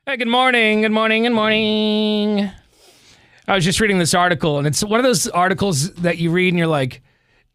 Hey, good morning, good morning, good morning. I was just reading this article, and it's one of those articles that you read and you're like,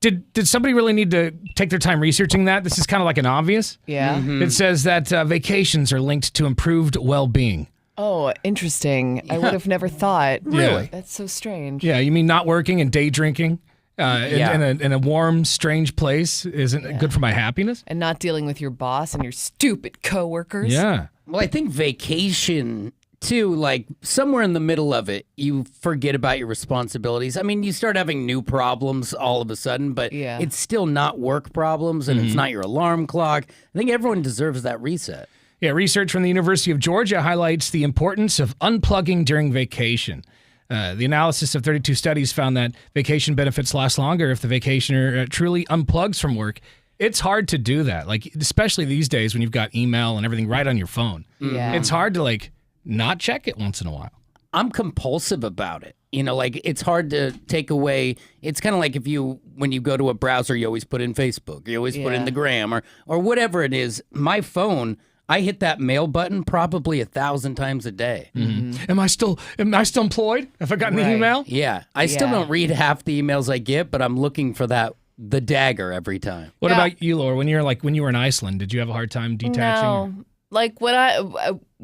did somebody really need to take their time researching that? This is kind of like an obvious. Yeah. It says that vacations are linked to improved well-being. Oh, interesting. I would have never thought. Really? That's so strange. Yeah, you mean not working and day drinking in a warm, strange place isn't good for my happiness? And not dealing with your boss and your stupid coworkers. Yeah. Well, I think vacation, too, like somewhere in the middle of it, you forget about your responsibilities. I mean, you start having new problems all of a sudden, but it's still not work problems and it's not your alarm clock. I think everyone deserves that reset. Yeah, research from the University of Georgia highlights the importance of unplugging during vacation. The analysis of 32 studies found that vacation benefits last longer if the vacationer truly unplugs from work. It's hard to do that, like especially these days when you've got email and everything right on your phone. Yeah. It's hard to not check it once in a while. I'm compulsive about it. You know, like it's hard to take away. It's kind of like when you go to a browser, you always put in Facebook, you always put in the gram or whatever it is. My phone, I hit that mail button probably 1,000 times a day. Mm-hmm. Am I still employed? Have I gotten the email? Yeah. I still don't read half the emails I get, but I'm looking for the dagger every time. What about you, Laura? When you were in Iceland, did you have a hard time detaching? No. Like when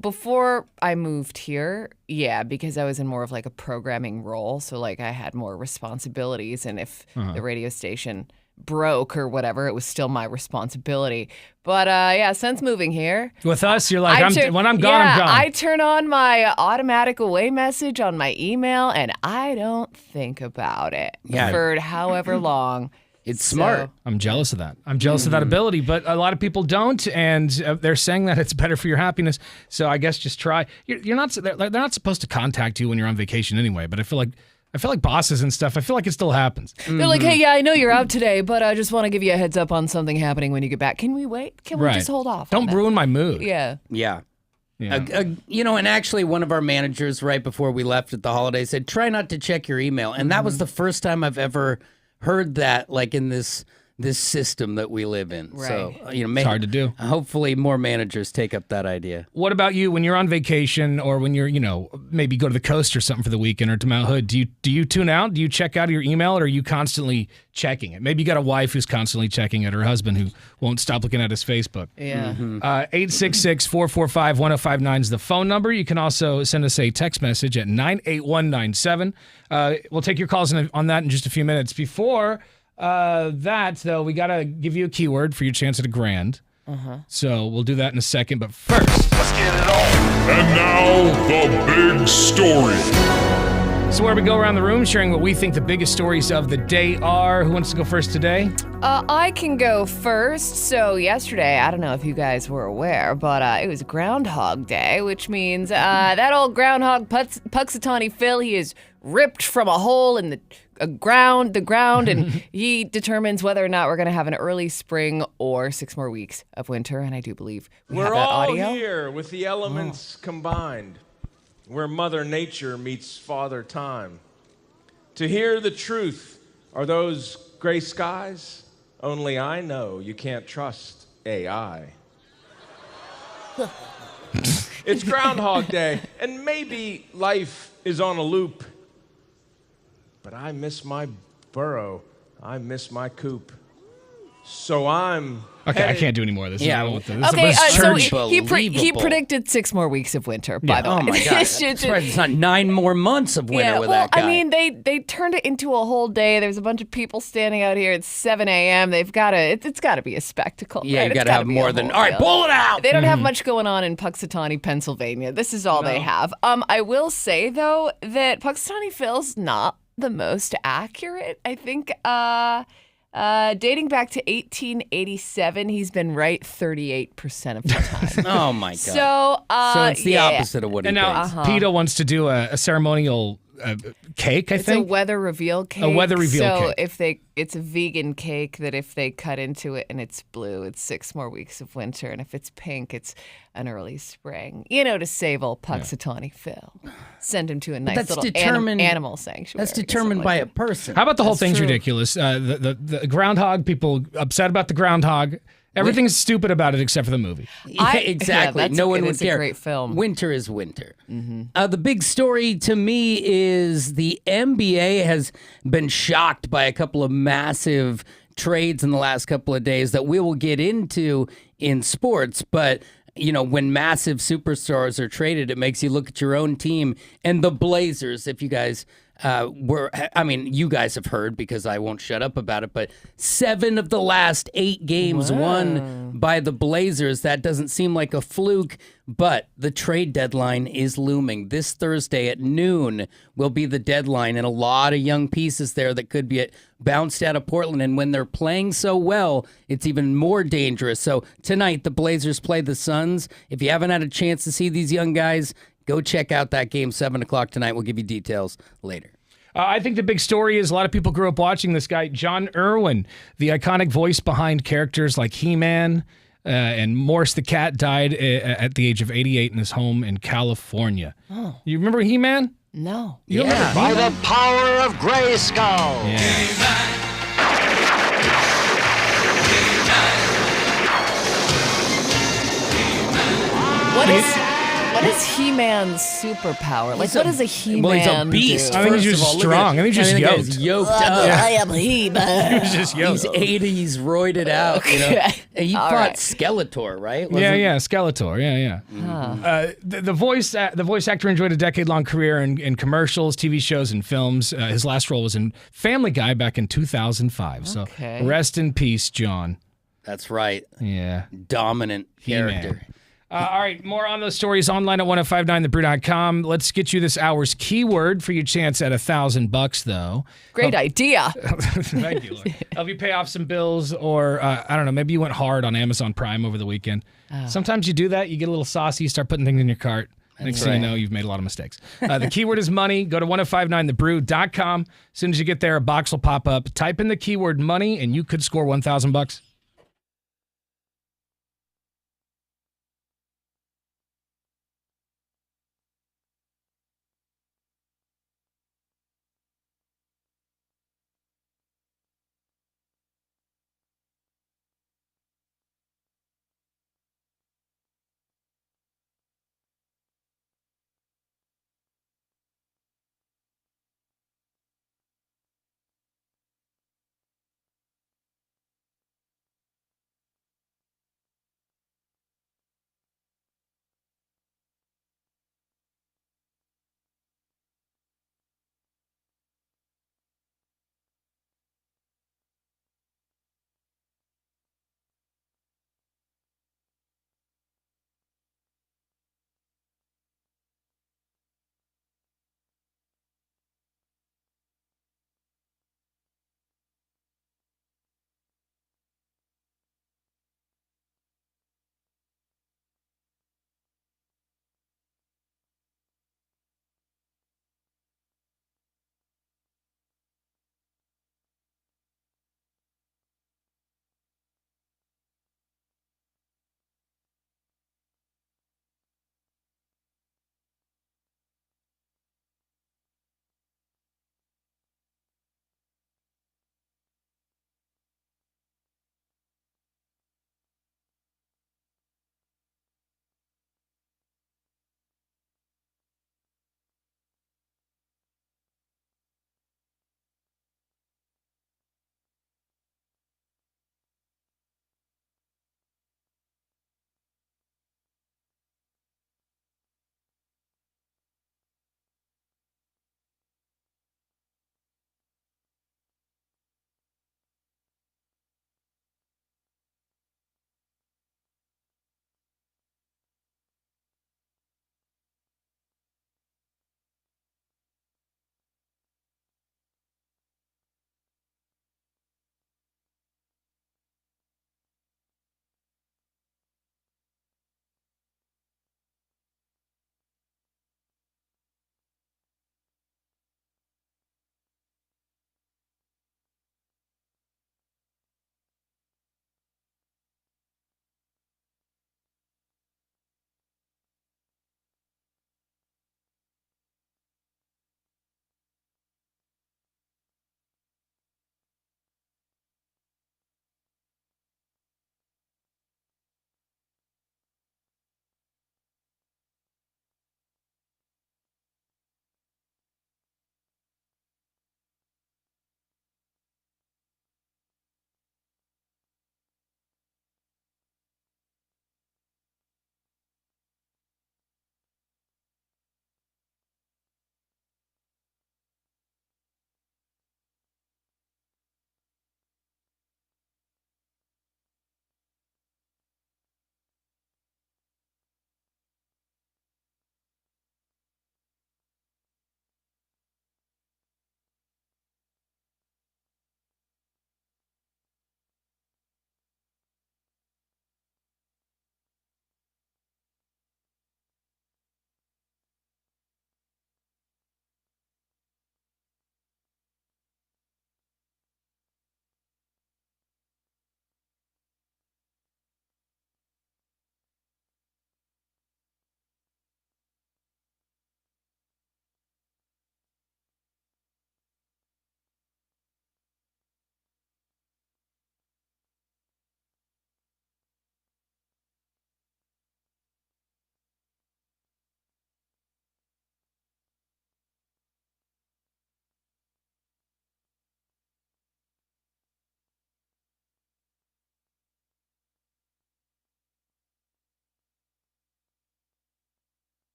before I moved here, because I was in more of like a programming role. So like I had more responsibilities, and if the radio station broke or whatever, it was still my responsibility. But since moving here, with us, you're like, when I'm gone, I'm gone. I turn on my automatic away message on my email, and I don't think about it for however long. It's smart. I'm jealous of that. I'm jealous of that ability, but a lot of people don't, and they're saying that it's better for your happiness. So I guess just try. They're not supposed to contact you when you're on vacation anyway. But I feel like bosses and stuff. I feel like it still happens. They're like, hey, I know you're out today, but I just want to give you a heads up on something happening when you get back. Can we wait? Can we just hold off? Don't ruin my mood. Yeah. Yeah. And actually one of our managers right before we left at the holiday said, try not to check your email. And that was the first time I've ever heard that, like in this system that we live in. Right. So, it's hard to do. Hopefully more managers take up that idea. What about you when you're on vacation or when you're, maybe go to the coast or something for the weekend or to Mount Hood? Do you tune out? Do you check out of your email, or are you constantly checking it? Maybe you got a wife who's constantly checking it, or a husband who won't stop looking at his Facebook. Yeah. 866-445-1059 is the phone number. You can also send us a text message at 98197. We'll take your calls on that in just a few minutes. Before that, though, we got to give you a keyword for your chance at $1,000. So we'll do that in a second. But first, let's get it on. And now, the big story. So where we go around the room sharing what we think the biggest stories of the day are. Who wants to go first today? I can go first. So yesterday, I don't know if you guys were aware, but it was Groundhog Day, which means that old groundhog Puxatawny Phil, he is ripped from a hole in the ground, and he determines whether or not we're going to have an early spring or 6 more weeks of winter. And I do believe we're have that audio. We're all here with the elements combined, where Mother Nature meets Father Time. To hear the truth, are those gray skies? Only I know you can't trust AI. It's Groundhog Day, and maybe life is on a loop. But I miss my burrow. I miss my coop. So I'm okay. I can't do any more of this. Yeah. Okay. So he predicted 6 more weeks of winter. By the way, oh my God, that's right. It's not 9 more months of winter with that guy. I mean, they turned it into a whole day. There's a bunch of people standing out here at 7 a.m. They've got to. It's got to be a spectacle. Yeah, right? you got to have more than. All right, pull it out. They don't have much going on in Puxatawny, Pennsylvania. This is all they have. I will say though that Puxatawny Phil's not the most accurate. I think dating back to 1887, he's been right 38% of the time. Oh my God. So it's the opposite of what he thinks. And now PETA wants to do a ceremonial cake, I think. It's a weather reveal cake. A weather reveal cake. So if it's a vegan cake that if they cut into it and it's blue, it's 6 more weeks of winter. And if it's pink, it's an early spring. To save old Puxatawny Phil. Send him to a nice little animal sanctuary. That's determined by a person. How about the whole thing's ridiculous? The groundhog, people upset about the groundhog. Everything's stupid about it except for the movie. Yeah, exactly. Yeah, no one it would is care. a great film. Winter is winter. The big story to me is the NBA has been shocked by a couple of massive trades in the last couple of days that we will get into in sports, but when massive superstars are traded, it makes you look at your own team and the Blazers. If you guys you guys have heard because I won't shut up about it, but 7 of the last 8 games won by the Blazers. That doesn't seem like a fluke, but the trade deadline is looming. This Thursday at noon will be the deadline, and a lot of young pieces there that could be bounced out of Portland. And when they're playing so well, it's even more dangerous. So tonight, the Blazers play the Suns. If you haven't had a chance to see these young guys, go check out that game, 7 o'clock tonight. We'll give you details later. I think the big story is a lot of people grew up watching this guy, John Irwin, the iconic voice behind characters like He-Man and Morris the Cat, died at the age of 88 in his home in California. Oh. You remember He-Man? No. You remember By He-Man? the power of Grayskull. Yeah. What is He-Man's superpower? Like, what does a He-Man Well, he's a beast. do? I think he's just strong. I think he's just He's yoked. yoked up. I am He-Man. He's just yoked. He's 80s, roided out. Okay. And he All fought right. Skeletor, right? Yeah, Skeletor. Yeah. The voice actor enjoyed a decade-long career in commercials, TV shows, and films. His last role was in Family Guy back in 2005. Okay. So rest in peace, John. That's right. Yeah. Dominant He-Man. character. All right, more on those stories online at 1059thebrew.com. Let's get you this hour's keyword for your chance at $1,000, though. Great idea. Thank you, Lord. Help you pay off some bills, or I don't know, maybe you went hard on Amazon Prime over the weekend. Sometimes you do that, you get a little saucy, you start putting things in your cart. Next thing you know, you've made a lot of mistakes. The keyword is money. Go to 1059thebrew.com. As soon as you get there, a box will pop up. Type in the keyword money, and you could score $1,000.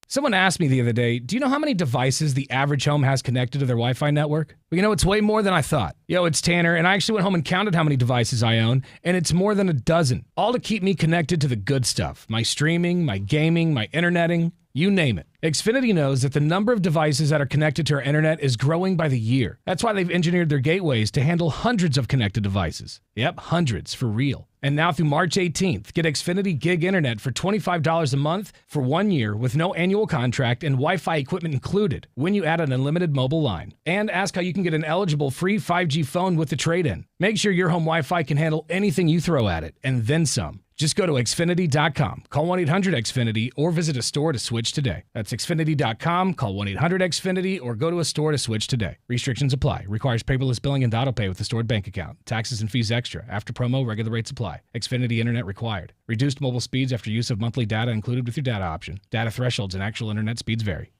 Someone asked me the other day, do you know how many devices the average home has connected to their Wi-Fi network? Well, it's way more than I thought. Yo, it's Tanner, and I actually went home and counted how many devices I own, and it's more than a dozen. All to keep me connected to the good stuff. My streaming, my gaming, my interneting, you name it. Xfinity knows that the number of devices that are connected to our internet is growing by the year. That's why they've engineered their gateways to handle hundreds of connected devices. Yep, hundreds, for real. And now through March 18th, get Xfinity Gig Internet for $25 a month for 1 year with no annual contract and Wi-Fi equipment included when you add an unlimited mobile line. And ask how you can get an eligible free 5G phone with the trade-in. Make sure your home Wi-Fi can handle anything you throw at it, and then some. Just go to Xfinity.com, call 1-800-XFINITY, or visit a store to switch today. That's Xfinity.com, call 1-800-XFINITY, or go to a store to switch today. Restrictions apply. Requires paperless billing and auto-pay with a stored bank account. Taxes and fees extra. After promo, regular rates apply. Xfinity Internet required. Reduced mobile speeds after use of monthly data included with your data option. Data thresholds and actual internet speeds vary.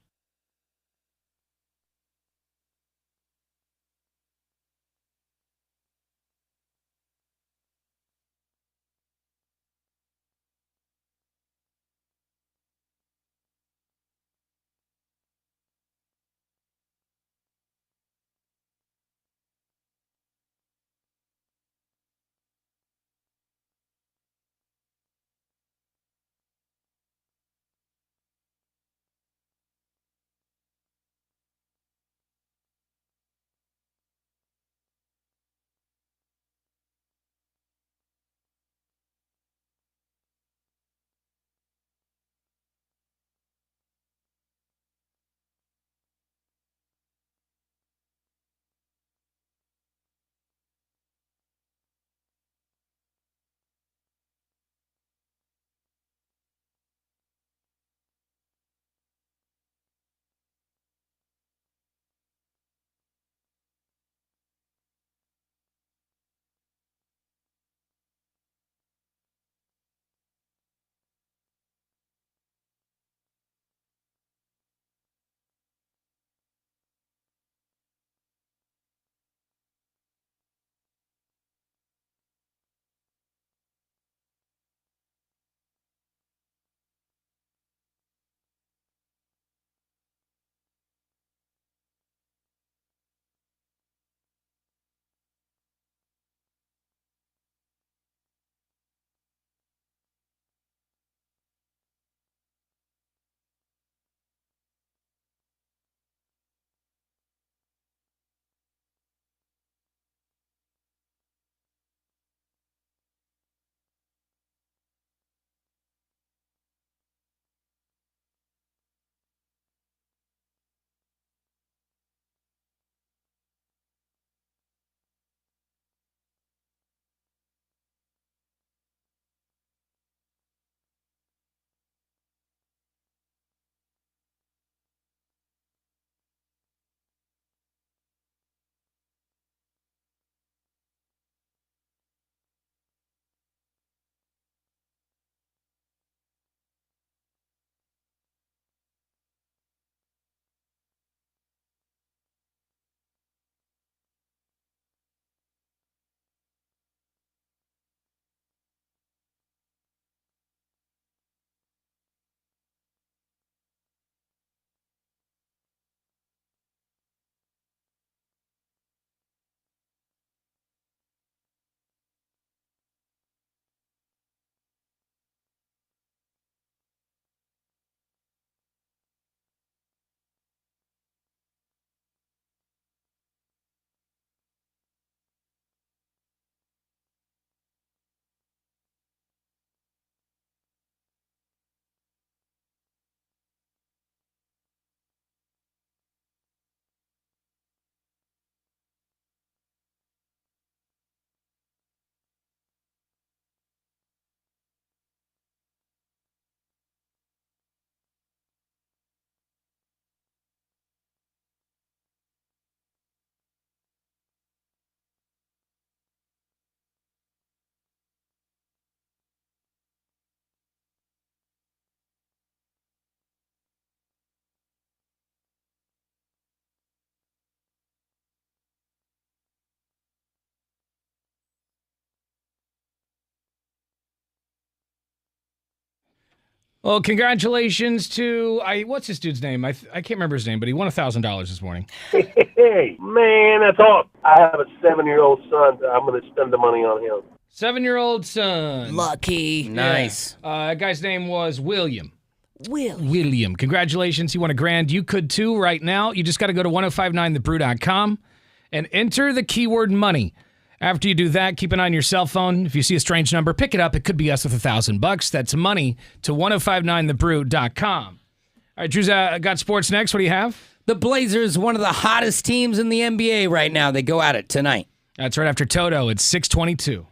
Well, congratulations to what's this dude's name? I can't remember his name, but he won $1,000 this morning. Hey, man, that's awesome. I have a 7-year-old son. I'm going to spend the money on him. 7-year-old son. Lucky. Nice. That guy's name was William. William. Congratulations. He won $1,000. You could too right now. You just got to go to 1059thebrew.com and enter the keyword money. After you do that, keep an eye on your cell phone. If you see a strange number, pick it up. It could be us with $1,000. That's money to 1059thebrew.com. All right, Drew's got sports next. What do you have? The Blazers, one of the hottest teams in the NBA right now. They go at it tonight. That's right after Toto. It's 6:22.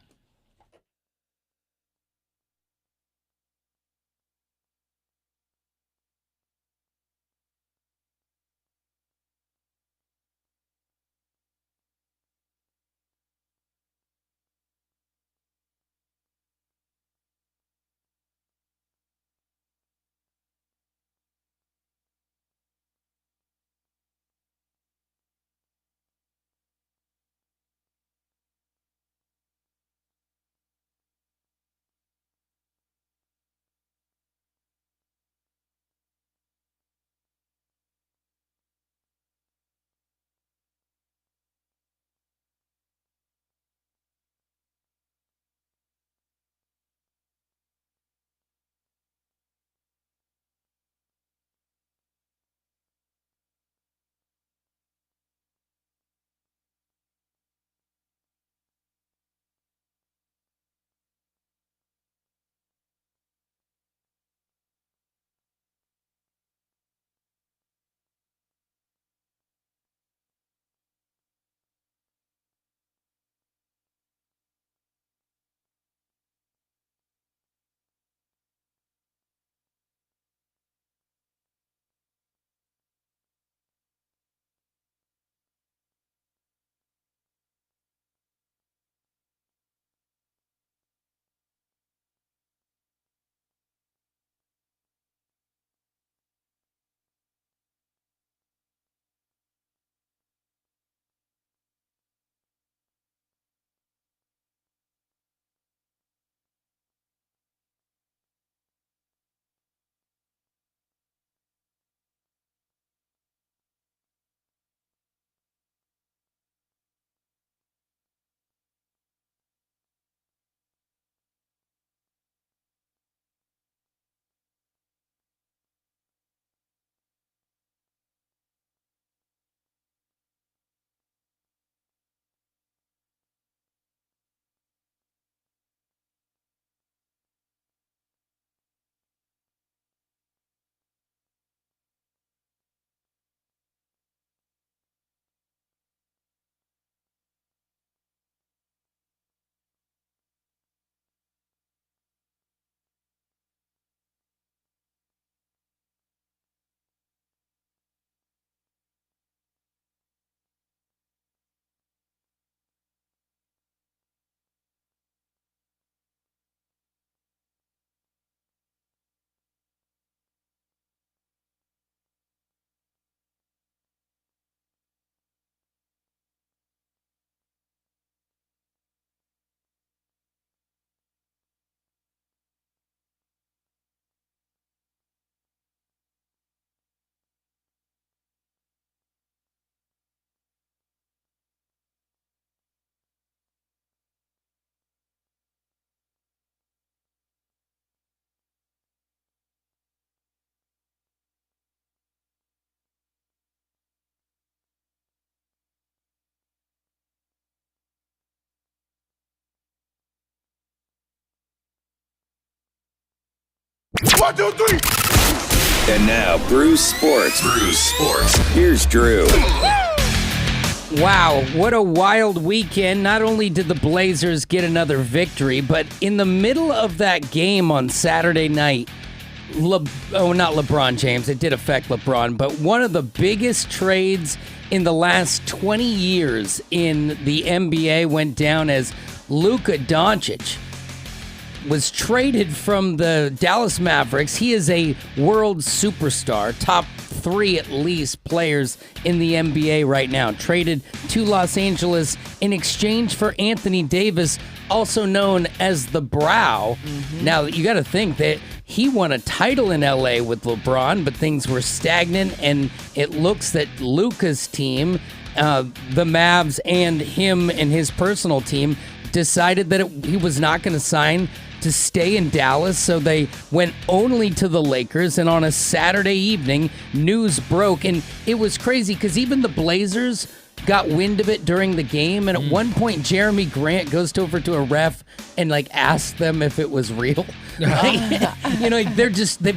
One, two, three. And now, Brew Sports. Here's Drew. Wow, what a wild weekend. Not only did the Blazers get another victory, but in the middle of that game on Saturday night, not LeBron James, it did affect LeBron, but one of the biggest trades in the last 20 years in the NBA went down as Luka Doncic was traded from the Dallas Mavericks. He is a world superstar, top 3 at least players in the NBA right now. Traded to Los Angeles in exchange for Anthony Davis, also known as the Brow. Now, you got to think that He won a title in LA with LeBron, but things were stagnant, and it looks that Luka's team, the Mavs, and him and his personal team decided that he was not going to sign to stay in Dallas, so they went only to the Lakers. And on a Saturday evening, news broke, and it was crazy because even the Blazers got wind of it during the game, and at one point Jeremy Grant goes over to a ref and asks them if it was real. They've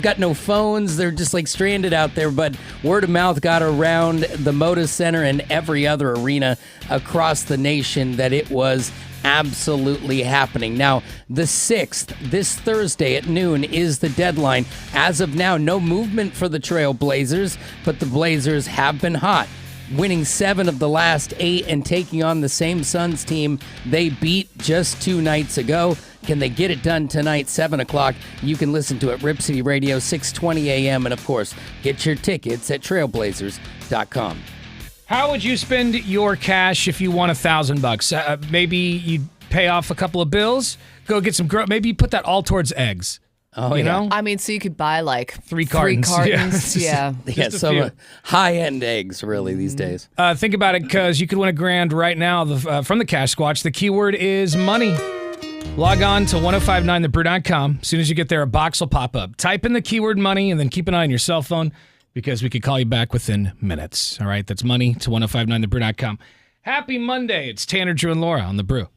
got no phones, they're just stranded out there, but word of mouth got around the Moda Center and every other arena across the nation that it was absolutely happening. Now, the 6th, this Thursday at noon, is the deadline. As of now, no movement for the Trail Blazers, but the Blazers have been hot, winning 7 of the last 8 and taking on the same Suns team they beat just 2 nights ago. Can they get it done tonight, 7 o'clock? You can listen to it, Rip City Radio, 620 a.m. And, of course, get your tickets at trailblazers.com. How would you spend your cash if you won $1,000? Maybe you pay off a couple of bills, go get some. Maybe you put that all towards eggs. Oh, you yeah. know? I mean, so you could buy three cartons. Yeah. Yeah, some high-end eggs, really, these days. Think about it, because you could win $1,000 right now from the Cash Squatch. The keyword is money. Log on to 1059thebrew.com. As soon as you get there, a box will pop up. Type in the keyword money and then keep an eye on your cell phone, because we could call you back within minutes. All right, that's money to 1059thebrew.com. Happy Monday. It's Tanner, Drew, and Laura on The Brew.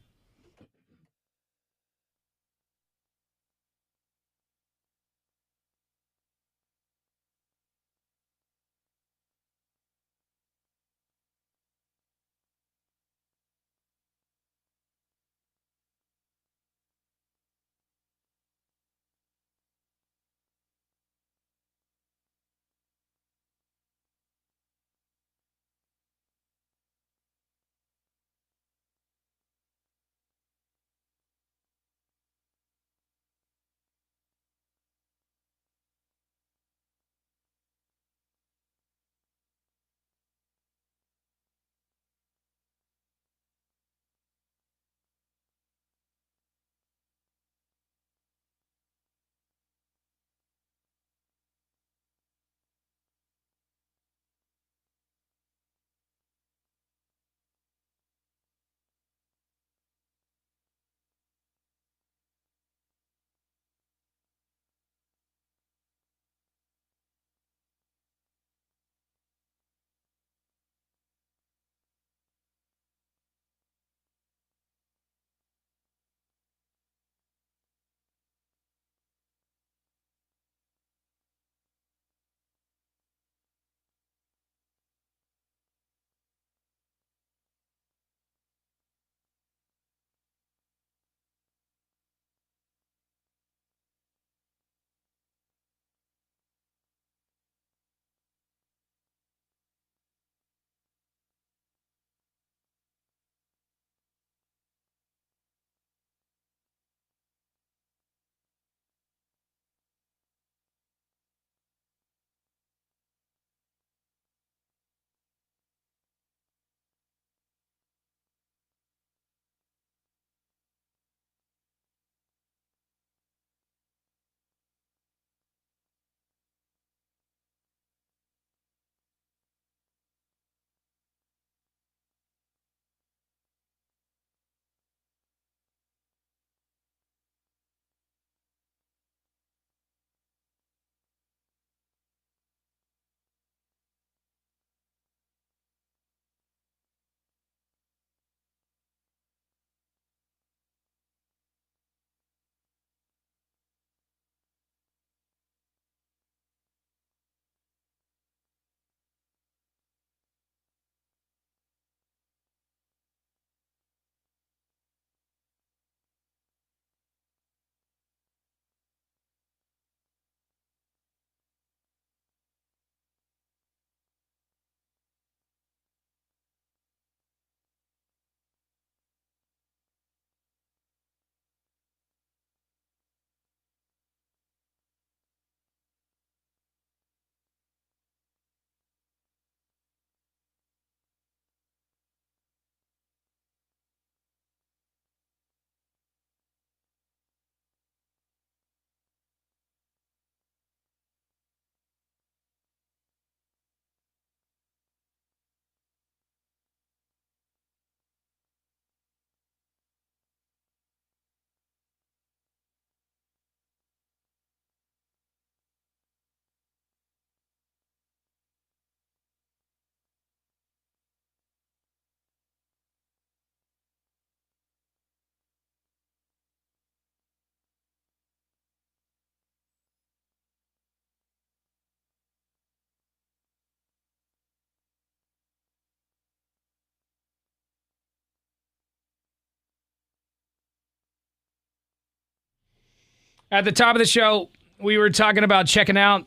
At the top of the show, we were talking about checking out.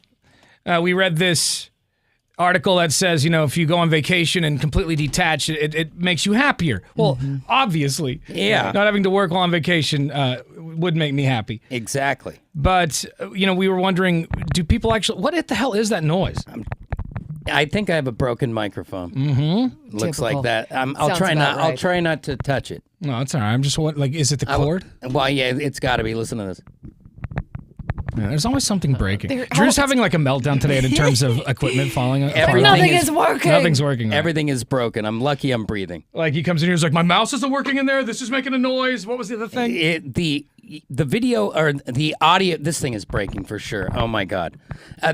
We read this article that says, if you go on vacation and completely detach, it makes you happier. Well, obviously. Yeah. Not having to work while on vacation would make me happy. Exactly. But, we were wondering, do people actually... What the hell is that noise? I think I have a broken microphone. Mm-hmm. Looks Typical. like that. I'll Sounds try about not. I'll right. try not to touch it. No, it's all right. I'm just is it the cord? Well, yeah, it's got to be. Listen to this. Yeah, there's always something breaking. There- Drew's having like a meltdown today in terms of equipment falling apart. Everything Nothing is- is working. Nothing's working. Right. Everything is broken. I'm lucky I'm breathing. Like he comes in here, he's like, my mouse isn't working in there. This is making a noise. What was the other thing? The video or the audio, this thing is breaking for sure. Oh my God.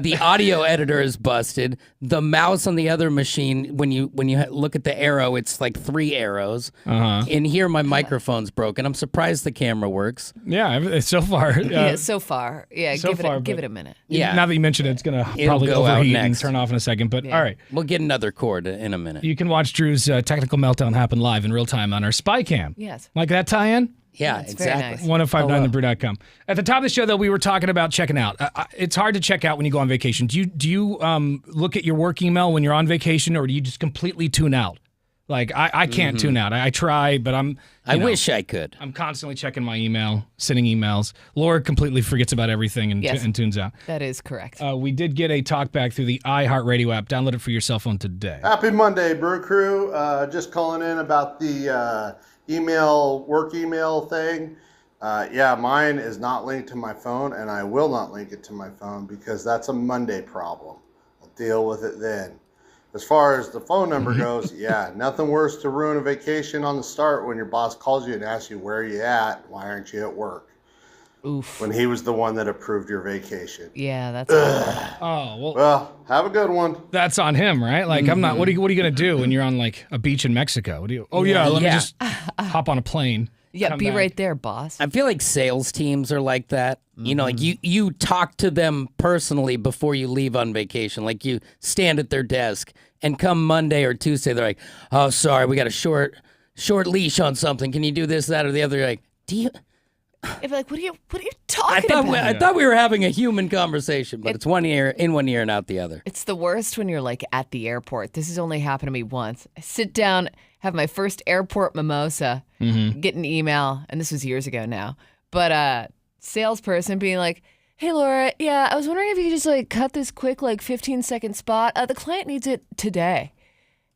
The audio editor is busted. The mouse on the other machine, when you look at the arrow, it's like 3 arrows. In here, my microphone's broken. I'm surprised the camera works. Yeah, so far. Yeah, so far. Yeah, so far, give but- it a minute. Yeah. Now that you mention it, it's going to It'll probably go out overheat and next. turn off in a second. But all right, We'll get another cord in a minute. you can watch Drew's technical meltdown happen live in real time on our SpyCam. Yes. Like that tie-in? Yeah, That's very exactly. nice. 1059thebrew.com. At the top of the show, though, we were talking about checking out. It's hard to check out when you go on vacation. Do you look at your work email when you're on vacation, or do you just completely tune out? Like, I can't tune out. I try, but I wish I could. I'm constantly checking my email, sending emails. Laura completely forgets about everything and, Yes. and tunes out. That is correct. We did get a talkback through the iHeartRadio app. Download it for your cell phone today. Happy Monday, Brew Crew. Just calling in about the work email thing. Yeah, mine is not linked to my phone, and I will not link it to my phone because that's a Monday problem. I'll deal with it then. As far as the phone number goes, yeah, nothing worse to ruin a vacation on the start when your boss calls you and asks you where you at, why aren't you at work? Oof. When he was the one that approved your vacation. Yeah, that's Oh, well, Well, have a good one. that's on him, right? Like, I'm not. What are you going to do when you're on, like, a beach in Mexico? What do you? Oh, yeah, let me Yeah. just hop on a plane. yeah. come Be back. right there, boss. I feel like sales teams are like that. Like you talk to them personally before you leave on vacation. Like you stand at their desk and come Monday or Tuesday, they're like, "Oh, sorry, we got a short leash on something. Can you do this, that, or the other?" You're like, "Do you?" I'd be like, what are you I talking thought about? I thought we were having a human conversation, but it's one ear in one ear and out the other. It's the worst when you're like at the airport. This has only happened to me once. I sit down, have my first airport mimosa, get an email, and this was years ago now. But salesperson being like, "Hey Laura, yeah, I was wondering if you could just like cut this quick like 15-second spot. The client needs it today."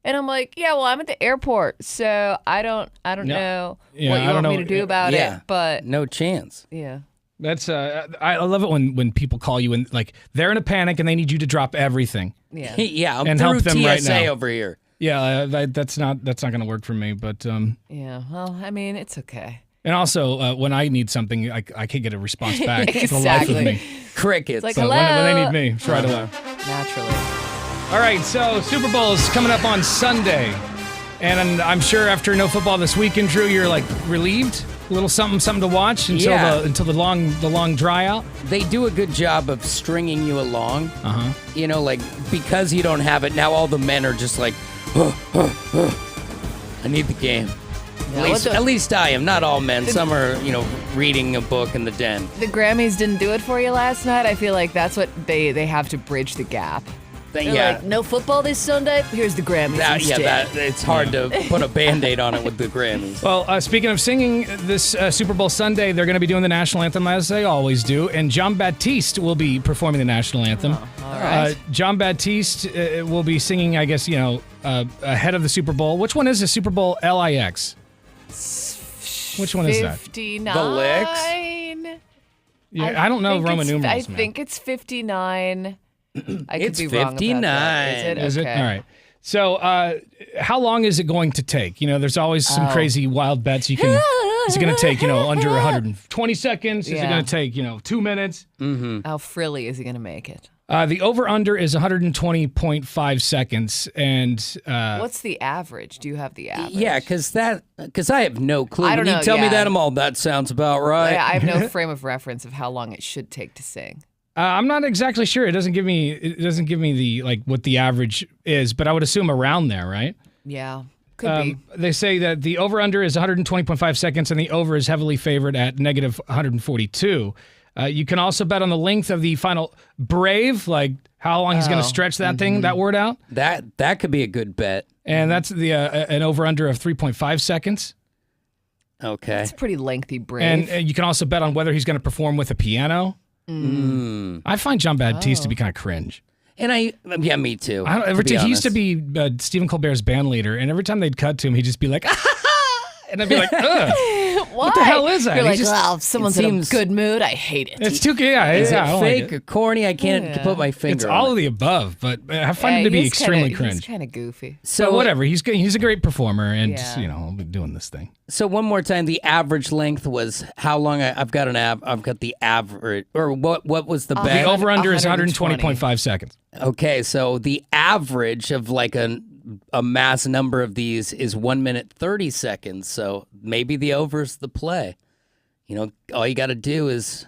And I'm like, "Yeah, well, I'm at the airport, so I don't know Yeah, what I you don't want me know. to do about Yeah. it." But No chance. yeah. That's I love it when people call you and like they're in a panic and they need you to drop everything. Yeah. Yeah, I'm And through help them TSA right now. over here. Yeah, that's not going to work for me. But Yeah. Well, I mean, it's okay. and also when I need something, I can't get a response back. For the life of Exactly. me. Crickets. It's like, So hello. when they need me, it's right away. Naturally. All right, so Super Bowl is coming up on Sunday, and I'm sure after no football this weekend, Drew, you're like relieved, a little something to watch until Yeah. the long dry out. They do a good job of stringing you along. Uh-huh. You know, like because you don't have it now, all the men are just like, I need the game. Yeah, At least I am. Not all men. Some are, reading a book in the den. The Grammys didn't do it for you last night. I feel like that's what they have to bridge the gap. They're like, no football this Sunday? Here's the Grammys instead. It's hard to put a Band-Aid on it with the Grammys. Well, speaking of singing, this Super Bowl Sunday, they're going to be doing the national anthem as they always do, and John Baptiste will be performing the national anthem. all right. John Baptiste will be singing, I guess, ahead of the Super Bowl. Which one is the Super Bowl LIX? Which one is that? 59. The licks? Yeah, I don't know think Roman it's- numerals, I man. think it's 59. I could It's be wrong about that. 59. Is it? Okay. All right. So, how long is it going to take? There's always some crazy wild bets you can. Is it going to take, under 120 seconds? Is it Yeah. going to take, 2 minutes? How frilly is he going to make it? The over-under is 120.5 seconds, and What's the average? Do you have the average? Yeah, because I have no clue. I don't When know, you tell me yeah. that, I'm all, that sounds about right. I have no frame of reference of how long it should take to sing. I'm not exactly sure. It doesn't give me the what the average is, but I would assume around there, right? Yeah, could be. They say that the over-under is 120.5 seconds, and the over is heavily favored at negative 142. You can also bet on the length of the final brave, like how long he's going to stretch that thing, that word out. That could be a good bet. And that's the an over-under of 3.5 seconds. Okay. It's pretty lengthy brave. And you can also bet on whether he's going to perform with a piano. I find John Baptiste to be kind of cringe. And me too. He used to be Stephen Colbert's band leader, and every time they'd cut to him, he'd just be like, and I'd be like, ugh. What the hell is that? You're He like, just- well, if someone's in a good mood, I hate it. It's too, yeah. Is I it don't fake like it. or corny? I can't put my finger It's on all it. of the above, but I find him to be he's extremely kinda, cringe. He's kind of goofy. So whatever, he's a great performer, and Yeah. I'll be doing this thing. So one more time, the average length was how long? I've got the average, or what was the The bet? over/under is 120. 120.5 seconds. Okay, so the average of like a mass number of these is 1 minute 30 seconds. So maybe the over's the play. All you got to do is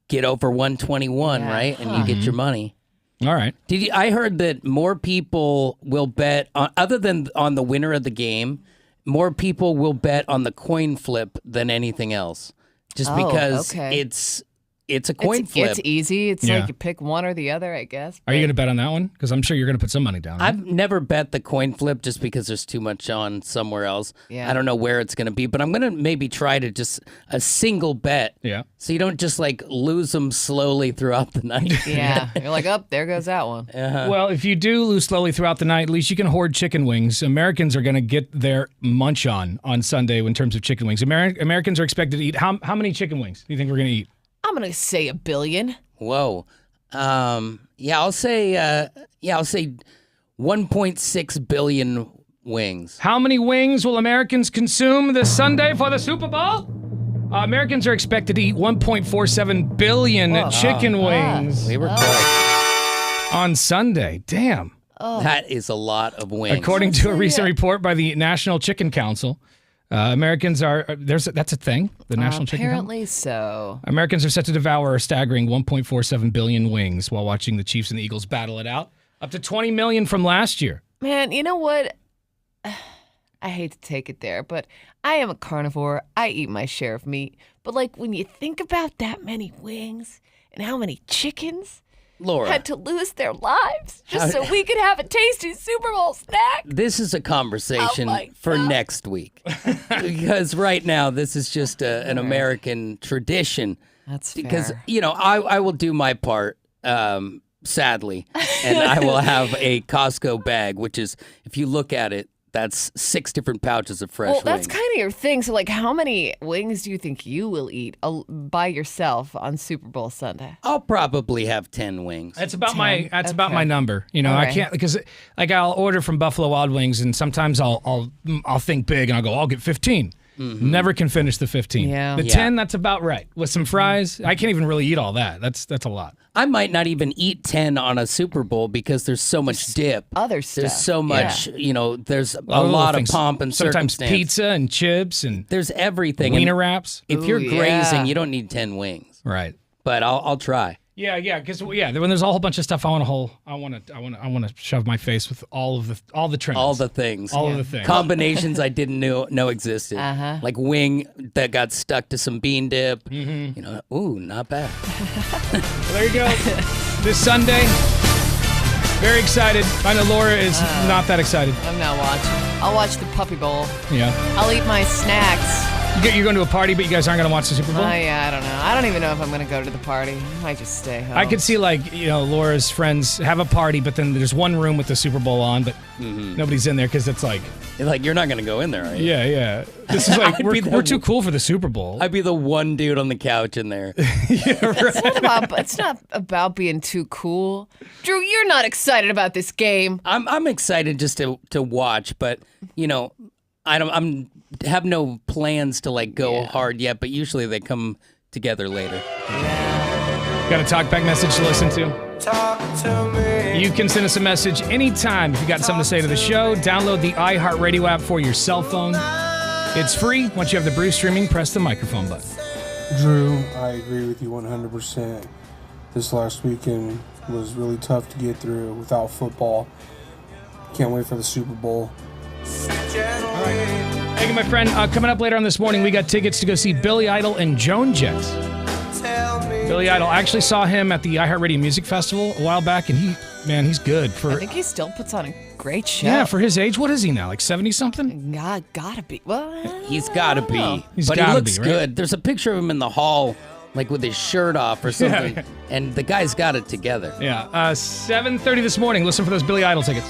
get over 121, right? And you get your money. All right. I heard that more people will bet other than on the winner of the game, more people will bet on the coin flip than anything else. Just because okay. it's a coin flip. It's easy. It's Yeah. like you pick one or the other, I guess. Are you going to bet on that one? Because I'm sure you're going to put some money down. Right? I've never bet the coin flip just because there's too much on somewhere else. Yeah. I don't know where it's going to be, but I'm going to maybe try to just a single bet. Yeah. So you don't just like lose them slowly throughout the night. Yeah. You're like, oh, there goes that one. Well, if you do lose slowly throughout the night, at least you can hoard chicken wings. Americans are going to get their munch on Sunday in terms of chicken wings. Americans are expected to eat how many chicken wings do you think we're going to eat? I'm going to say 1 billion. Whoa. I'll say 1.6 billion wings. How many wings will Americans consume this Sunday for the Super Bowl? Americans are expected to eat 1.47 billion chicken wings We were close. on Sunday. Damn. That is a lot of wings. According to a recent report by the National Chicken Council, Americans that's a thing, the National Chicken Council. Apparently so. Americans are set to devour a staggering 1.47 billion wings while watching the Chiefs and the Eagles battle it out, up to 20 million from last year. Man, you know what? I hate to take it there, but I am a carnivore. I eat my share of meat. But like when you think about that many wings and how many chickens Laura, had to lose their lives just so we could have a tasty Super Bowl snack. this is a conversation Oh my for God. next week. Because right now, this is just an American tradition. That's Because, fair. I will do my part, sadly, and I will have a Costco bag, which is, if you look at it, that's 6 different pouches of fresh Well, that's wings. kind of your thing. So, like, how many wings do you think you will eat by yourself on Super Bowl Sunday? I'll probably have 10 wings. That's about 10. about Okay. my number. I right. can't because like I'll order from Buffalo Wild Wings and sometimes I'll think big and I'll go I'll get 15. Never can finish the 15. Yeah. The Yeah. 10 that's about right with some fries. I can't even really eat all that. That's a lot. I might not even eat 10 on a Super Bowl because there's so much dip. Other stuff. There's so much, there's a Other lot of things. pomp and sometimes circumstance. pizza and chips and There's everything. wiener And wraps. if you're Ooh, grazing, yeah. you don't need 10 wings. Right. But I'll try. Yeah, because when there's a whole bunch of stuff I want to shove my face with all the trends. All the things. All of the things. Combinations I didn't know existed. Uh-huh. Like wing that got stuck to some bean dip. Ooh, not bad. There you go. This Sunday. Very excited. I know Laura is not that excited. I'm not watching. I'll watch the Puppy Bowl. Yeah. I'll eat my snacks. You're going to a party, but you guys aren't going to watch the Super Bowl? Yeah, I don't know. I don't even know if I'm going to go to the party. I might just stay home. I could see, Laura's friends have a party, but then there's one room with the Super Bowl on, but nobody's in there because it's like, You're not going to go in there, are you? yeah. This is like, I'd be we're too cool for the Super Bowl. I'd be the one dude on the couch in there. It's not about being too cool. Drew, you're not excited about this game. I'm excited just to watch, but I have no plans to go hard yet, but usually they come together later. Got a talkback message to listen to? Talk to me. You can send us a message anytime if you got something to say to the show. Download the iHeartRadio app for your cell phone. It's free. Once you have the Brew streaming, press the microphone button. Drew, I agree with you 100%. This last weekend was really tough to get through without football. Can't wait for the Super Bowl. Thank you, my friend. Coming up later on this morning, we got tickets to go see Billy Idol and Joan Jett. Tell me Billy Idol. I actually saw him at the iHeartRadio Music Festival a while back, and he's good. I think he still puts on a great show. Yeah, for his age. What is he now, like 70-something? Gotta be. Well, He's gotta be. He's but he gotta looks be, right? good. There's a picture of him in the hall, like with his shirt off or something, and the guy's got it together. Yeah, 7:30 this morning. Listen for those Billy Idol tickets.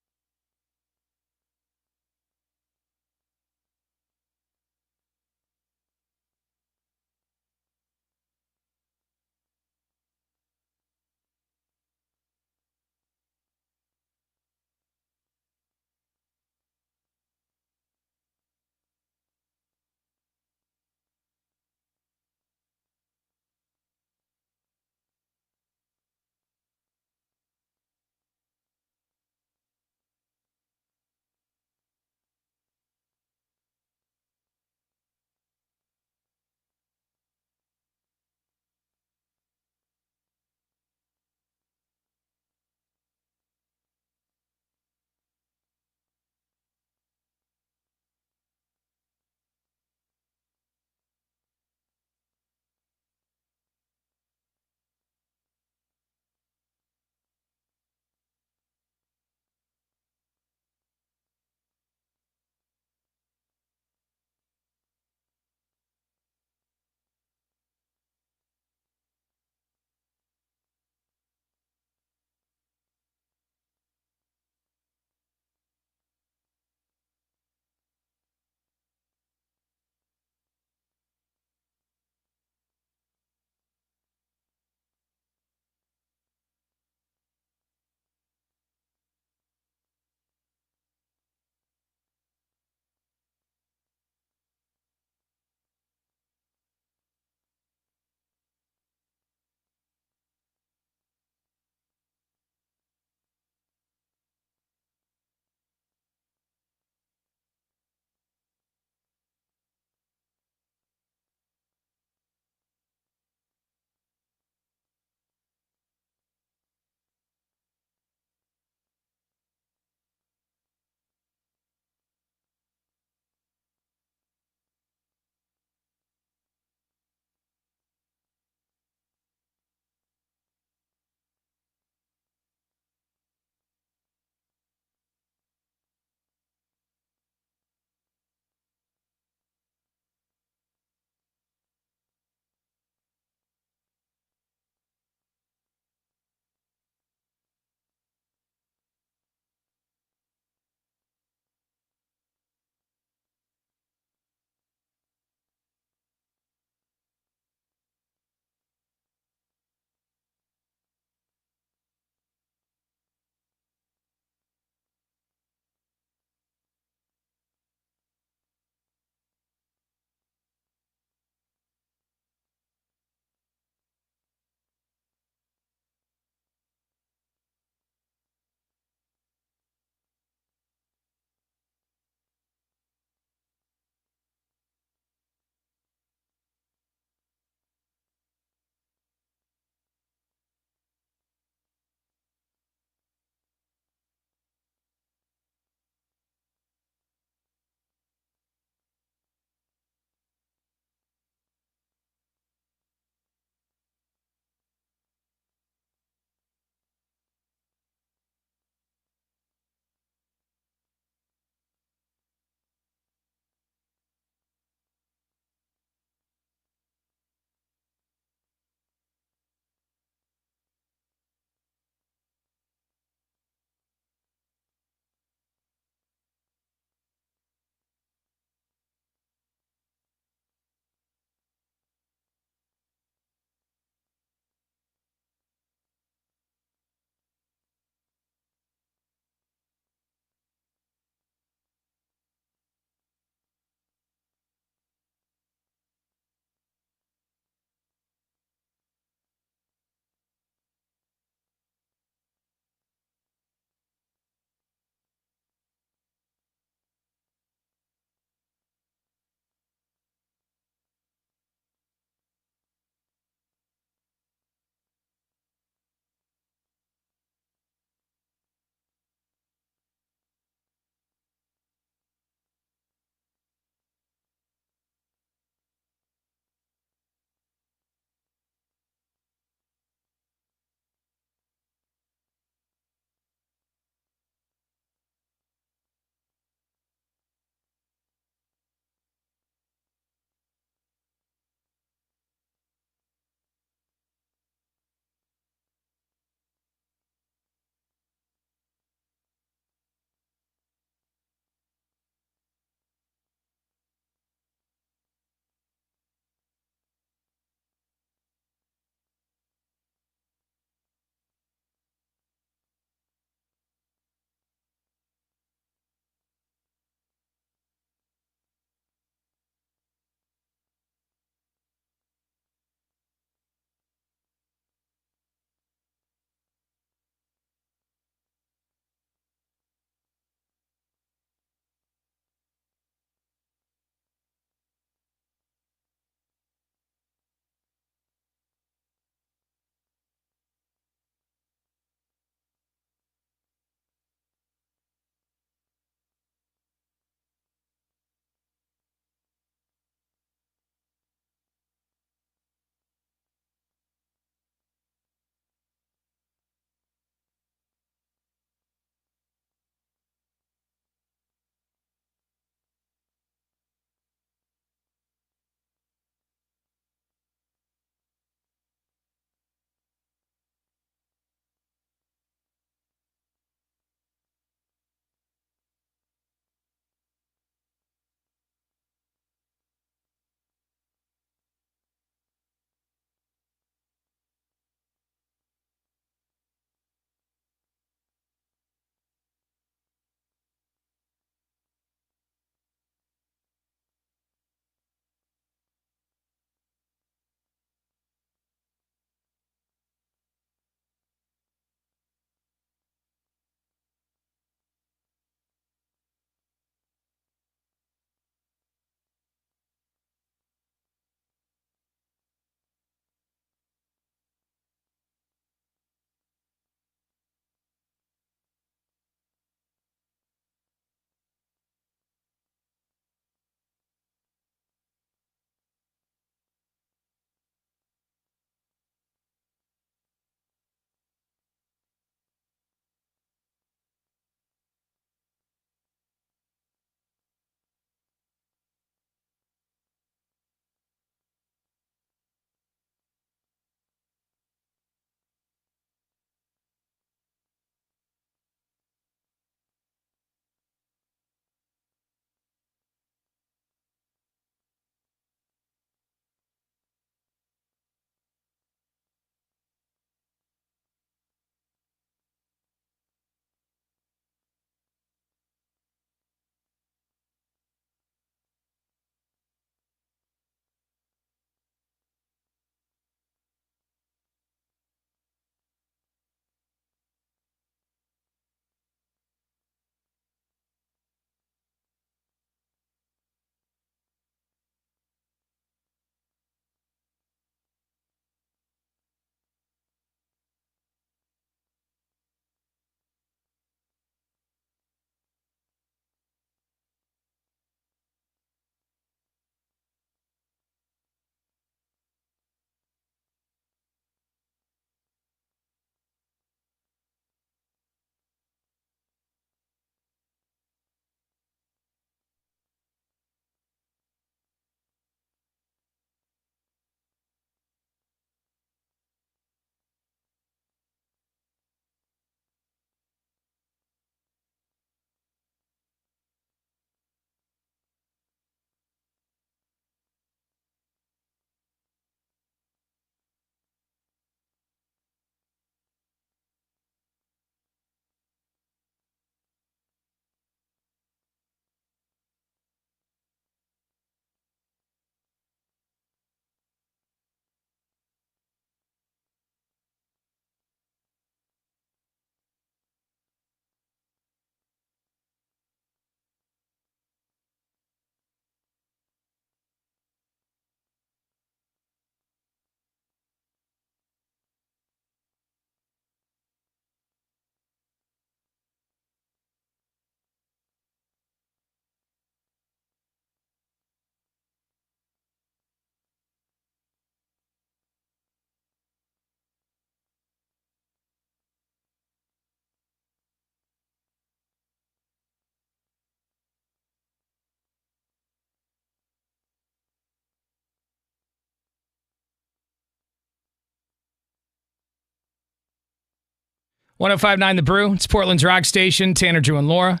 1059 The Brew. It's Portland's rock station. Tanner, Drew, and Laura.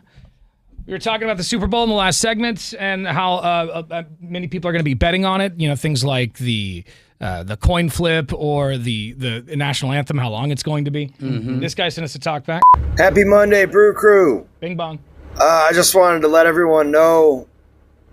We were talking about the Super Bowl in the last segment and how many people are going to be betting on it. You know, things like the coin flip or the national anthem, how long it's going to be. Mm-hmm. This guy sent us a talk back. Happy Monday, Brew Crew. Bing bong. I just wanted to let everyone know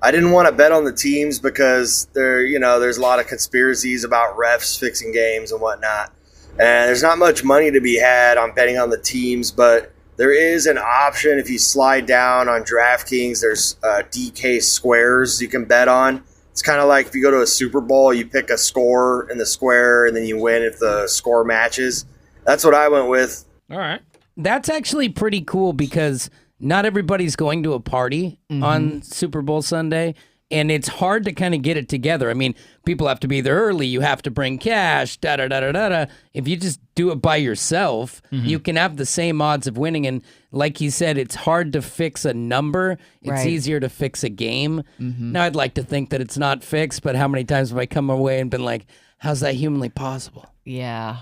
I didn't want to bet on the teams because there's a lot of conspiracies about refs fixing games and whatnot. And there's not much money to be had on betting on the teams, but there is an option if you slide down on DraftKings. There's DK squares you can bet on. It's kind of like if you go to a Super Bowl, you pick a score in the square, and then you win if the score matches. That's what I went with. All right. That's actually pretty cool because not everybody's going to a party on Super Bowl Sunday, and it's hard to kind of get it together. I mean, people have to be there early. You have to bring cash, da-da-da-da-da-da. If you just do it by yourself, you can have the same odds of winning. And like he said, it's hard to fix a number. It's easier to fix a game. Now, I'd like to think that it's not fixed, but how many times have I come away and been like, how's that humanly possible? Yeah.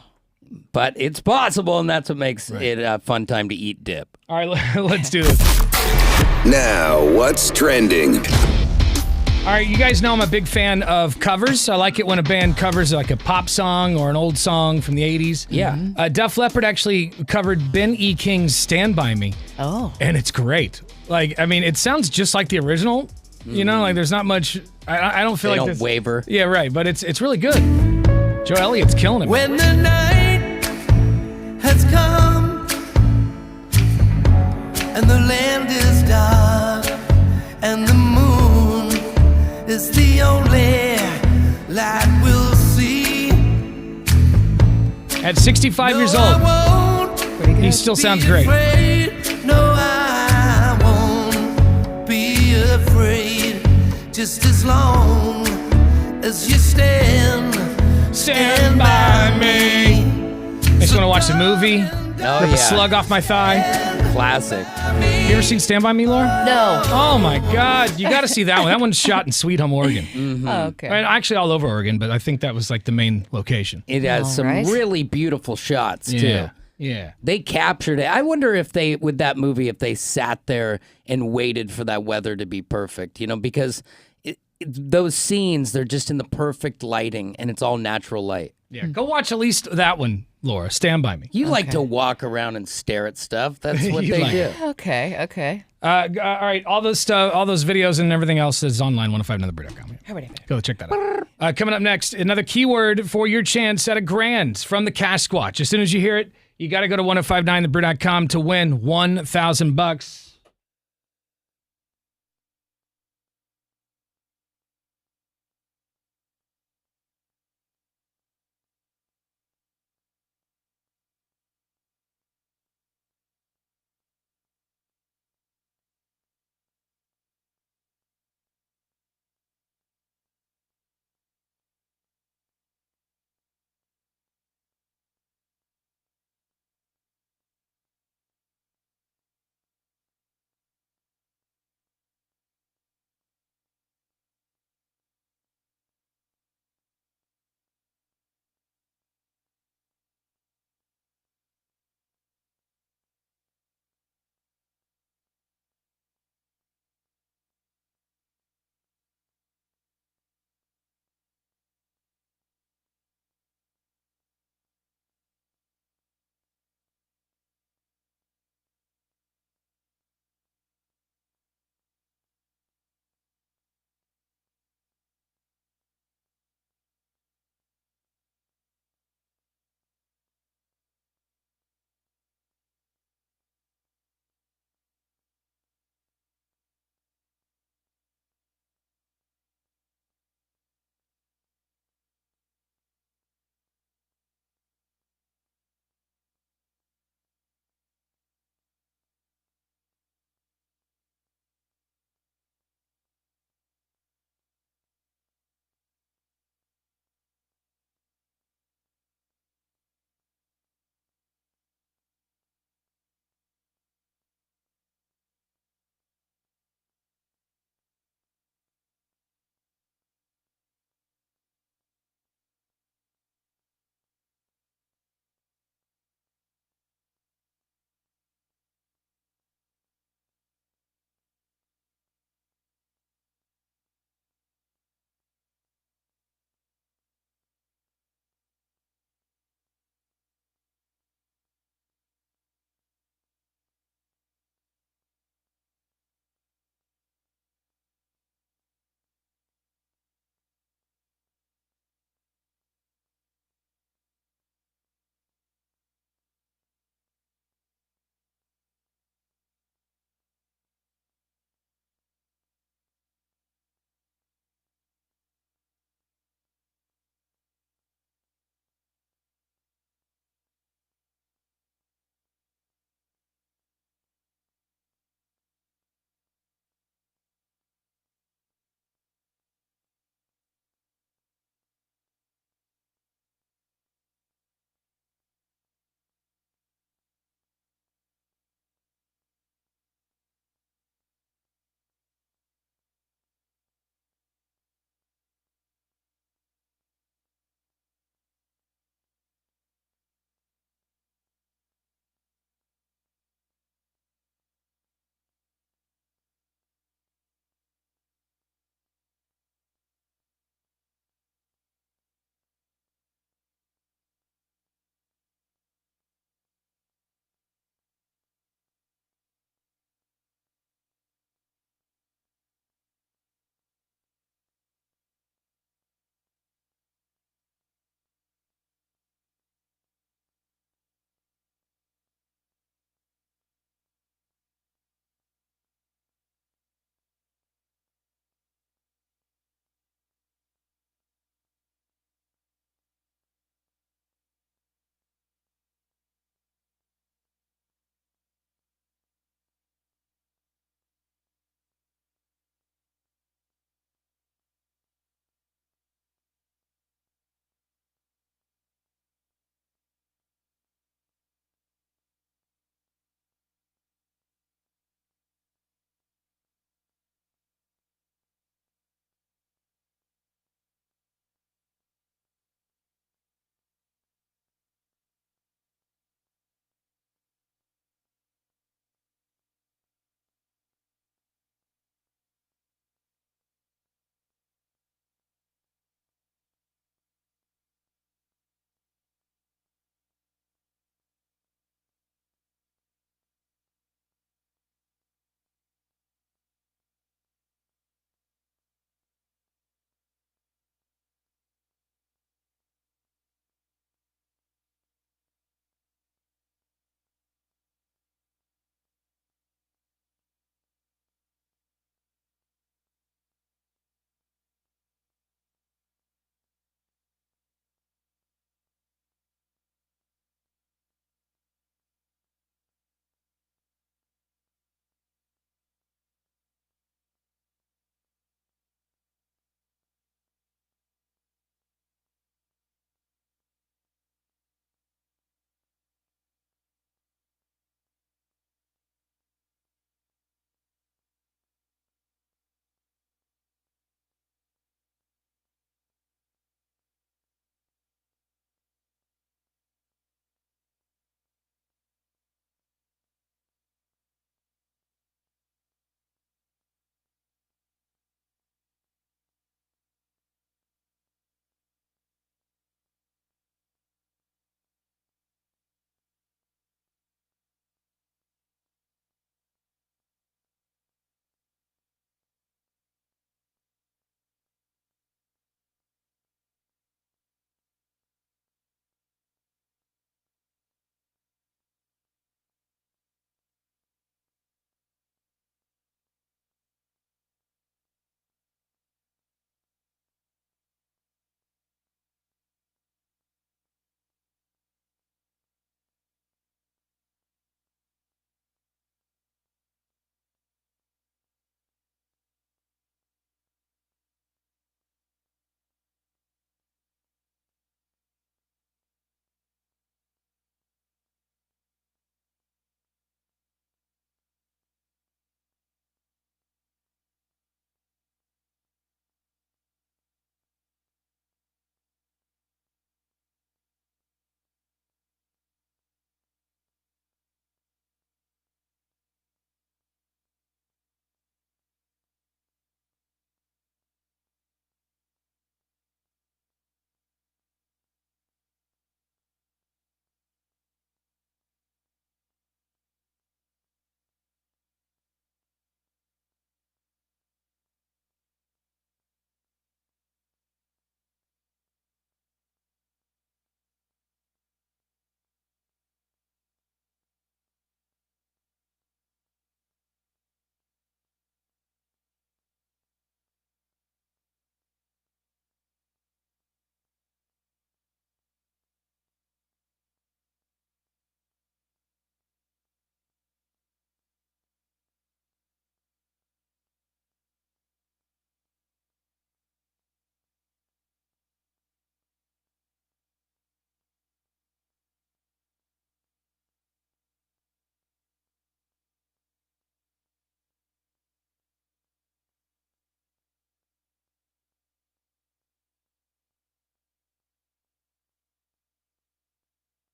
But it's possible, and that's what makes it a fun time to eat dip. All right, let's do this. Now, what's trending? All right, you guys know I'm a big fan of covers. I like it when a band covers like a pop song or an old song from the 80s. Yeah. Def Leppard actually covered Ben E. King's Stand By Me. Oh. And it's great. Like, I mean, it sounds just like the original. You know, like there's not much, I don't feel They like don't waver. Yeah, right, but it's really good. Joe Elliott's killing it. When the night has come and the land is dark and the moon is the only light we'll see. At 65 years old, he still sounds great. No, I won't be afraid just as long as you stand by me. Makes me want to watch the movie. Oh, Rip a slug off my thigh. Classic. You ever seen Stand By Me, Laura? No. Oh my God, you got to see that one. That one's shot in Sweet Home, Oregon. Oh, okay. I mean, actually, all over Oregon, but I think that was like the main location. It has some really beautiful shots, too. Yeah. They captured it. I wonder if they, with that movie, if they sat there and waited for that weather to be perfect, because those scenes, they're just in the perfect lighting, and it's all natural light. Yeah, go watch at least that one, Laura. Stand By Me. You like to walk around and stare at stuff. That's what they do. Okay. All right, all those videos and everything else is online, 1059thebrew.com. Go check that out. Coming up next, another keyword for your chance at $1,000 from the Cash Squatch. As soon as you hear it, you got to go to 1059thebrew.com to win $1,000.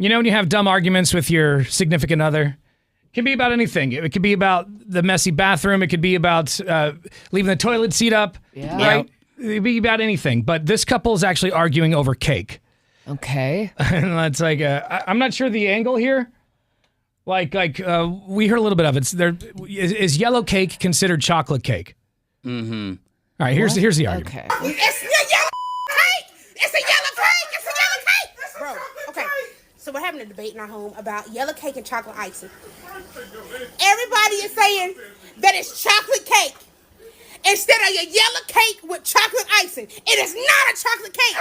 You know when you have dumb arguments with your significant other? It can be about anything. It could be about the messy bathroom. It could be about leaving the toilet seat up. Yeah. Right? It could be about anything. But this couple is actually arguing over cake. Okay. And that's like, I'm not sure the angle here. Like we heard a little bit of it. Is yellow cake considered chocolate cake? Mm-hmm. All right, here's the argument. Okay. It's the yellow cake! It's a yellow cake! It's a yellow cake! Bro, okay. So we're having a debate in our home about yellow cake and chocolate icing. Everybody is saying that it's chocolate cake instead of your yellow cake with chocolate icing. It is not a chocolate cake.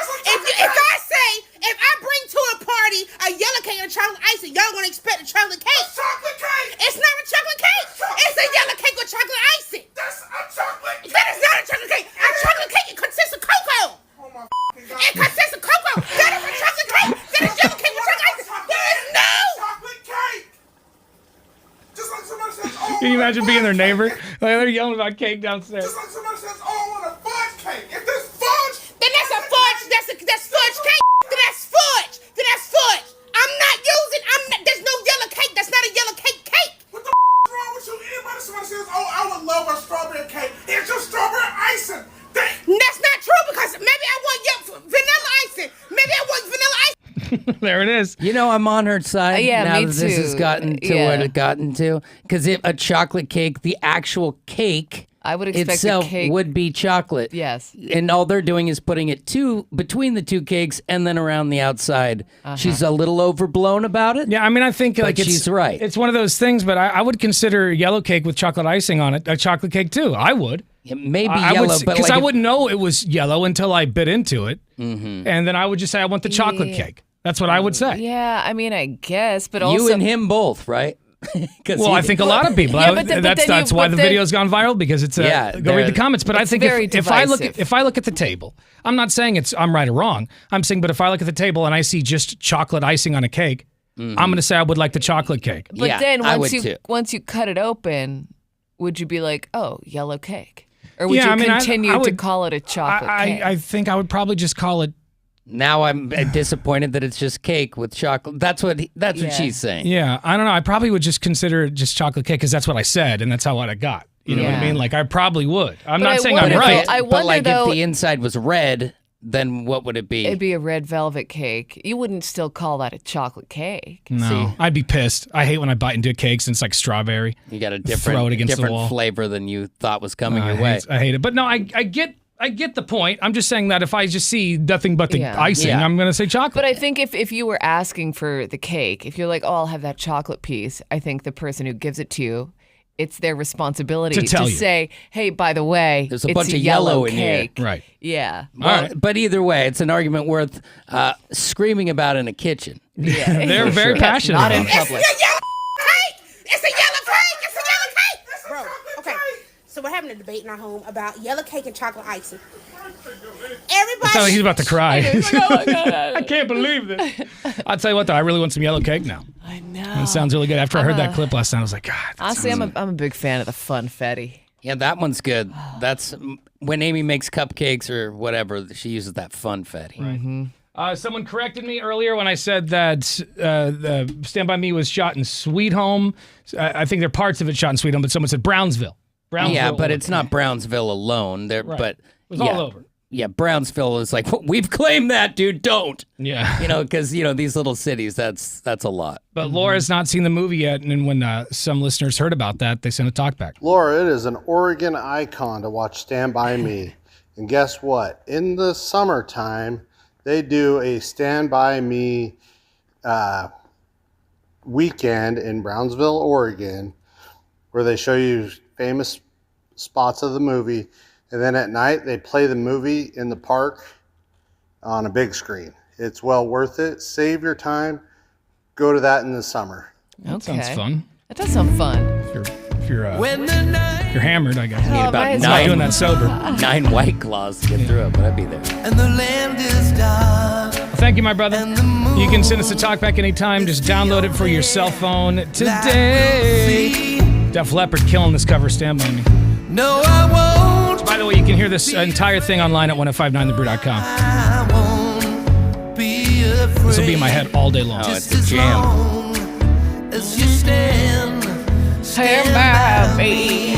If I bring to a party a yellow cake and a chocolate icing, y'all gonna expect a chocolate cake. It's chocolate cake. It's not a chocolate cake. It's a yellow cake with chocolate icing. That's a chocolate cake. That is not a chocolate cake. A chocolate cake, it consists of cocoa. Oh my God. It consists of cocoa. That is a chocolate cake. That is yellow cake with chocolate icing. There is no chocolate cake. Just like somebody says, Can you imagine being their neighbor? Like they're yelling about cake downstairs. just like somebody says, oh, I want a fudge cake. If there's fudge, then that's a fudge. That's fudge cake. Then that's fudge. Then that's fudge. There's no yellow cake. That's not a yellow cake cake. What the is wrong with you? Somebody says, oh, I would love a strawberry cake. It's just strawberry icing. That's not true because maybe I want vanilla icing. Maybe I want vanilla icing. There it is. You know, I'm on her side Yeah, now me that this has too. gotten to Yeah. what it gotten to. Because a chocolate cake, the actual cake I would expect itself the cake would be chocolate. Yes. And all they're doing is putting it between the two cakes and then around the outside. She's a little overblown about it. Yeah, I mean, I think like she's right. It's one of those things, but I would consider yellow cake with chocolate icing on it a chocolate cake too. I would. It may be I yellow, would, but because like I wouldn't know it was yellow until I bit into it, and then I would just say I want the chocolate cake. That's what I would say. Yeah, I mean, I guess, but also you and him both, right? Well, I think a lot of people. Yeah, but then that's why the video's gone viral because it's. Go read the comments. But I think very if I divisive. look at the table, I'm not saying I'm right or wrong. I'm saying, but if I look at the table and I see just chocolate icing on a cake, I'm going to say I would like the chocolate cake. But Yeah, then I once would too. once you cut it open, would you be like, oh, yellow cake? Or would Yeah, you I mean, I continue to would- call it a chocolate cake? I think I would probably just call it. Now I'm disappointed that it's just cake with chocolate. That's what she's saying. Yeah, I don't know. I probably would just consider it just chocolate cake because that's what I said and that's how I got. You know what I Yeah. mean? Like I probably would. I'm But not I saying I'm wonder right. though- I But wonder, like though- if the inside was red, then what would it be? It'd be a red velvet cake. You wouldn't still call that a chocolate cake. No, I'd be pissed. I hate when I bite into cakes and it's like strawberry. You got a Throw it against the different wall. flavor than you thought was coming your I way. hate it. But no, I get the point. I'm just saying that if I just see nothing but the icing, Yeah. I'm going to say chocolate. But I think if you were asking for the cake, if you're like, oh, I'll have that chocolate piece, I think the person who gives it to you, it's their responsibility To tell you. say, hey, by the way, There's a it's bunch a of yellow in here. cake. Right. Yeah. Well, but either way, it's an argument worth screaming about in a kitchen. Yeah. They're very passionate Not about in it. public. It's a yellow cake. It's a yellow cake. It's a yellow cake. Bro, okay. So we're having a debate in our home about yellow cake and chocolate icing. It sounds like he's about to cry. I can't believe this. I'll tell you what, though. I really want some yellow cake now. I know. It sounds really good. After I heard that clip last night, I was like, God. that Honestly, sounds- I'm a big fan of the funfetti. Yeah, that one's good. That's when Amy makes cupcakes or whatever, she uses that funfetti. someone corrected me earlier when I said that the Stand By Me was shot in Sweet Home. I think there are parts of it shot in Sweet Home, but someone said Brownsville. Yeah, but it's not Brownsville alone. There, Right. but It was all over. Yeah, Brownsville is like, we've claimed that, dude. Don't. Yeah. You know, because these little cities, that's a lot. But Laura's not seen the movie yet, and when some listeners heard about that, they sent a talkback. Laura, it is an Oregon icon to watch Stand By Me. And guess what? In the summertime, they do a Stand By Me weekend in Brownsville, Oregon, where they show you famous spots of the movie. And then at night, they play the movie in the park on a big screen. It's well worth it. Save your time. Go to that in the summer. That sounds fun. That does sound fun. If you're hammered, I guess. You need about mine's nine, doing that sober. 9 White Claws to get through it, but I'd be there. And the land is dark. Well, thank you, my brother. You can send us a talkback anytime. Just download it for your cell phone today. Def Leppard killing this cover, Stand By Me. No, I won't. By the way, you can hear this entire thing online at 1059thebrew.com. I won't be This will be in my head all day long. Oh, it's a jam. As you stand by me.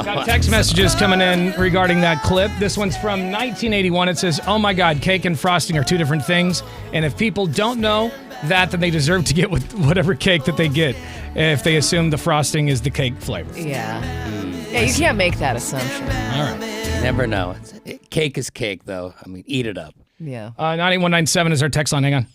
Got text messages coming in regarding that clip. This one's from 1981. It says, "Oh my God, cake and frosting are two different things. And if people don't know that, then they deserve to get with whatever cake that they get if they assume the frosting is the cake flavor." Yeah. Yeah, you can't make that assumption. All right. Never know. Cake is cake, though. I mean, eat it up. Yeah. 98197 is our text line. Hang on.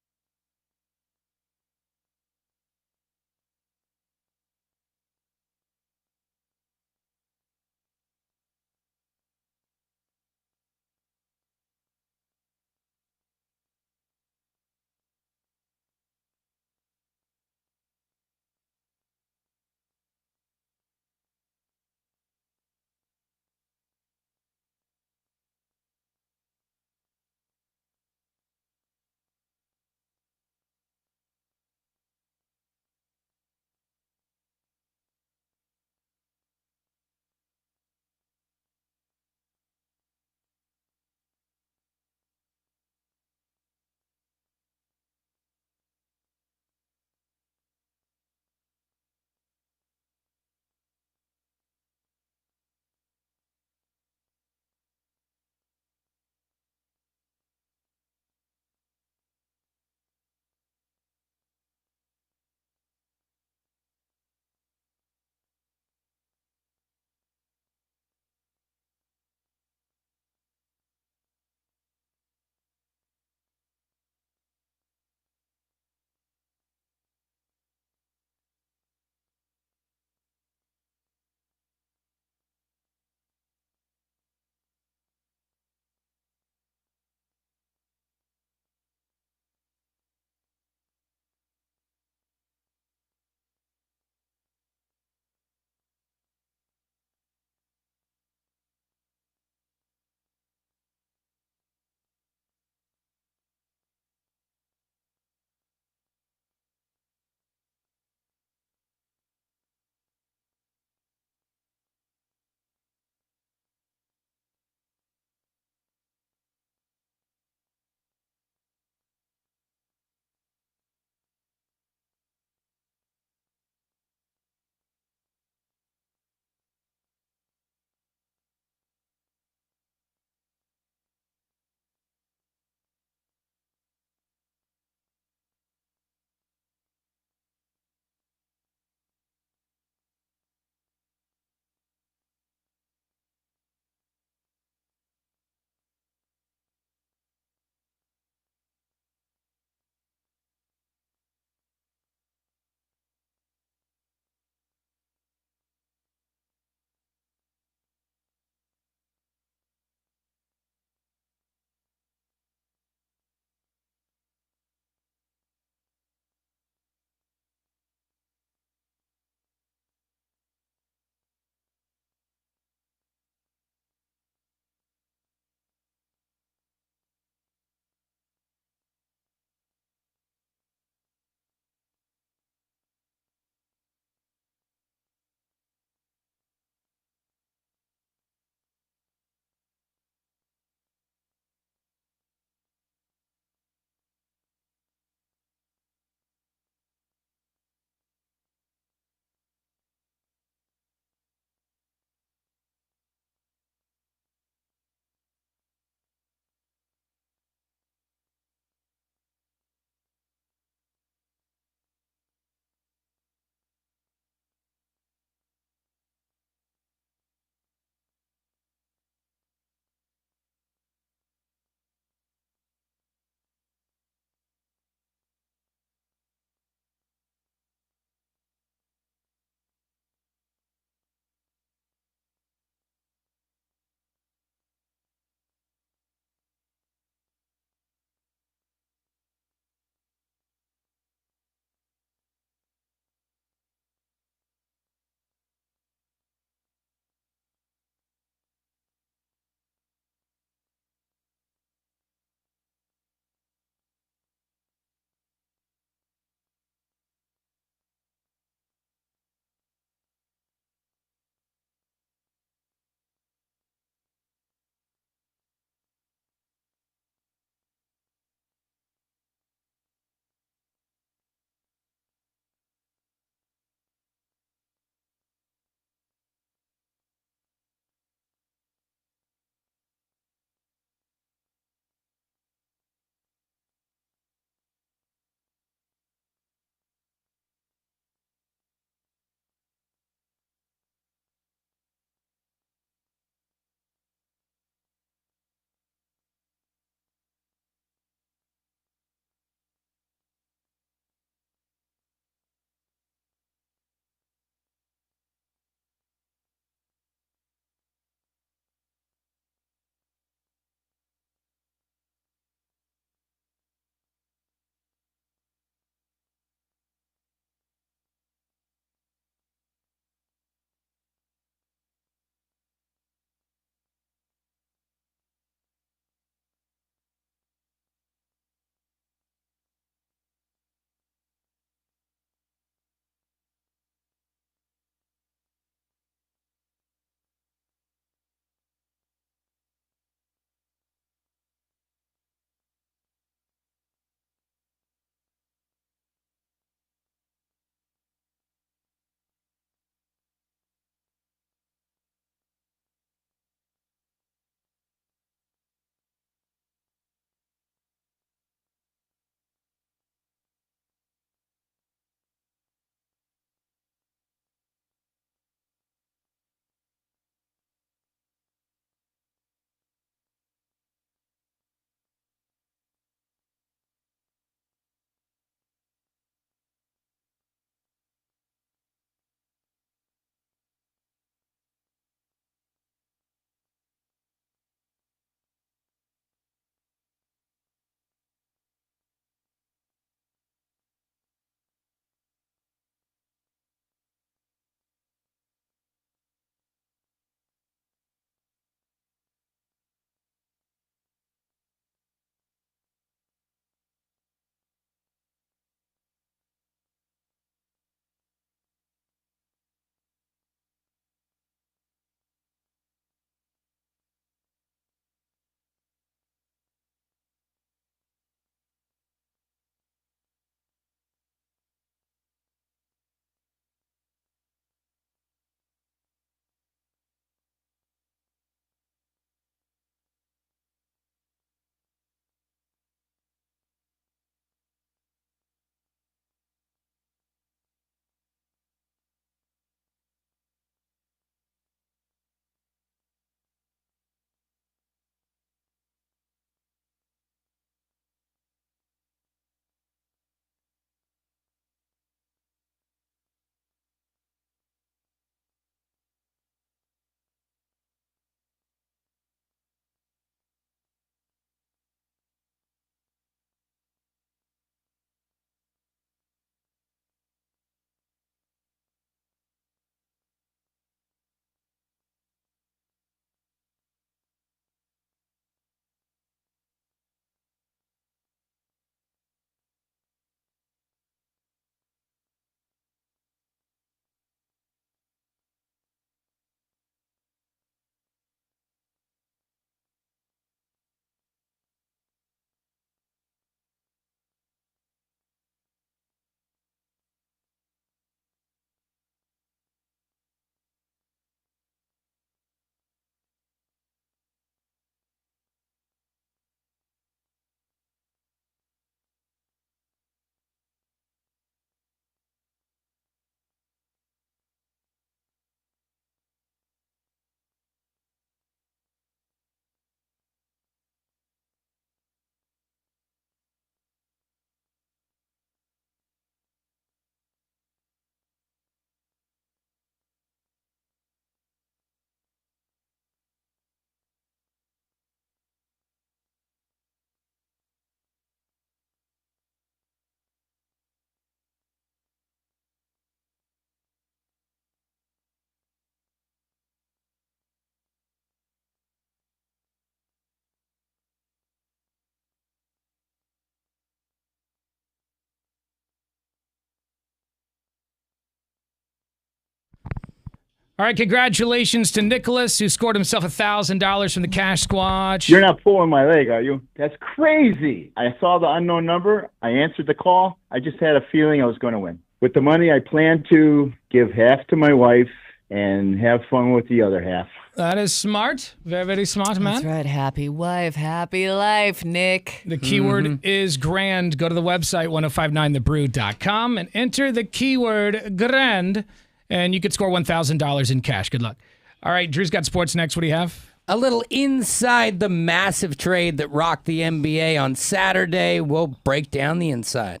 All right, congratulations to Nicholas, who scored himself $1,000 from the Cash Squatch. You're not pulling my leg, are you? That's crazy. I saw the unknown number. I answered the call. I just had a feeling I was going to win. With the money, I plan to give half to my wife and have fun with the other half. That is smart. Very, very smart, man. That's right. Happy wife, happy life, Nick. The keyword is grand. Go to the website, 1059thebrew.com, and enter the keyword grand, and you could score $1,000 in cash. Good luck. All right, Drew's got sports next. What do you have? A little inside the massive trade that rocked the NBA on Saturday. We'll break down the inside.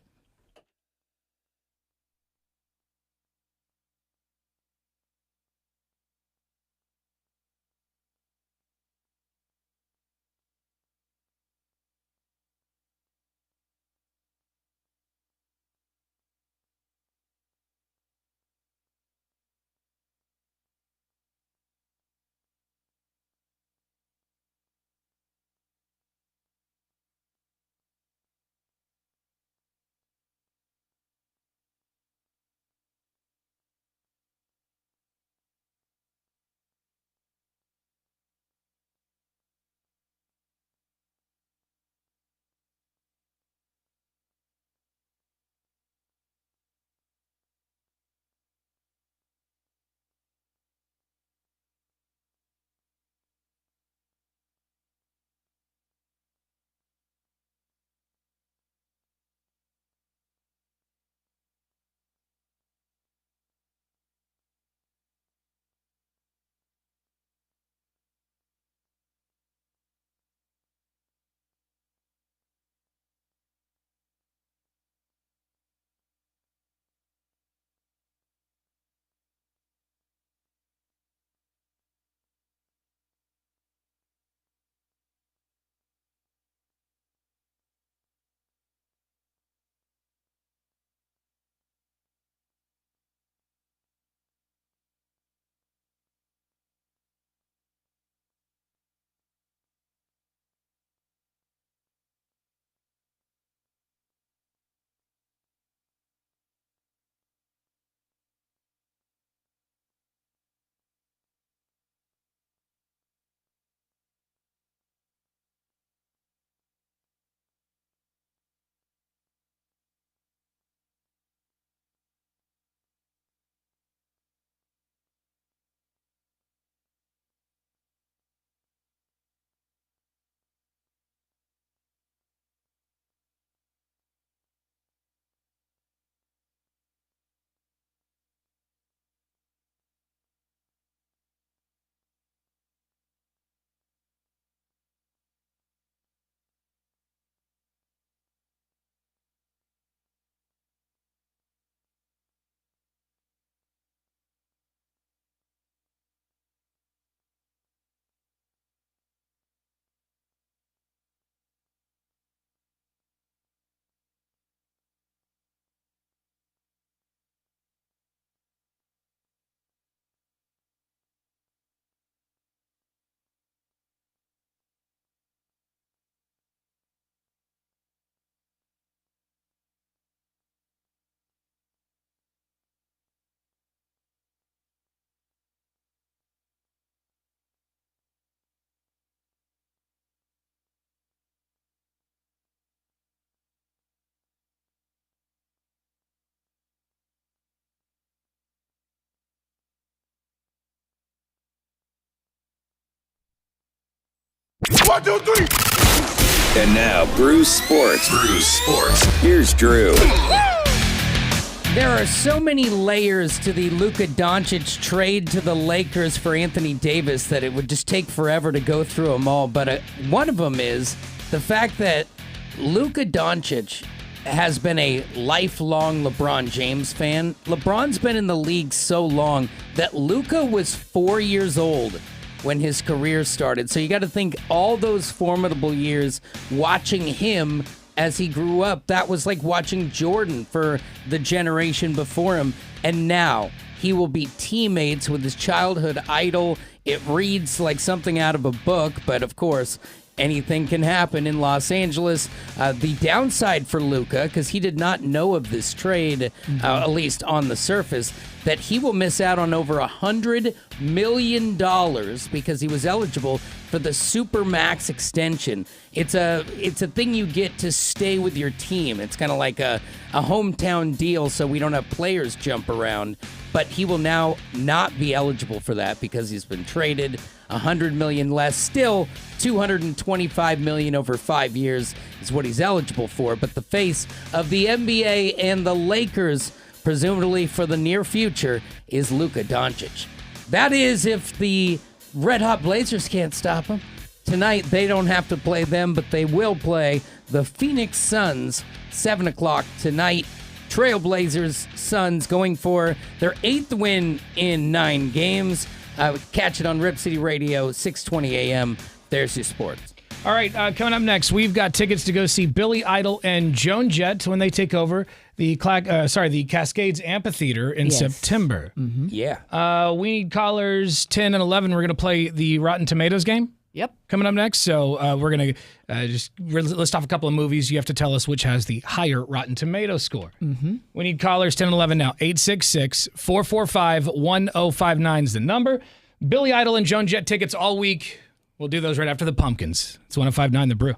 One, two, three. And now, Brew Sports. Here's Drew. There are so many layers to the Luka Doncic trade to the Lakers for Anthony Davis that it would just take forever to go through them all. But one of them is the fact that Luka Doncic has been a lifelong LeBron James fan. LeBron's been in the league so long that Luka was 4 years old when his career started. So you got to think all those formidable years watching him as he grew up, that was like watching Jordan for the generation before him. And now he will be teammates with his childhood idol. It reads like something out of a book, but of course, anything can happen in Los Angeles. The downside for Luka, because he did not know of this trade, at least on the surface, that he will miss out on over $100 million because he was eligible for the Supermax extension. It's a thing you get to stay with your team. It's kind of like a hometown deal, so we don't have players jump around. But he will now not be eligible for that because he's been traded. $100 million less. Still, $225 million over 5 years is what he's eligible for. But the face of the NBA and the Lakers, presumably for the near future, is Luka Doncic. That is if the Red Hot Blazers can't stop him. Tonight, they don't have to play them, but they will play the Phoenix Suns, 7 o'clock tonight. Trailblazers, Suns going for their 8th win in 9 games. Catch it on Rip City Radio, 6:20 a.m. There's your sports. All right, coming up next, we've got tickets to go see Billy Idol and Joan Jett when they take over the Cascades Amphitheater in September. Mm-hmm. Yeah. We need callers 10 and 11. We're going to play the Rotten Tomatoes game. Yep. Coming up next. So we're going to just list off a couple of movies. You have to tell us which has the higher Rotten Tomato score. Mm-hmm. We need callers 10 and 11 now. 866-445-1059 is the number. Billy Idol and Joan Jett tickets all week. We'll do those right after the Pumpkins. It's 105.9 The Brew.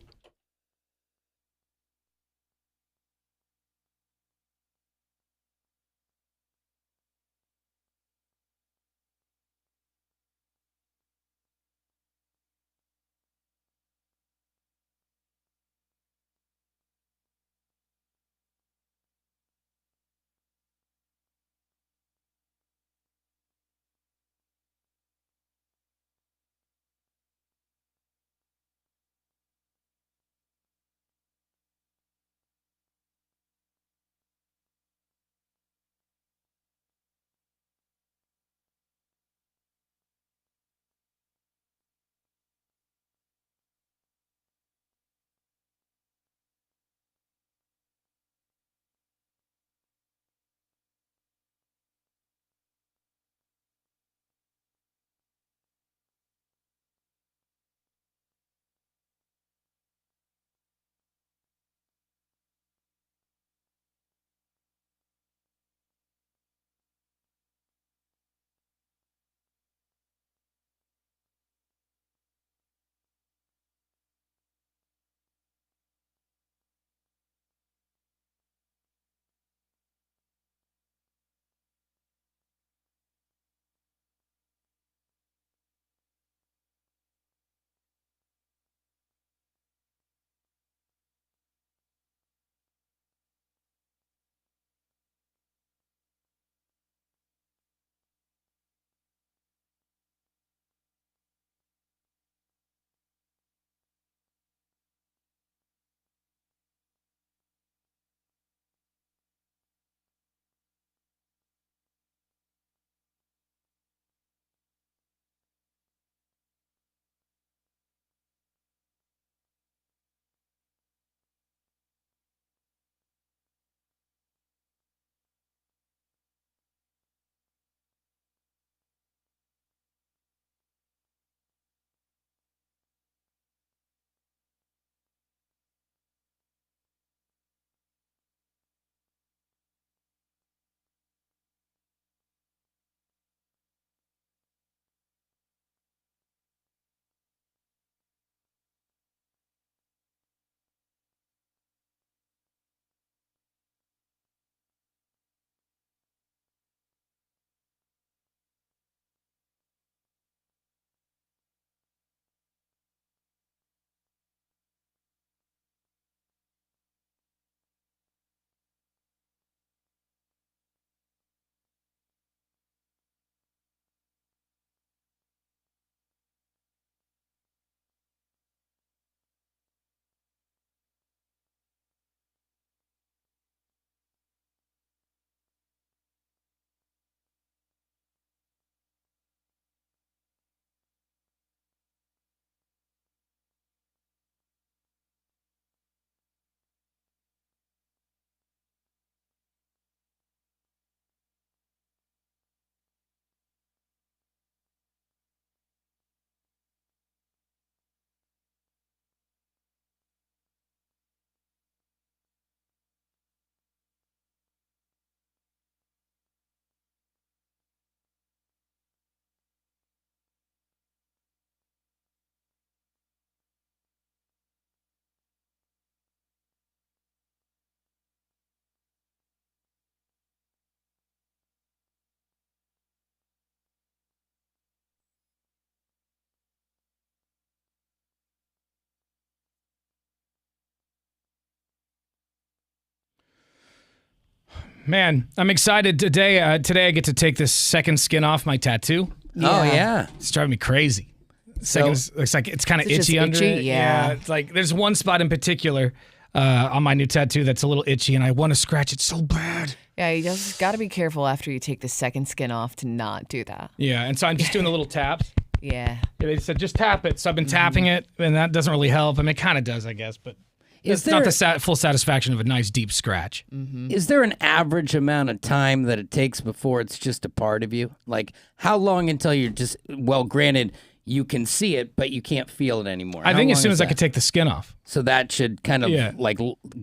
Man, I'm excited today. Today I get to take this second skin off my tattoo. Oh, yeah. It's driving me crazy. It's like it's kind of itchy under it. Yeah. It's like there's one spot in particular on my new tattoo that's a little itchy, and I want to scratch it so bad. Yeah, you just got to be careful after you take the second skin off to not do that. Yeah, and so I'm just doing the little taps. Yeah. They said just tap it, so I've been tapping it, and that doesn't really help. I mean, it kind of does, I guess, but it's not the full satisfaction of a nice deep scratch. Is there an average amount of time that it takes before it's just a part of you? Like, how long until you're just, well, granted, you can see it, but you can't feel it anymore? I think as soon as I could take the skin off. So that should kind of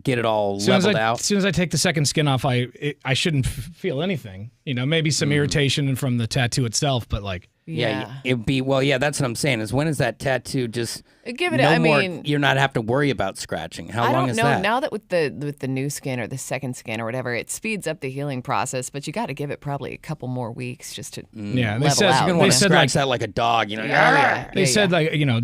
get it all leveled out? As soon as I take the second skin off, I shouldn't feel anything. Maybe some irritation from the tattoo itself, but like... Yeah, it'd be, well, yeah, that's what I'm saying, is when is that tattoo just... Give it, I mean... You're not have to worry about scratching. How long is that? I don't know. Now that with the new skin or the second skin or whatever, it speeds up the healing process, but you got to give it probably a couple more weeks just to level out. You're going to want to scratch that like a dog, They said,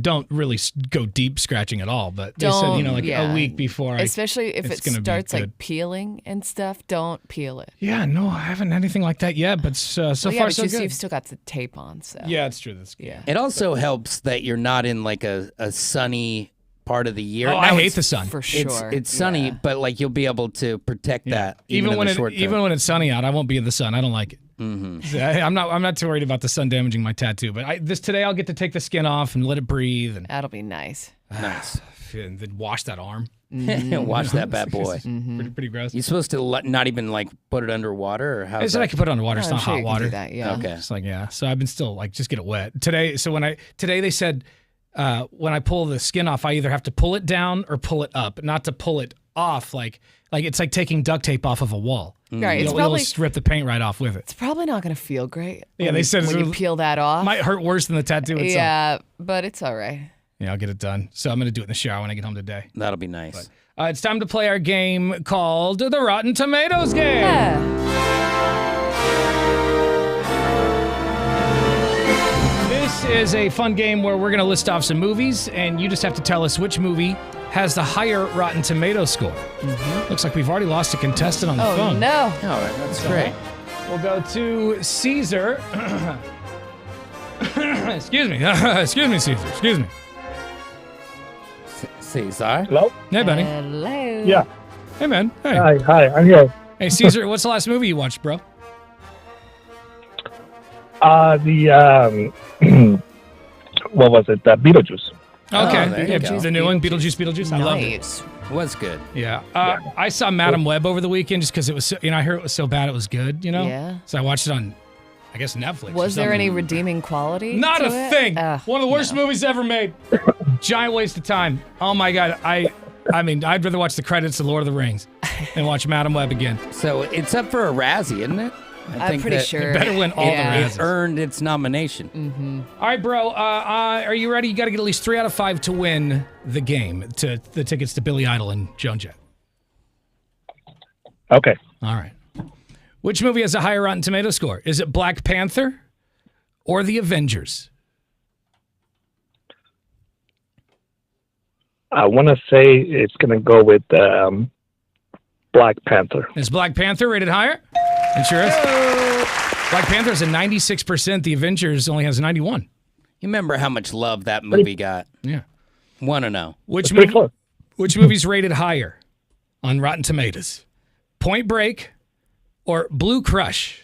don't really go deep scratching at all, but they said, a week before. Especially if it starts like peeling and stuff, don't peel it. Yeah, no, I haven't had anything like that yet, but so far so good. You've still got the tape on, so. Yeah, it's true. That's good. Yeah. It also helps that you're not in like a sunny part of the year. Oh, I hate the sun. For sure. It's sunny, but like you'll be able to protect that even in the short term. Even when it's sunny out, I won't be in the sun. I don't like it. I'm not too worried about the sun damaging my tattoo, but today I'll get to take the skin off and let it breathe, and that'll be nice. Nice. And then wash that arm. Wash that bad boy. Pretty gross. You're supposed to not even like put it under water, or how? I said I could put it under water. It's not hot water. Do that, yeah. Okay. It's like So I've been still like just get it wet today. So today they said when I pull the skin off, I either have to pull it down or pull it up, not to pull it off. Like it's like taking duct tape off of a wall. Right. It'll strip the paint right off with it. It's probably not going to feel great. Yeah, they said when you peel that off, might hurt worse than the tattoo itself. Yeah, but it's all right. Yeah, I'll get it done. So I'm going to do it in the shower when I get home today. That'll be nice. But, it's time to play our game called the Rotten Tomatoes game. This is a fun game where we're going to list off some movies, and you just have to tell us which movie has the higher Rotten Tomato score. Looks like we've already lost a contestant on the phone. Oh, no. All right, that's great. We'll go to Caesar. Excuse me. Excuse me, Caesar. Excuse me. Caesar. Hello? Hey, buddy. Hello. Yeah. Hey, man. Hey. Hi, I'm here. Hey, Caesar, what's the last movie you watched, bro? What was it? Beetlejuice. Okay. The new one, Beetlejuice. I love it. Was good. Yeah. I saw Madam Web over the weekend just because it was, so, I heard it was so bad it was good, Yeah. So I watched it on, I guess, Netflix. Was there any redeeming quality? Not to a it? thing. One of the worst movies ever made. Giant waste of time. Oh my God. I mean, I'd rather watch the credits of Lord of the Rings than watch Madam Web again. So it's up for a Razzie, isn't it? I'm pretty sure. It better win all the Razzies. It earned its nomination. All right, bro. Are you ready? You got to get at least 3 out of 5 to win the game, to the tickets to Billy Idol and Joan Jett. Okay. All right. Which movie has a higher Rotten Tomato score? Is it Black Panther or The Avengers? I want to say it's going to go with Black Panther. Is Black Panther rated higher? It sure is. Black Panther is a 96%. The Avengers only has 91. You remember how much love that movie got? Yeah. Want to know. Which movie's rated higher on Rotten Tomatoes? Point Break or Blue Crush?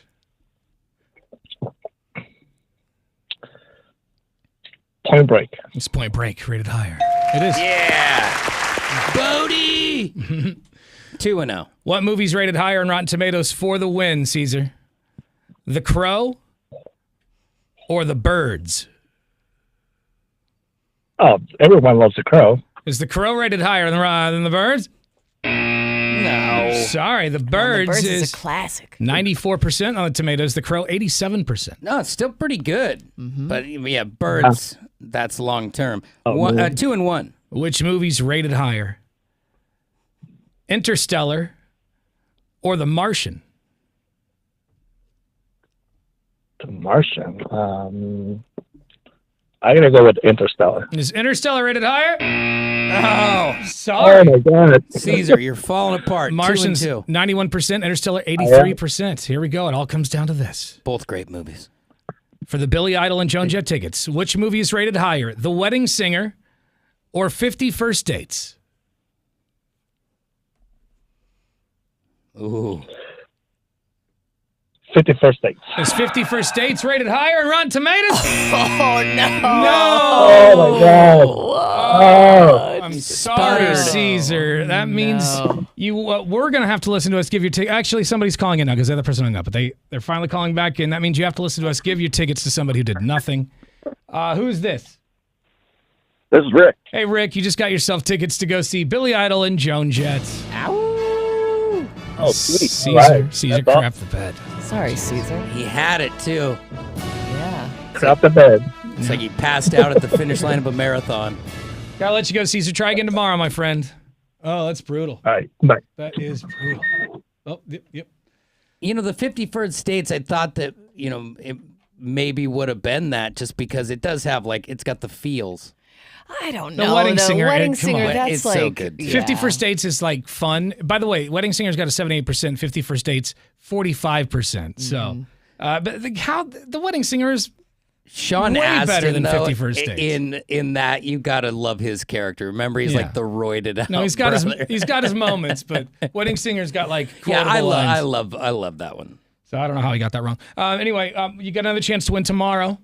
Point Break. It's Point Break, rated higher. It is. Yeah. Bodie! 2-0. What movie's rated higher on Rotten Tomatoes for the win, Caesar? The Crow or The Birds? Oh, everyone loves The Crow. Is The Crow rated higher than The Birds? No. Sorry, The Birds, The Birds is a classic. 94% on the tomatoes. The Crow, 87%. No, it's still pretty good. But yeah, Birds, that's long term. 2-1. Which movie's rated higher? Interstellar or The Martian? The Martian. I'm gonna go with Interstellar. Is Interstellar rated higher? Oh, Oh sorry. my god. Caesar, you're falling apart. Martian's 2 and 2. 91%, Interstellar 83%. Here we go. It all comes down to this. Both great movies. For the Billy Idol and Joan Jett tickets, which movie is rated higher, The Wedding Singer or 50 First Dates? Ooh. 50 First Dates. Is 50 First Dates rated higher in Rotten Tomatoes? Oh, no. No. Oh my god. Oh. I'm sorry, Spurred. Caesar. That means you. We're gonna have to listen to us give your ticket. Actually, somebody's calling in now because the other person hung up. But they're finally calling back in. That means you have to listen to us give your tickets to somebody who did nothing. Who is this? This is Rick. Hey, Rick. You just got yourself tickets to go see Billy Idol and Joan Jett. Oh, sweet. Caesar. All right. Caesar That's crapped the bed. Sorry, Caesar. He had it, too. Yeah. Crap the bed. It's like he passed out at the finish line of a marathon. Gotta let you go, Caesar. Try again tomorrow, my friend. Oh, that's brutal. All right. Bye. That is brutal. Oh, yep. You know, the 50 First States, I thought that, it maybe would have been that just because it does have, it's got the feels. I don't The know. Wedding Singer, Wedding come Singer, on. that's It's like so good, too. 50 First Dates is fun. By the way, Wedding Singer's got a 78%, 50 First Dates 45%. So, but the Wedding Singer is Sean way Astin, better than though, 50 First Dates. in that, you gotta love his character. Remember, he's like the roided out. No, he's got brother. he's got his moments, but Wedding Singer's got Yeah, I quotable lines. love that one. So I don't know how he got that wrong. Anyway, you got another chance to win tomorrow,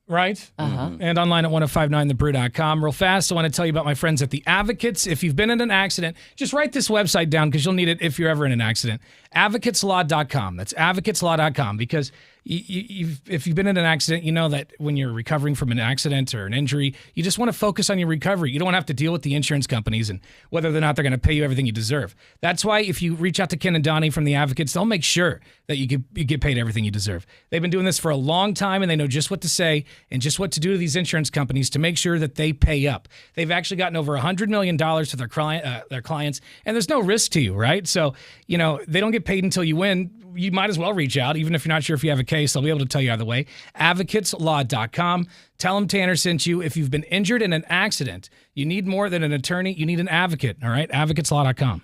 right? Uh-huh. And online at 1059thebrew.com. Real fast, I want to tell you about my friends at the Advocates. If you've been in an accident, just write this website down because you'll need it if you're ever in an accident. Advocateslaw.com. That's advocateslaw.com because if you've been in an accident, you know that when you're recovering from an accident or an injury, you just want to focus on your recovery. You don't want to have to deal with the insurance companies and whether or not they're going to pay you everything you deserve. That's why if you reach out to Ken and Donnie from the Advocates, they'll make sure that you get paid everything you deserve. They've been doing this for a long time and they know just what to say and just what to do to these insurance companies to make sure that they pay up. They've actually gotten over $100 million to their clients, and there's no risk to you, right? So, they don't get paid until you win. You might as well reach out, even if you're not sure if you have a case. They'll be able to tell you either way. Advocateslaw.com. Tell them Tanner sent you. If you've been injured in an accident, you need more than an attorney. You need an advocate, all right? Advocateslaw.com.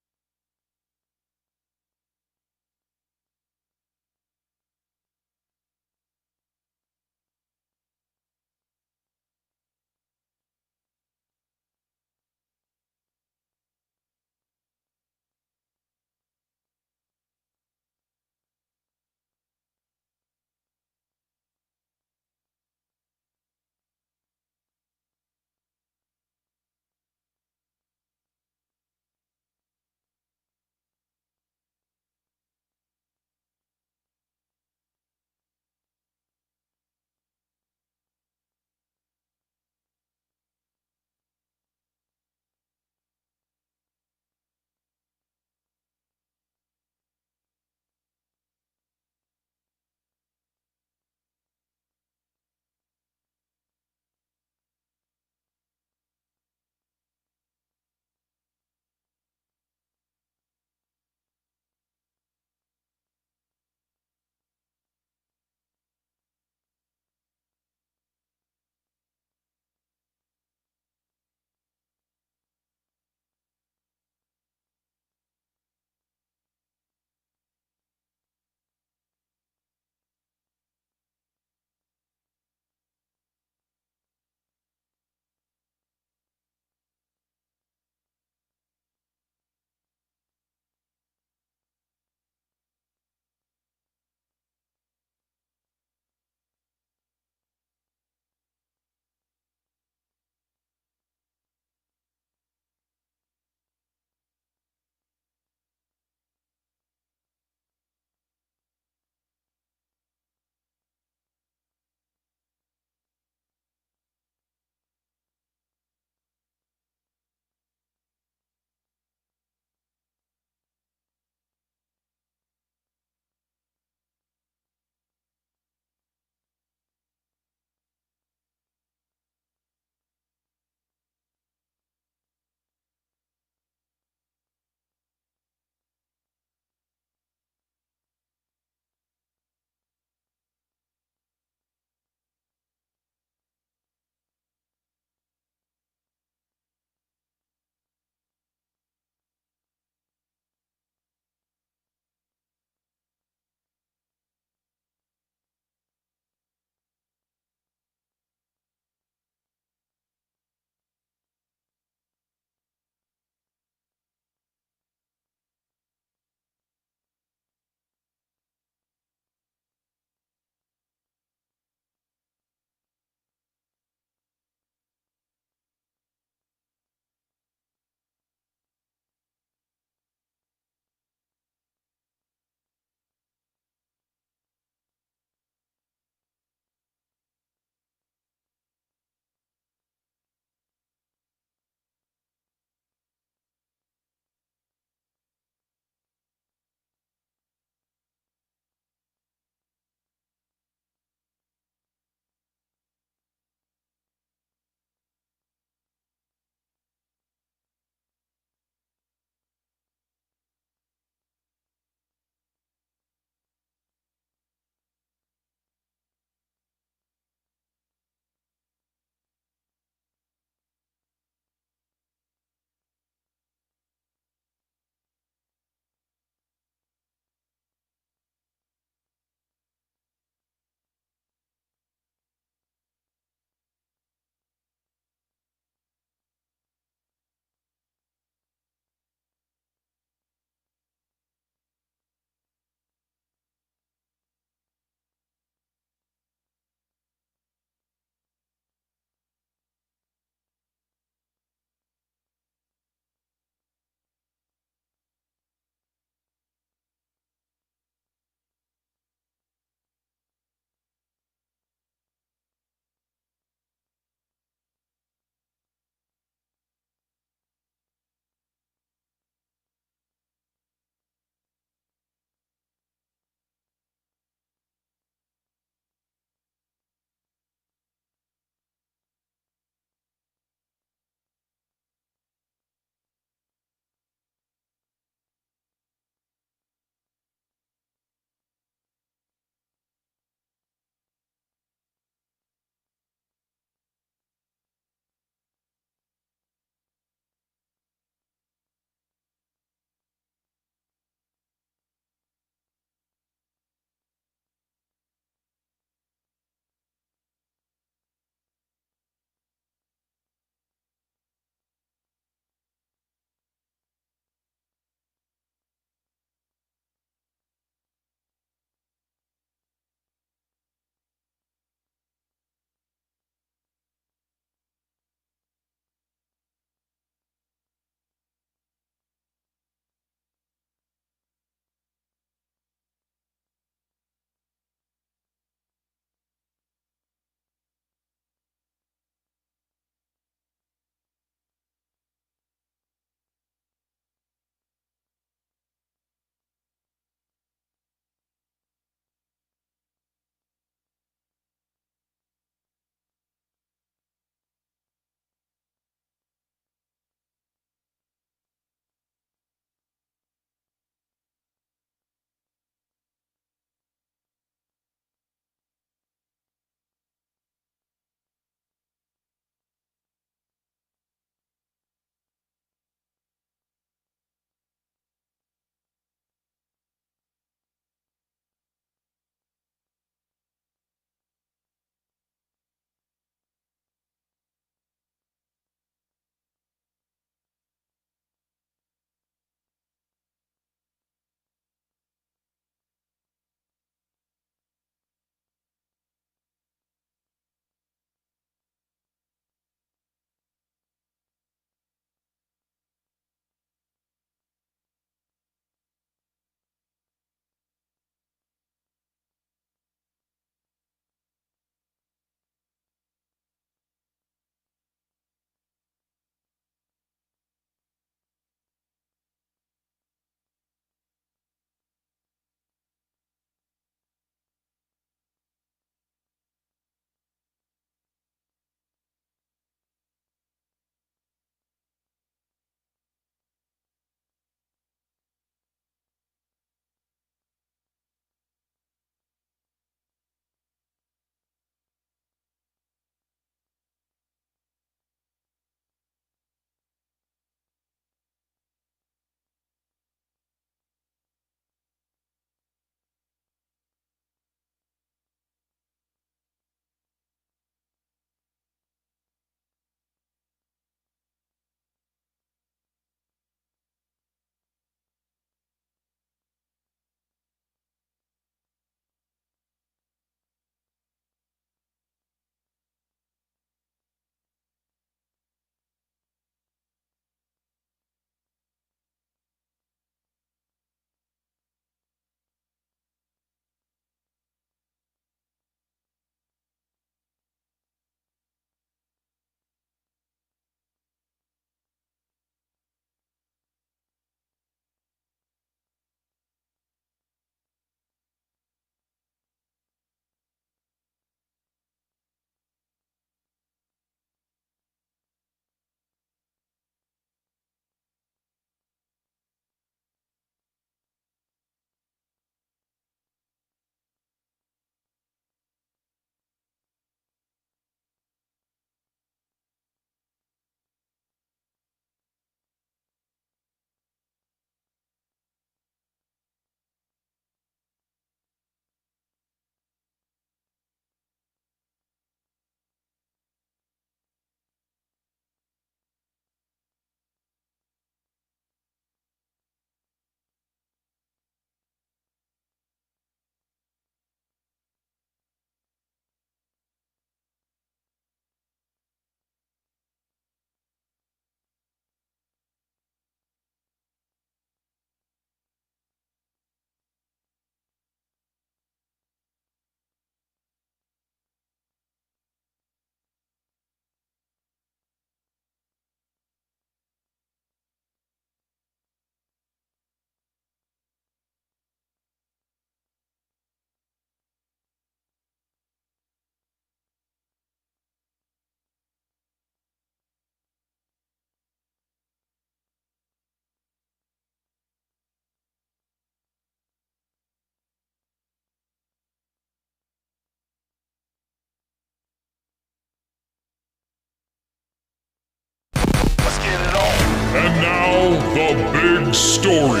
big story.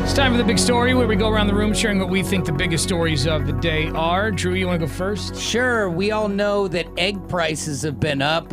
It's time for the big story where we go around the room sharing what we think the biggest stories of the day are. Drew, you want to go first? Sure. We all know that egg prices have been up.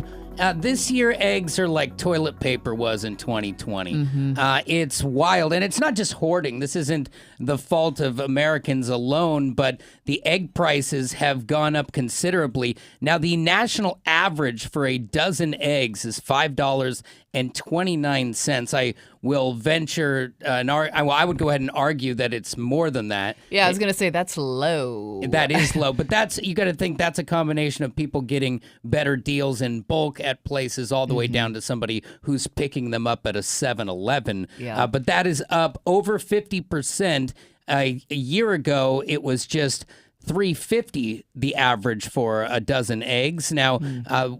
This year, eggs are like toilet paper was in 2020. It's wild. And it's not just hoarding. This isn't the fault of Americans alone, but the egg prices have gone up considerably. Now, the national average for a dozen eggs is $5.29. I will venture, I would go ahead and argue that it's more than that. Yeah, I was going to say that's low. That is low, but you got to think that's a combination of people getting better deals in bulk at places all the way down to somebody who's picking them up at a 7-Eleven. Yeah. But that is up over 50%. A year ago, it was just $3.50 the average for a dozen eggs. Now,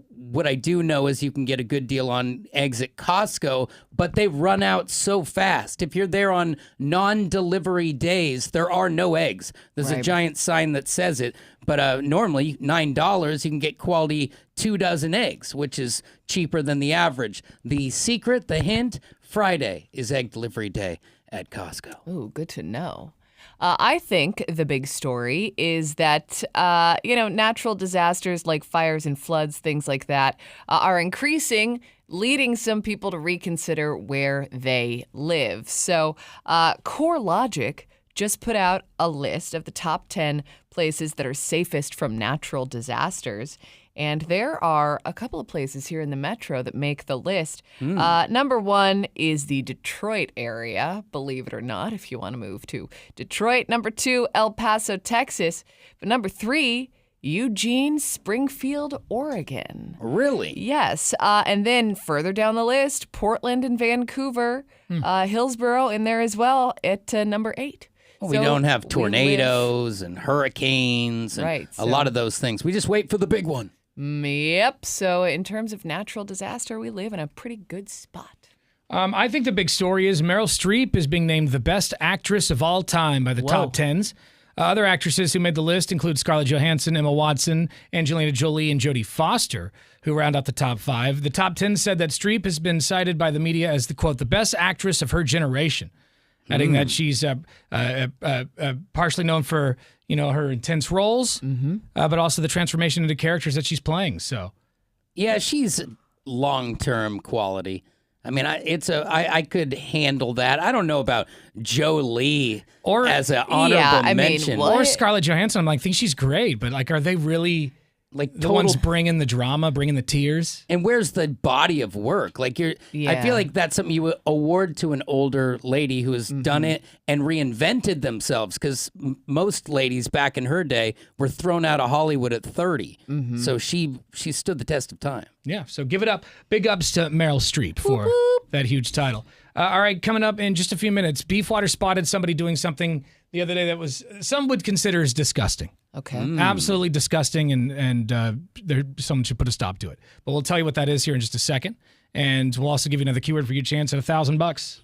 what I do know is you can get a good deal on eggs at Costco, but they run out so fast. If you're there on non-delivery days, there are no eggs. There's a giant sign that says it, but normally $9 you can get quality 2 dozen eggs, which is cheaper than the average. The secret, the hint, Friday is egg delivery day at Costco. Ooh, good to know. I think the big story is that, natural disasters like fires and floods, things like that, are increasing, leading some people to reconsider where they live. So CoreLogic just put out a list of the top 10 places that are safest from natural disasters. And there are a couple of places here in the metro that make the list. Number 1 is the Detroit area, believe it or not, if you want to move to Detroit. Number 2, El Paso, Texas. But number 3, Eugene, Springfield, Oregon. Really? Yes. And then further down the list, Portland and Vancouver, Hillsborough in there as well at number 8. Well, we don't have tornadoes and hurricanes and a lot of those things. We just wait for the big one. Yep. So in terms of natural disaster, we live in a pretty good spot. I think the big story is Meryl Streep is being named the best actress of all time by the top 10s. Other actresses who made the list include Scarlett Johansson, Emma Watson, Angelina Jolie, and Jodie Foster, who round out the top 5. The top 10 said that Streep has been cited by the media as the, quote, the best actress of her generation, adding that she's partially known for, her intense roles, but also the transformation into characters that she's playing. So, yeah, she's long-term quality. I mean, I could handle that. I don't know about Jolie or as an honorable mention. Or Scarlett Johansson. I think she's great, but are they really the ones bringing the drama, bringing the tears? And where's the body of work? I feel like that's something you award to an older lady who has done it and reinvented themselves, because most ladies back in her day were thrown out of Hollywood at 30. So she stood the test of time. Yeah, so give it up. Big ups to Meryl Streep for that huge title. All right, coming up in just a few minutes, Beefwater spotted somebody doing something the other day that was some would consider as disgusting. Okay. Absolutely disgusting, and someone should put a stop to it. But we'll tell you what that is here in just a second, and we'll also give you another keyword for your chance at $1,000.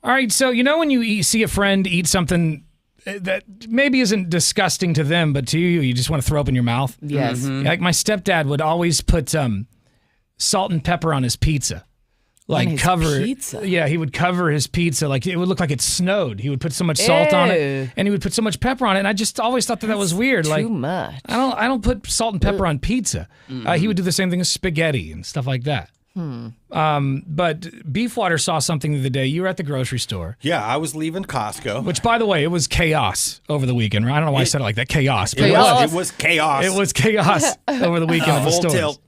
All right, so you know when you see a friend eat something that maybe isn't disgusting to them, but to you, you just want to throw up in your mouth? Yes. Like my stepdad would always put salt and pepper on his pizza. Like his cover pizza? Yeah, he would cover his pizza. Like it would look like it snowed. He would put so much salt on Ew. it, and he would put so much pepper on it. And I just always thought that was weird. Too Like much. I don't put salt and pepper on pizza. He would do the same thing with spaghetti and stuff like that. But Beefwater saw something the other day. You were at the grocery store. Yeah, I was leaving Costco. Which, by the way, it was chaos over the weekend. Right? I don't know why I said it like that. Chaos. It was chaos. It was chaos over the weekend at the Full stores. tilt.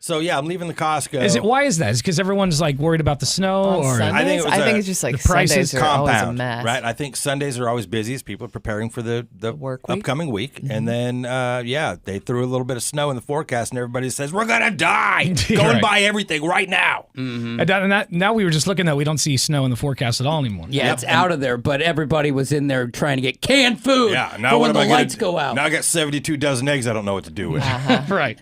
So yeah, I'm leaving the Costco. Why is that? Is it because everyone's like worried about the snow, On or Sundays? I think it's just like the prices Sundays are always a compound, mess. right? I think Sundays are always busy as people are preparing for the work week? upcoming week. And then, they threw a little bit of snow in the forecast, and everybody says, we're going to die. Go and buy everything right now. Now we were just looking at we don't see snow in the forecast at all anymore. Yeah, it's out of there, but everybody was in there trying to get canned food Yeah, for now when what am the I lights gonna, go out. Now I got 72 dozen eggs I don't know what to do with. Right.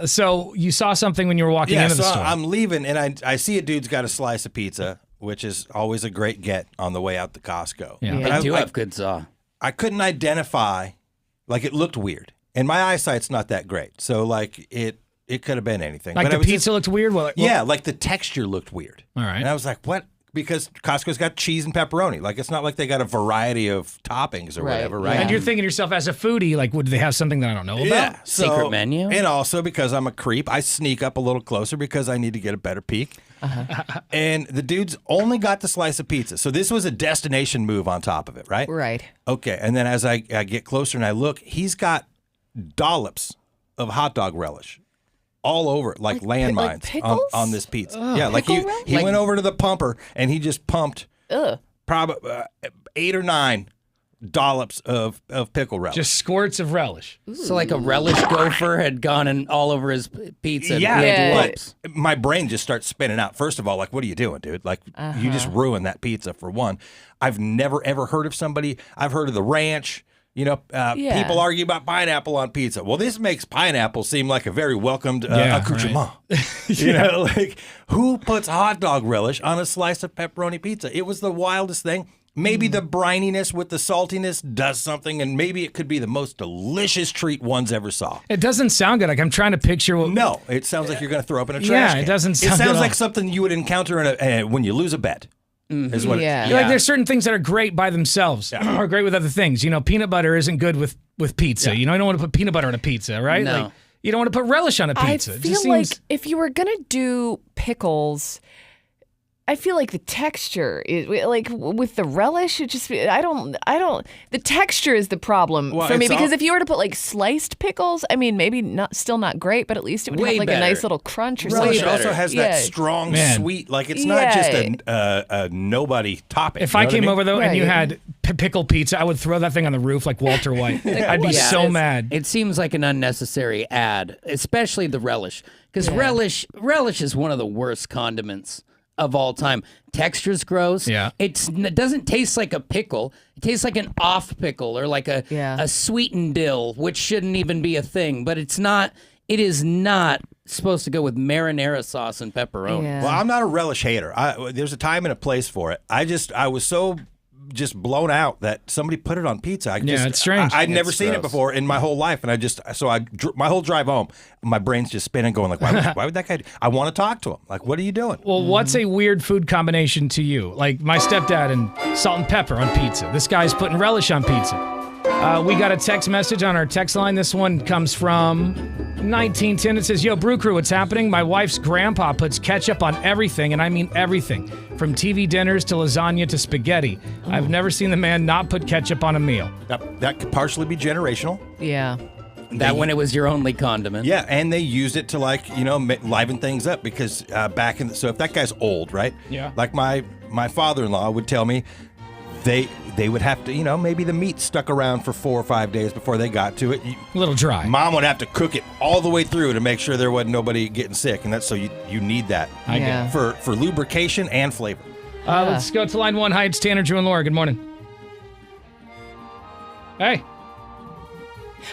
So you saw something when you were walking into the store. I'm leaving, and I see a dude's got a slice of pizza, which is always a great get on the way out to Costco. Yeah. But I do have good saw. I couldn't identify, like it looked weird, and my eyesight's not that great, so like it could have been anything. Like but the I was pizza looked weird? yeah, like the texture looked weird. All right. And I was like, what? Because Costco's got cheese and pepperoni. Like, it's not like they got a variety of toppings or whatever, right? And you're thinking to yourself, as a foodie, like, would they have something that I don't know about? Yeah. Secret menu? And also because I'm a creep, I sneak up a little closer because I need to get a better peek. And the dude's only got the slice of pizza. So this was a destination move on top of it, right? Right. Okay. And then as I get closer and I look, he's got dollops of hot dog relish all over it, like landmines on this pizza. Yeah, like he went over to the pumper and he just pumped probably 8 or 9 dollops of pickle relish. Just squirts of relish. So like a relish gopher had gone in all over his pizza. and Yeah, made but lumps. my brain just starts spinning out. First of all, like, what are you doing, dude? Like, you just ruined that pizza for one. I've never, ever heard of somebody. I've heard of the ranch. You know, people argue about pineapple on pizza. Well, this makes pineapple seem like a very welcomed accoutrement. Right. You know, like, who puts hot dog relish on a slice of pepperoni pizza? It was the wildest thing. Maybe the brininess with the saltiness does something, and maybe it could be the most delicious treat one's ever saw. It doesn't sound good. Like I'm trying to picture what. No, it sounds like you're going to throw up in a trash can. It doesn't sound It good sounds at like all. something you would encounter in when you lose a bet. Is what Yeah. Like there's certain things that are great by themselves or great with other things. You know, peanut butter isn't good with pizza. You know, you don't want to put peanut butter on a pizza, right? No. Like you don't want to put relish on a pizza. I It feel just like seems... if you were gonna do pickles, I feel like the texture is like with the relish. It just I don't. The texture is the problem for me because if you were to put like sliced pickles, I mean maybe still not great, but at least it would Way have like better. a nice little crunch or relish something. also has that strong sweet, like it's not just a nobody topping. If you know I what came mean? over though and you Right. had pickle pizza, I would throw that thing on the roof like Walter White. I'd be so mad. It seems like an unnecessary ad, especially the relish, because relish is one of the worst condiments of all time. Texture's gross. Yeah. It doesn't taste like a pickle. It tastes like an off pickle or like a sweetened dill, which shouldn't even be a thing. But it's not. It is not supposed to go with marinara sauce and pepperoni. Yeah. Well, I'm not a relish hater. There's a time and a place for it. I was so just blown out that somebody put it on pizza. It's strange. I'd never It's seen it gross. before in my whole life, and my whole drive home, my brain's just spinning, going like, why would that guy? I want to talk to him. Like, what are you doing? Well, what's a weird food combination to you? Like my stepdad and salt and pepper on pizza. This guy's putting relish on pizza. We got a text message on our text line. This one comes from 1910. It says, "Yo, Brew Crew, what's happening? My wife's grandpa puts ketchup on everything, and I mean everything, from TV dinners to lasagna to spaghetti. I've never seen the man not put ketchup on a meal." That could partially be generational. Yeah. That when it was your only condiment. Yeah, and they used it to liven things up because back in so if that guy's old, right? Yeah. Like my father-in-law would tell me, they would have to, maybe the meat stuck around for 4 or 5 days before they got to it. A little dry. Mom would have to cook it all the way through to make sure there wasn't nobody getting sick, and that's so you need that I get it. for lubrication and flavor. Let's go to line 1. Hi, it's Tanner, Drew, and Laura. Good morning. Hey.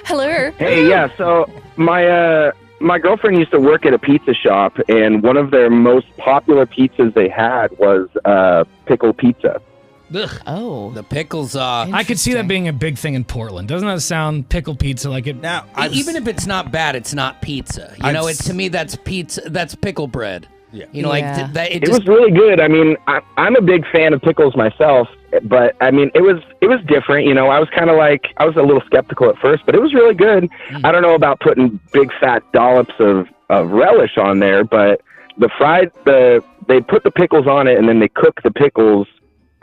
Hello. Hey, yeah. So my my girlfriend used to work at a pizza shop, and one of their most popular pizzas they had was pickle pizza. Ugh. Oh, the pickles. I could see that being a big thing in Portland. Doesn't that sound pickle pizza like it? Now, even if it's not bad, it's not pizza. You know, to me, that's pizza. That's pickle bread. Yeah. You know, like that. It was really good. I mean, I'm a big fan of pickles myself, but I mean, it was different. You know, I was kind of like, I was a little skeptical at first, but it was really good. I don't know about putting big fat dollops of relish on there, but they put the pickles on it, and then they cook the pickles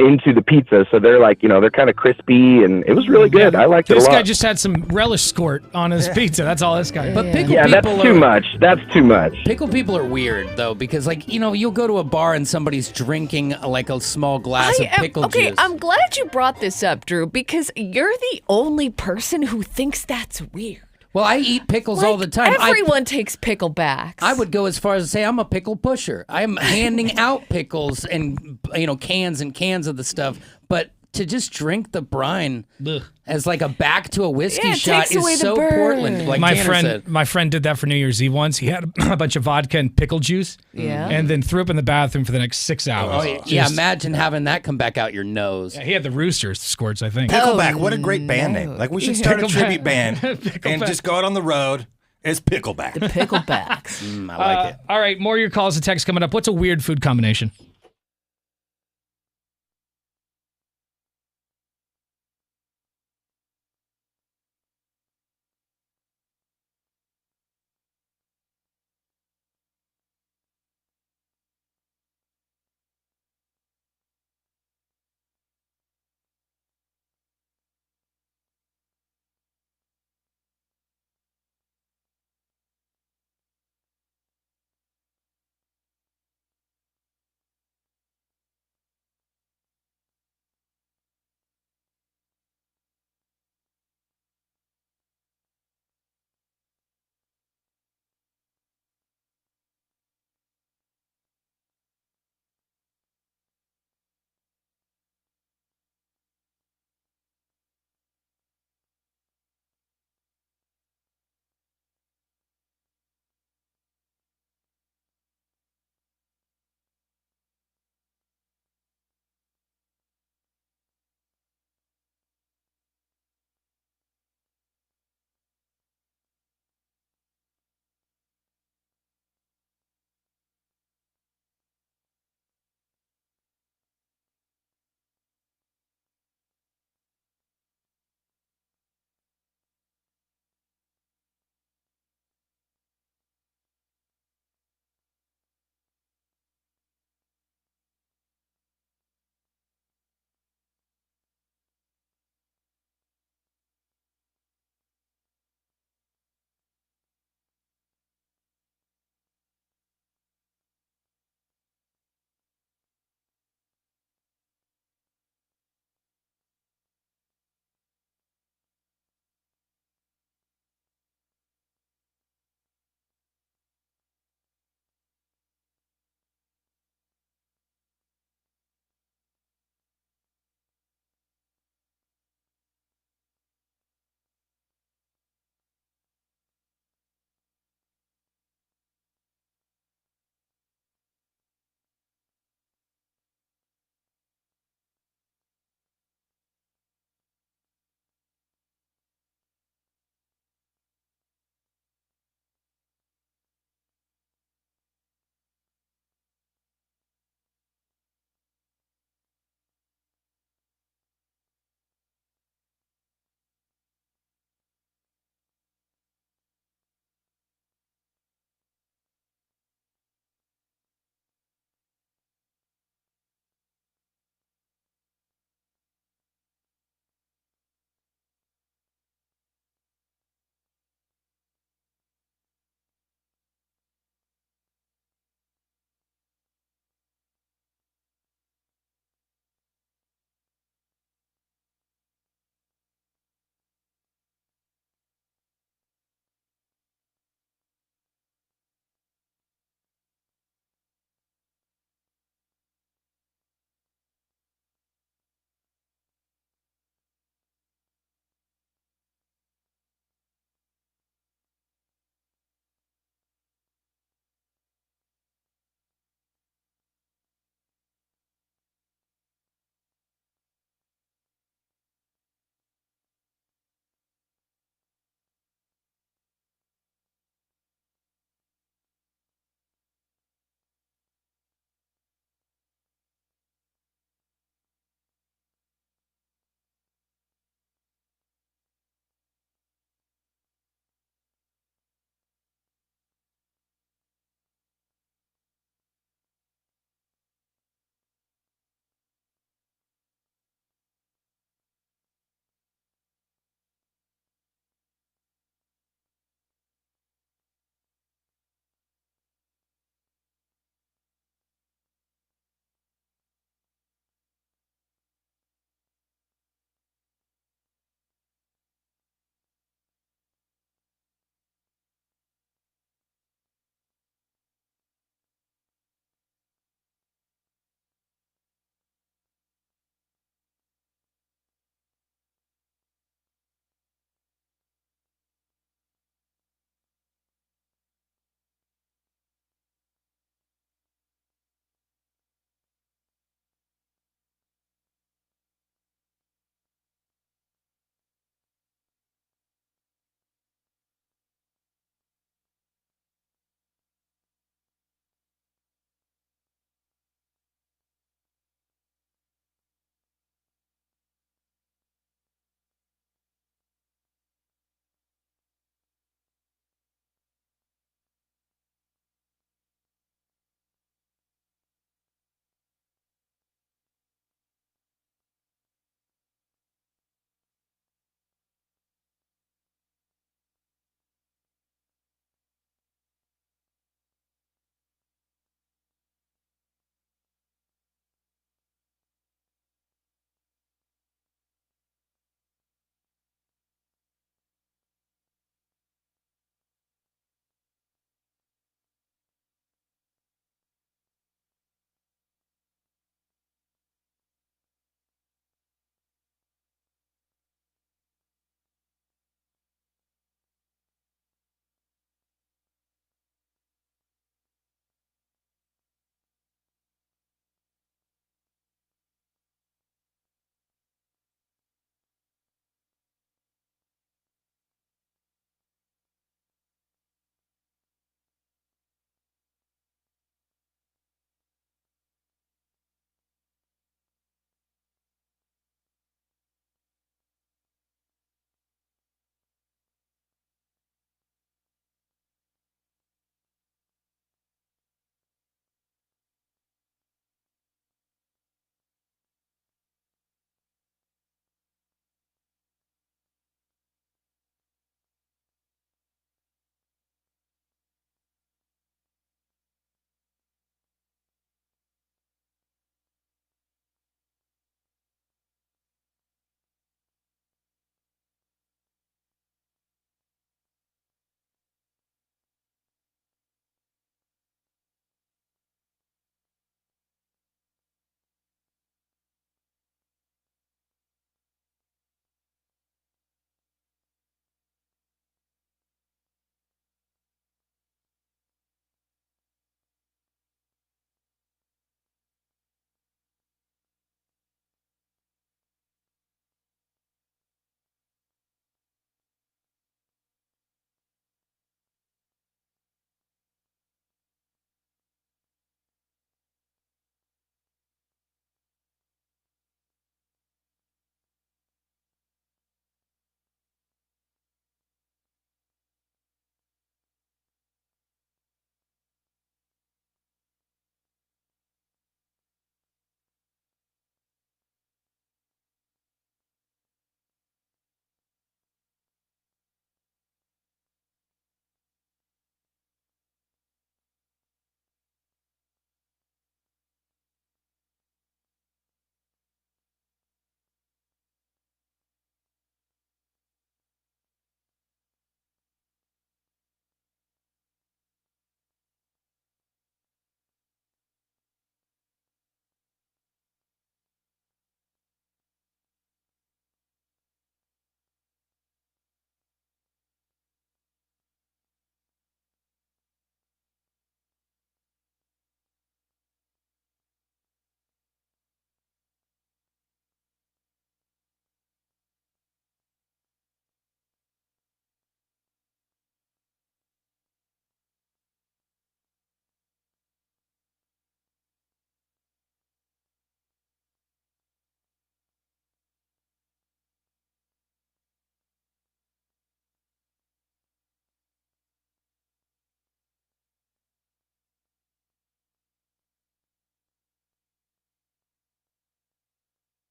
into the pizza, so they're like, you know, they're kind of crispy, and it was really good. I liked it a lot. This guy just had some relish squirt on his pizza. That's all this guy. But pickle that's people too much. That's too much. Pickle people are weird though, because like, you know, you'll go to a bar and somebody's drinking like a small glass of pickle okay, juice. I'm glad you brought this up, Drew, because you're the only person who thinks that's weird. Well, I eat pickles all the time. Everyone takes picklebacks. I would go as far as to say I'm a pickle pusher. I'm handing out pickles and, you know, cans and cans of the stuff, but to just drink the brine as like a back to a whiskey shot is so Portland. Like my friend did that for New Year's Eve once. He had a bunch of vodka and pickle juice, and then threw up in the bathroom for the next 6 hours. Imagine having that come back out your nose. Yeah, he had the Rooster squirts, I think. Pickleback, what a great band name. Like, we should start a tribute band and just go out on the road as Pickleback. The Picklebacks. I like it. All right, more of your calls and texts coming up. What's a weird food combination?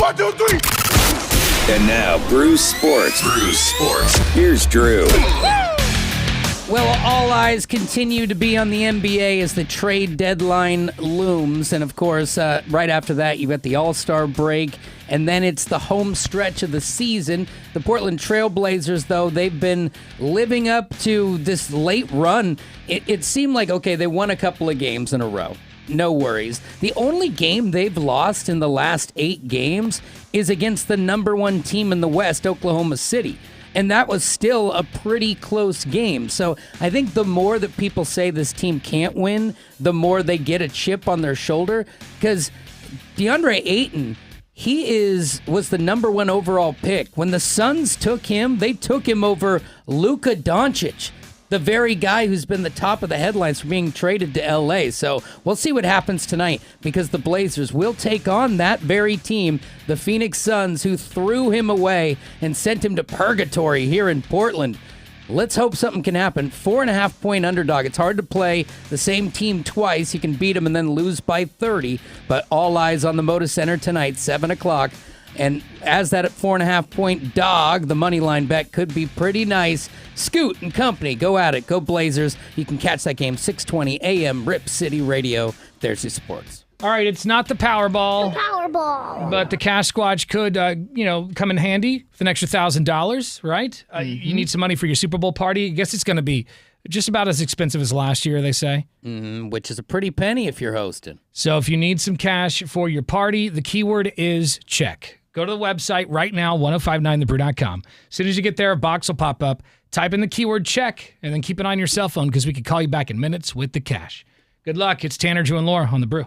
1, 2, 3. And now, Brew Sports. Here's Drew. Well, all eyes continue to be on the NBA as the trade deadline looms. And, of course, right after that, you've got the All-Star break. And then it's the home stretch of the season. The Portland Trail Blazers, though, they've been living up to this late run. It seemed like, okay, they won a couple of games in a row. No worries. The only game they've lost in the last 8 games is against the number 1 team in the West, Oklahoma City. And that was still a pretty close game. So I think the more that people say this team can't win, the more they get a chip on their shoulder. Because DeAndre Ayton, was the number 1 overall pick. When the Suns took him, they took him over Luka Doncic, the very guy who's been the top of the headlines for being traded to L.A. So we'll see what happens tonight, because the Blazers will take on that very team, the Phoenix Suns, who threw him away and sent him to purgatory here in Portland. Let's hope something can happen. 4.5-point underdog. It's hard to play the same team twice. You can beat them and then lose by 30. But all eyes on the Moda Center tonight, 7 o'clock. And as that 4.5-point dog, the money line bet could be pretty nice. Scoot and company, go at it. Go Blazers. You can catch that game 6:20 a.m. Rip City Radio. There's your sports. All right, it's not the Powerball. But the Cash Squatch could, come in handy with an extra $1,000, right? You need some money for your Super Bowl party. I guess it's going to be just about as expensive as last year, they say. Which is a pretty penny if you're hosting. So if you need some cash for your party, the keyword is check. Go to the website right now, 1059thebrew.com. As soon as you get there, a box will pop up. Type in the keyword check, and then keep it on your cell phone, because we could call you back in minutes with the cash. Good luck. It's Tanner, Drew, and Laura on The Brew.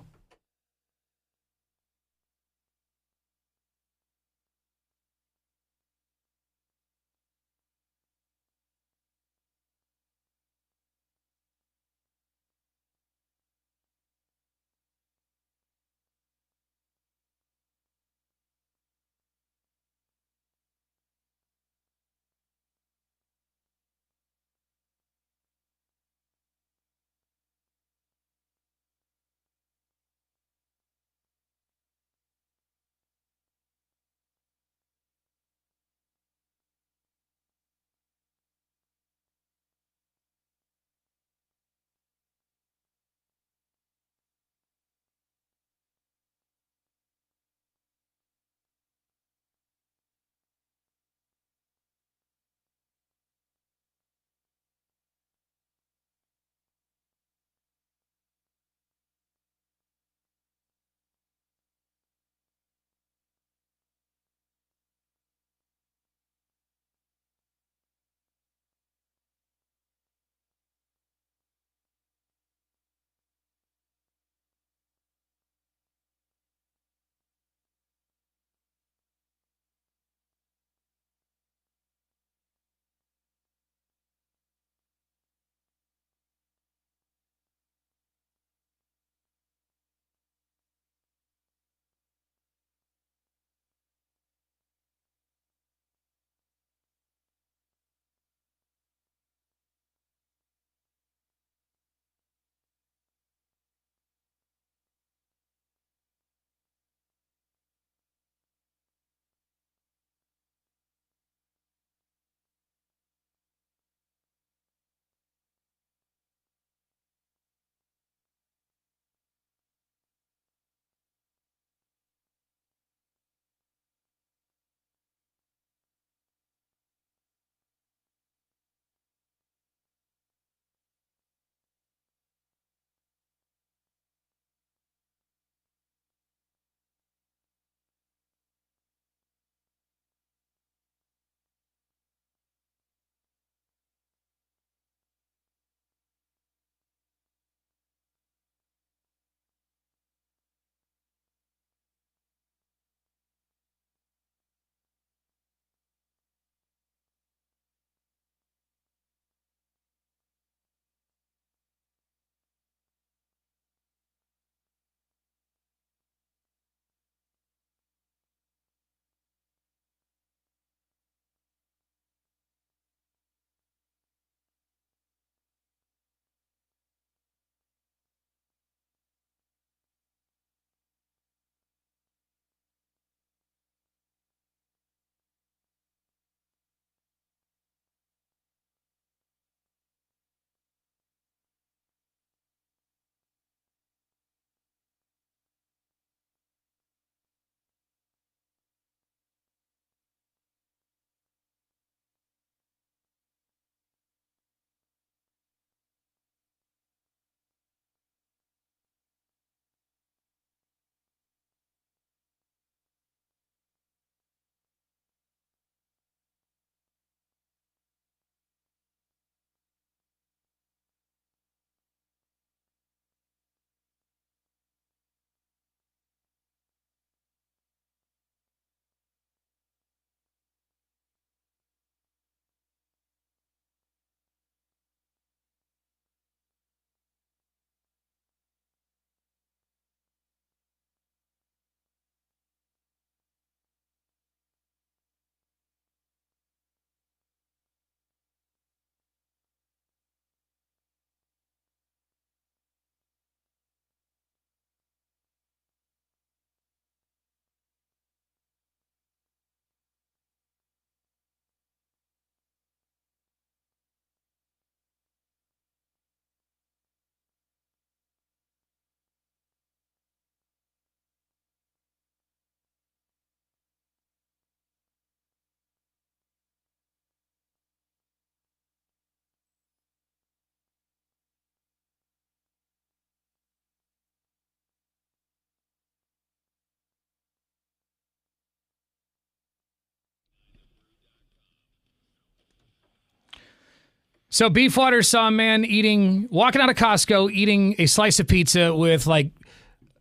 So Beefwater saw a man walking out of Costco, eating a slice of pizza with like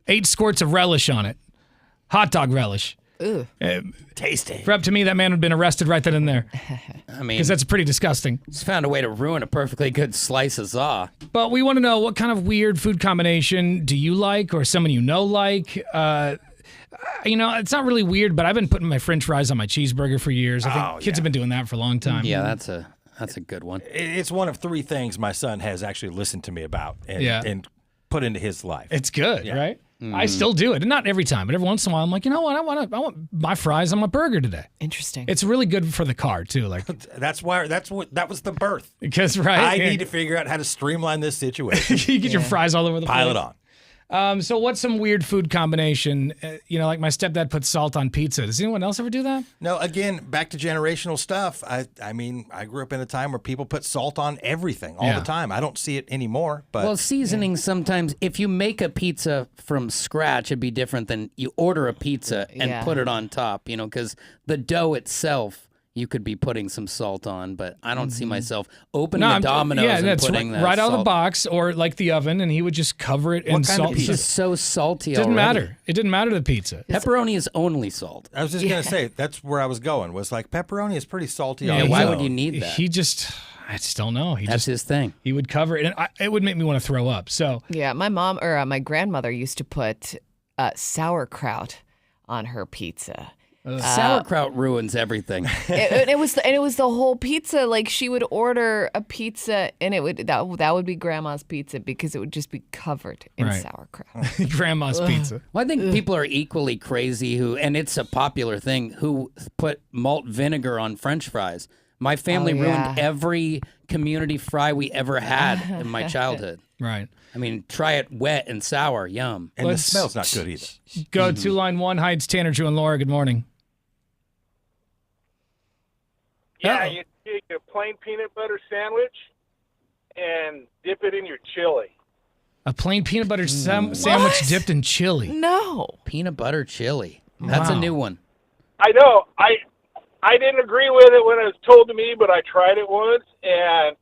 8 squirts of relish on it. Hot dog relish. Ooh. Tasty. For up to me, that man would have been arrested right then and there. I mean, because that's pretty disgusting. He's found a way to ruin a perfectly good slice of za. But we want to know, what kind of weird food combination do you like, or someone you know like? It's not really weird, but I've been putting my French fries on my cheeseburger for years. I think kids have been doing that for a long time. Yeah, that's a good one. It's one of 3 things my son has actually listened to me about and put into his life. It's good, right? I still do it, and not every time, but every once in a while, I'm like, you know what? I want my fries on my burger today. Interesting. It's really good for the car too. Like that was the birth. Because I need to figure out how to streamline this situation. You get your fries all over the place. Pile it on. So what's some weird food combination? Like my stepdad puts salt on pizza. Does anyone else ever do that? No, again, back to generational stuff. I mean, I grew up in a time where people put salt on everything all the time. I don't see it anymore. But seasoning sometimes, if you make a pizza from scratch, it'd be different than you order a pizza and put it on top, because the dough itself, you could be putting some salt on, but I don't see myself opening the Domino's and putting that right out of the salt. box or like the oven, and he would just cover it in salt. It's just so salty. Didn't matter. It didn't matter to the pizza. Pepperoni is only salt. I was just gonna say that's where I was going. Was like pepperoni is pretty salty. Yeah, why would you need that? I just don't know. That's his thing. He would cover it, and it would make me want to throw up. So yeah, my mom or my grandmother used to put sauerkraut on her pizza. Sauerkraut ruins everything. it was the whole pizza. Like she would order a pizza, and that would be Grandma's pizza because it would just be covered in sauerkraut. Grandma's pizza. Well, I think people are equally crazy and it's a popular thing, who put malt vinegar on French fries. My family ruined every community fry we ever had in my childhood. Right. I mean, try it wet and sour. Yum. And the smell's not good either. Go to line 1. Hi, it's Tanner, Drew, and Laura. Good morning. Yeah, you take a plain peanut butter sandwich and dip it in your chili. A plain peanut butter sandwich dipped in chili. No. Peanut butter chili. That's a new one. I know. I didn't agree with it when it was told to me, but I tried it once, and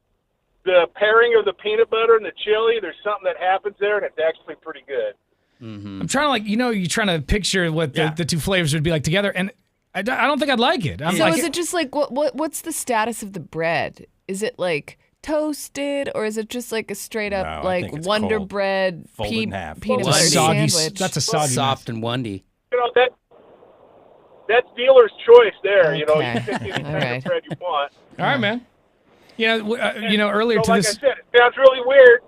the pairing of the peanut butter and the chili, there's something that happens there, and it's actually pretty good. Mm-hmm. I'm trying to you're trying to picture what the two flavors would be like together, and I don't think I'd like it. Is it just like what's the status of the bread? Is it like toasted, or is it just like a straight up Wonder cold. Bread peanut butter soggy, sandwich? That's a soggy, soft and wundy. That's dealer's choice there. Okay. You pick any kind of bread you want. All right, man. Earlier to like this. I said, it sounds really weird.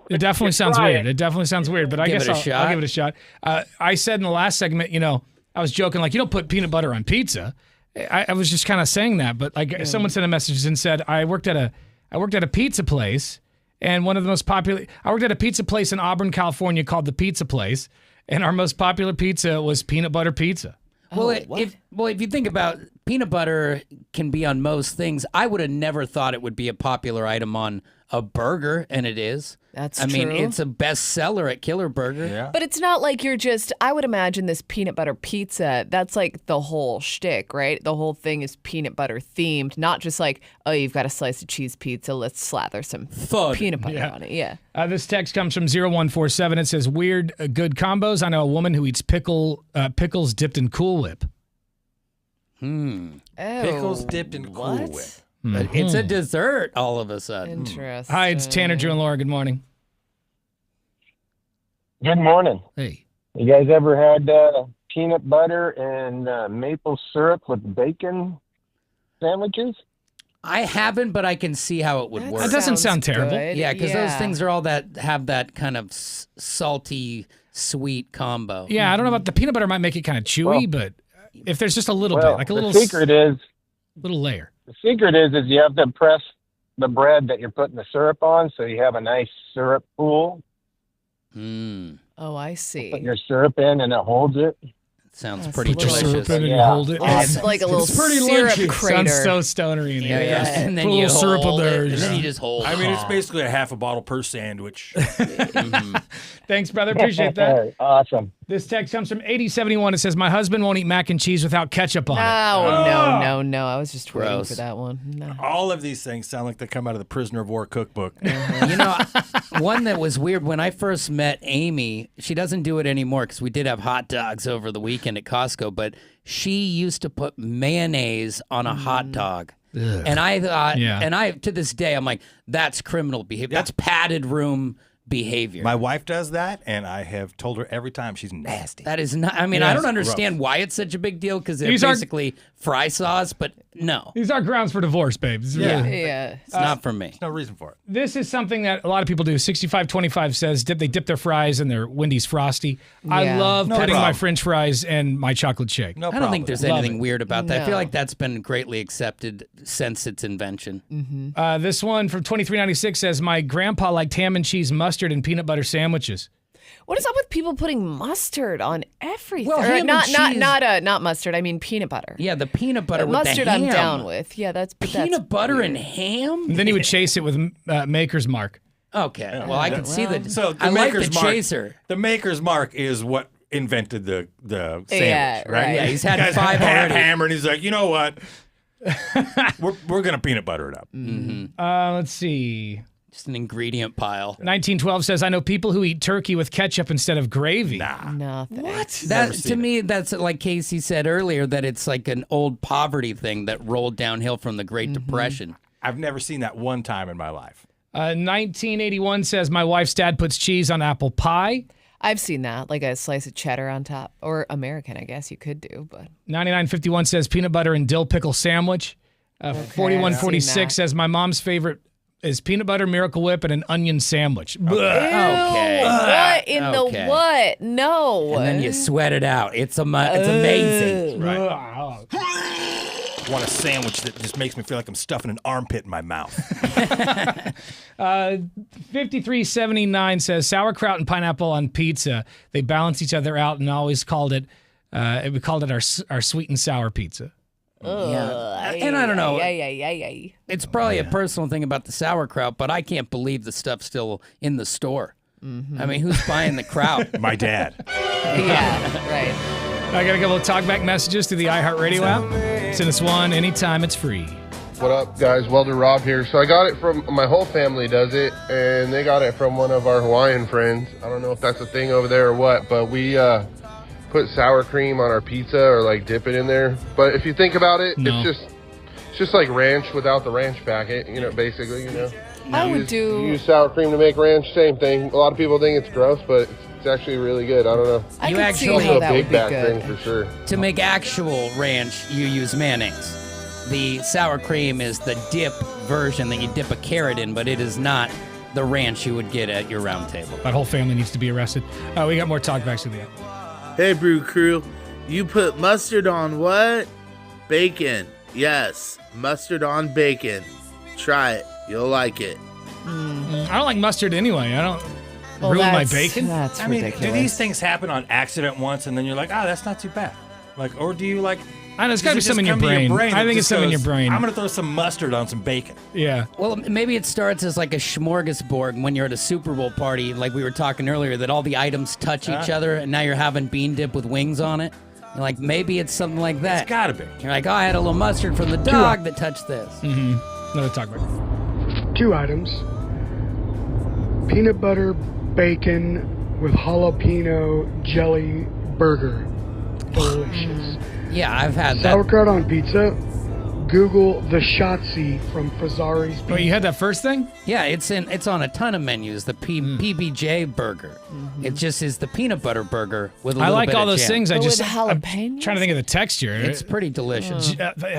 It definitely sounds try weird. It definitely sounds weird, but I guess I'll give it a shot. I said in the last segment, I was joking, like, you don't put peanut butter on pizza. I was just kind of saying that, but someone sent a message and said, I worked at a pizza place, and one of the most popular, I worked at a pizza place in Auburn, California called The Pizza Place, and our most popular pizza was peanut butter pizza. Well, if you think about peanut butter can be on most things, I would have never thought it would be a popular item on a burger, and it is. That's I mean, true. it's a bestseller at Killer Burger. Yeah. But it's not like you're just, I would imagine this peanut butter pizza, that's like the whole shtick, right? The whole thing is peanut butter themed, not just like, oh, you've got a slice of cheese pizza, let's slather some peanut butter on it. Yeah. This text comes from 0147. It says, weird good combos. I know a woman who eats pickles dipped in Cool Whip. Pickles dipped in Cool Whip. But it's a dessert all of a sudden. Interesting. Hi, it's Tanner, Drew, and Laura. Good morning. Good morning. Hey. You guys ever had peanut butter and maple syrup with bacon sandwiches? I haven't, but I can see how it would work. That doesn't sound terrible. Good. Yeah, because those things are all that have that kind of salty, sweet combo. Yeah, I don't know about the peanut butter might make it kind of chewy, but if there's just a little bit, like a little secret is little layer. The secret is you have to press the bread that you're putting the syrup on, so you have a nice syrup pool. Oh, I see. Put your syrup in, and it holds it. Sounds pretty Put your delicious. syrup in and hold it. It's like a little syrup crater. Sounds so stonery in here. Yeah. And then Put a you little syrup in hold there. it, and then you just hold I it. mean, it's basically a half a bottle per sandwich. Thanks, brother. Appreciate that. Awesome. This text comes from 8071. It says, my husband won't eat mac and cheese without ketchup on it. No. I was just waiting for that one. No. All of these things sound like they come out of the Prisoner of War cookbook. You know, one that was weird, when I first met Amy, she doesn't do it anymore because we did have hot dogs over the weekend at Costco, but she used to put mayonnaise on a hot dog. Ugh. And I thought, to this day, I'm like, that's criminal behavior. That's padded room behavior. My wife does that, and I have told her every time she's nasty. That is not, I mean, I don't understand why it's such a big deal because they're basically fry sauce, but no. These are grounds for divorce, babe. It's not for me. There's no reason for it. This is something that a lot of people do. 6525 says they dip their fries in their Wendy's Frosty. I love cutting my French fries and my chocolate shake. I don't think there's anything weird about that. I feel like that's been greatly accepted since its invention. This one from 2396 says, my grandpa liked ham and cheese, mustard, and peanut butter sandwiches. What is up with people putting mustard on everything? Well, ham and cheese. Not mustard. I mean peanut butter. Yeah, the peanut butter with mustard the ham. I'm down with. Yeah, that's peanut butter and ham. And then he would chase it with Maker's Mark. Okay, well I can see that. So I like the Maker's Mark, chaser. The Maker's Mark is what invented the sandwich, Yeah, right? Yeah, he's had Guy's 5 already. Hammer, and he's like, you know what? we're gonna peanut butter it up. Let's see. Just an ingredient pile. 1912 says, I know people who eat turkey with ketchup instead of gravy. No, what? That to me, that's like Casey said earlier, that it's like an old poverty thing that rolled downhill from the Great Depression. I've never seen that one time in my life. 1981 says, my wife's dad puts cheese on apple pie. I've seen that, like a slice of cheddar on top. Or American, I guess you could do, but 9951 says, peanut butter and dill pickle sandwich. 4146 says, my mom's favorite is peanut butter, Miracle Whip, and an onion sandwich. Ew, what in the what? No. And then you sweat it out. It's amazing. Right. Want a sandwich that just makes me feel like I'm stuffing an armpit in my mouth. 5379 says, sauerkraut and pineapple on pizza. They balance each other out and always called it, we called it our sweet and sour pizza. Yeah. And I don't know. It's probably a personal thing about the sauerkraut, but I can't believe the stuff's still in the store. I mean, who's buying the kraut? My dad. Yeah, right. I got a couple of talkback messages through the iHeartRadio app. Send us one anytime, it's free. What up, guys? Welder Rob here. So I got it from, my whole family does it, and they got it from one of our Hawaiian friends. I don't know if that's a thing over there or what, but we put sour cream on our pizza or like dip it in there. But if you think about it, it's just like ranch without the ranch packet, you know, basically, you know. You use sour cream to make ranch, same thing. A lot of people think it's gross, but it's actually really good. I don't know. I can see how that would be good. Thing for sure. To make actual ranch, you use mayonnaise. The sour cream is the dip version that you dip a carrot in, but it is not the ranch you would get at your round table. That whole family needs to be arrested. We got more talkbacks to the app. Hey, Brew Crew. You put mustard on what? Bacon. Yes, mustard on bacon. Try it. You'll like it. I don't like mustard anyway. I don't ruin my bacon. That's I mean, ridiculous. do these things happen on accident once, and then you're like, that's not too bad? Like, or do you like... I know, it's got to be something in your brain. I think it's something in your brain. I'm going to throw some mustard on some bacon. Yeah. Well, maybe it starts as like a smorgasbord when you're at a Super Bowl party, like we were talking earlier, that all the items touch each other, and now you're having bean dip with wings on it. You're like, maybe it's something like that. It's got to be. You're like, I had a little mustard from the dog that touched this. Mm-hmm. Another talkback. 2 items. Peanut butter bacon with jalapeno jelly burger. Delicious. Yeah, I've had that. Sauerkraut on pizza. Google the Shotzi from Fazari's Pizza. Wait, you had that first thing? Yeah, it's on a ton of menus. The PBJ burger. It just is the peanut butter burger with a little bit of I like all those jam. things. I'm jalapenos? trying to think of the texture. It's pretty delicious.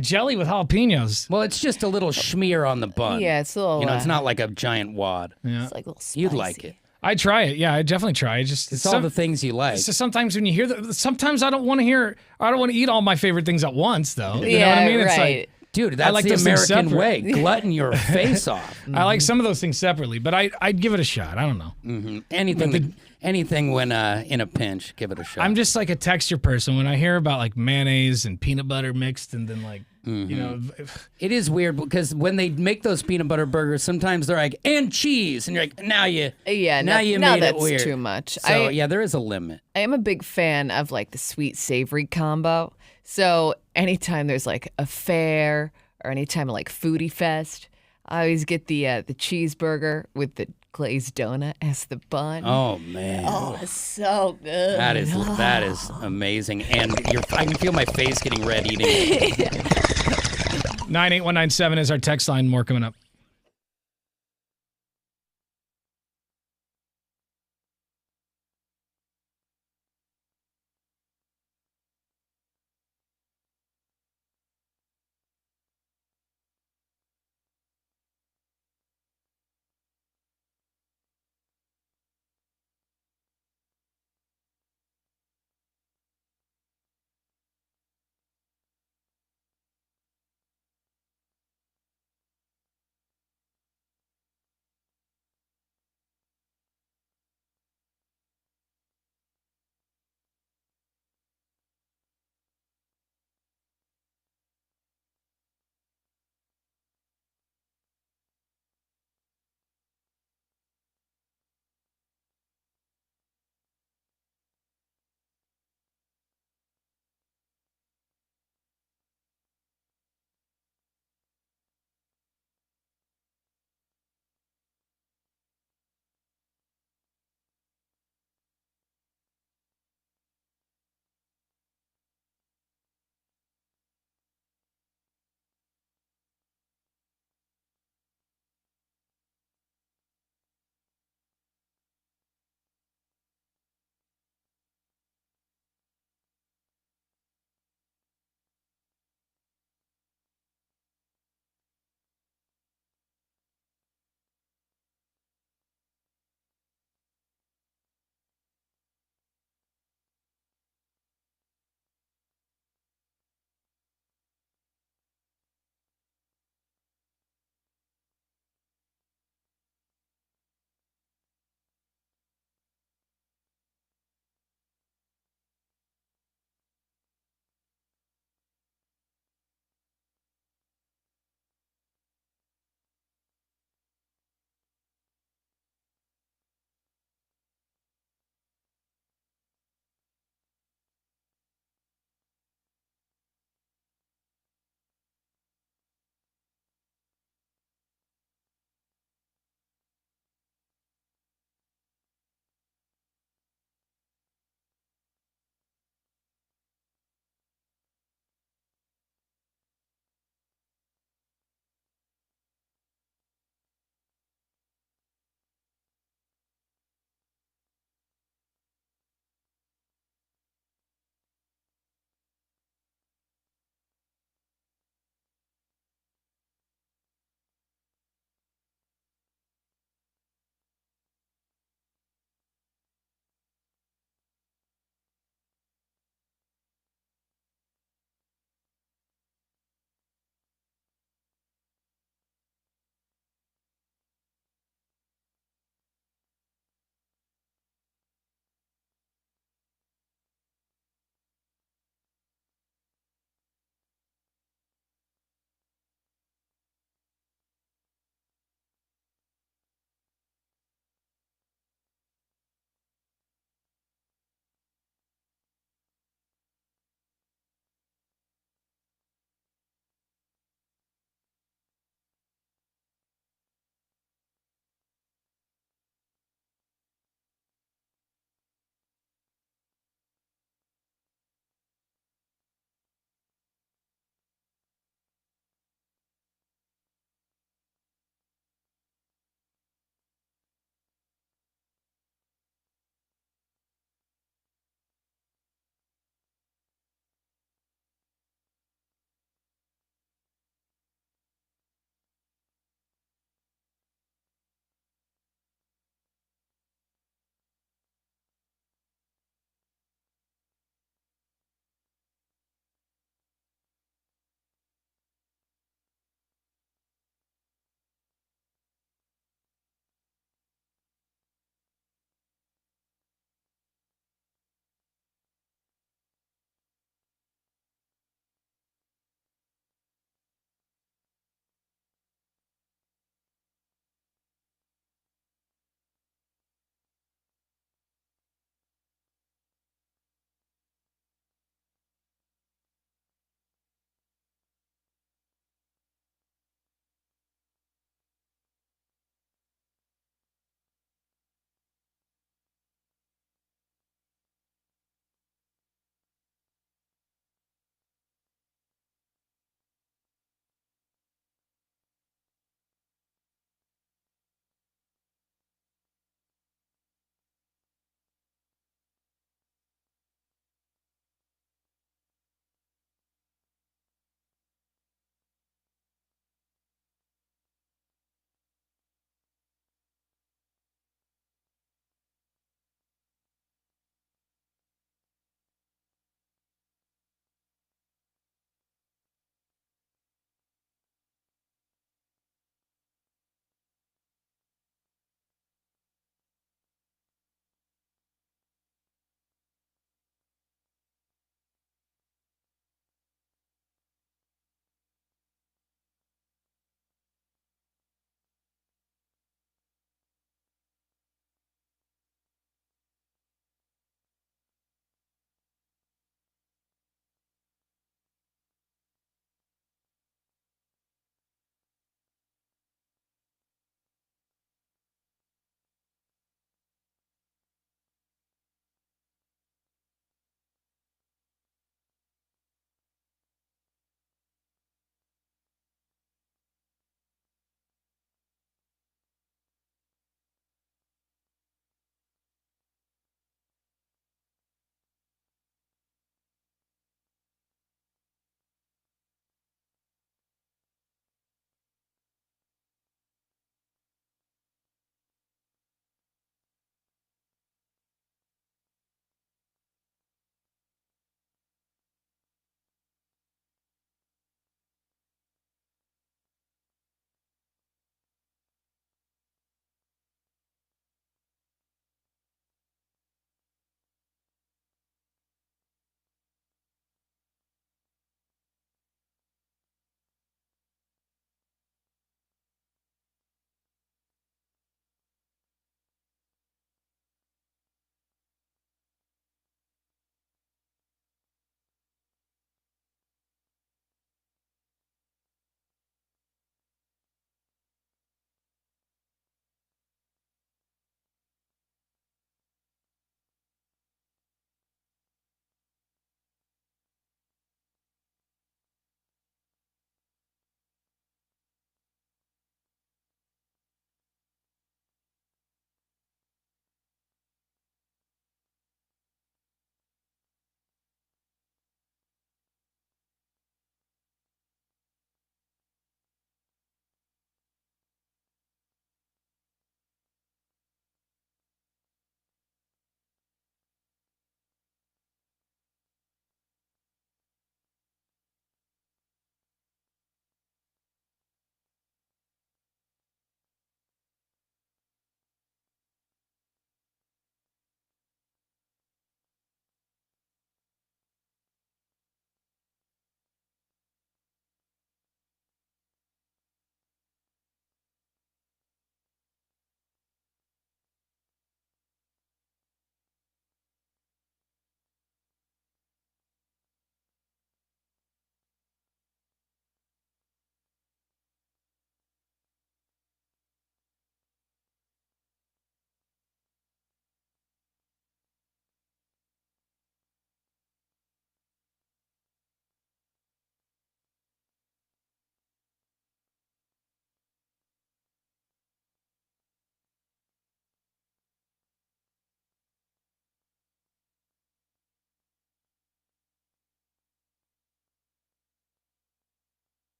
Jelly with jalapenos. Well, it's just a little schmear on the bun. Yeah, it's a little. You know, it's not like a giant wad. Yeah. It's like a little spicy. You'd like it. I try it. Yeah, I definitely try it. It's all the things you like. So sometimes when you hear sometimes I don't want to eat all my favorite things at once, though. You know what I mean? It's like, dude, that's like the those things American way. separate. Glutton your face off. I like some of those things separately, but I'd give it a shot. I don't know. Mm-hmm. Anything when in a pinch, give it a shot. I'm just like a texture person. When I hear about like mayonnaise and peanut butter mixed and then like You know, It is weird because when they make those peanut butter burgers, sometimes they're like, and cheese. And you're like, now you made that's it weird. too much. So, there is a limit. I am a big fan of like the sweet savory combo. So anytime there's like a fair or anytime like Foodie Fest, I always get the cheeseburger with the glazed donut as the bun. Oh, man. Oh, it's so good. That is amazing. And I can feel my face getting red eating it. 98197 is our text line. More coming up.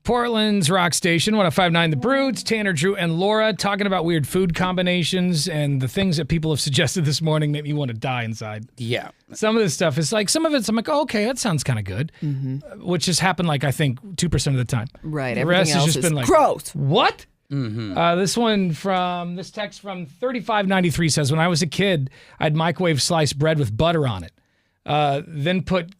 Portland's rock station, 105.9 The Brew. It's Tanner, Drew, and Laura talking about weird food combinations and the things that people have suggested this morning make me want to die inside. Yeah. Some of this stuff is like, some of it's I'm like, oh, okay, that sounds kind of good, which has happened like, I think, 2% of the time. Right. The Everything rest else has just is been like, gross. what? This text from 3593 says, when I was a kid, I'd microwave sliced bread with butter on it, then put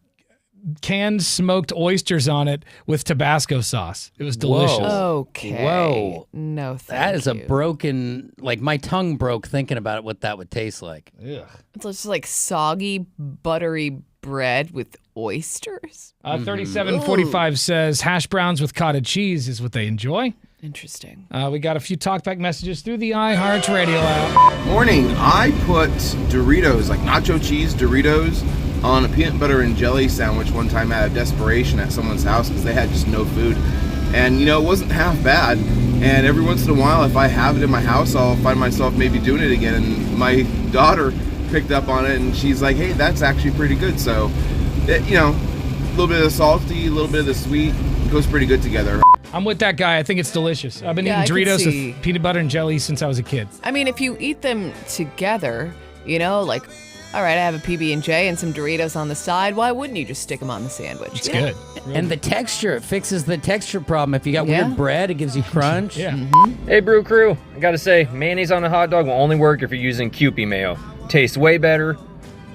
canned smoked oysters on it with Tabasco sauce. It was delicious. Okay. Whoa. No, thank That is you. a broken, like my tongue broke thinking about it, what that would taste like. Ugh. It's just like soggy, buttery bread with oysters. 3745 says hash browns with cottage cheese is what they enjoy. Interesting. We got a few talkback messages through the iHeartRadio app. Morning. I put Doritos, like nacho cheese Doritos, on a peanut butter and jelly sandwich one time out of desperation at someone's house because they had just no food. And, it wasn't half bad. And every once in a while, if I have it in my house, I'll find myself maybe doing it again. And my daughter picked up on it, and she's like, hey, that's actually pretty good. So, a little bit of the salty, a little bit of the sweet, goes pretty good together. I'm with that guy. I think it's delicious. I've been Yeah, eating I could Doritos see. with peanut butter and jelly since I was a kid. I mean, if you eat them together, like, all right, I have a PB&J and some Doritos on the side. Why wouldn't you just stick them on the sandwich? It's you know? good. And the texture, it fixes the texture problem. If you got Yeah. weird bread, it gives you crunch. Yeah. Hey, Brew Crew. I gotta say, mayonnaise on a hot dog will only work if you're using Kewpie mayo. Tastes way better,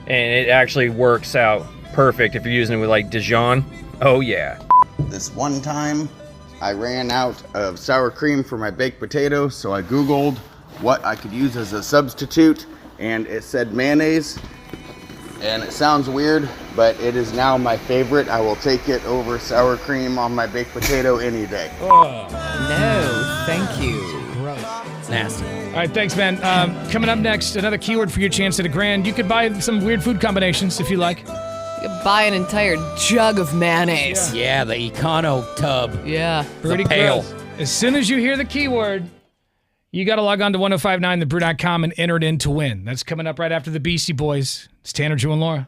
and it actually works out perfect if you're using it with, like, Dijon. Oh, yeah. This one time, I ran out of sour cream for my baked potato, so I Googled what I could use as a substitute, and it said mayonnaise. And it sounds weird, but it is now my favorite. I will take it over sour cream on my baked potato any day. Oh. No, thank you. Gross. Nasty. All right, thanks, man. Coming up next, another keyword for your chance at $1,000. You could buy some weird food combinations if you like. You could buy an entire jug of mayonnaise. Yeah, the Econo tub. Yeah. Pretty the pail. gross. As soon as you hear the keyword, you got to log on to 1059thebrew.com and enter it in to win. That's coming up right after the Beastie Boys. It's Tanner, Drew, and Laura.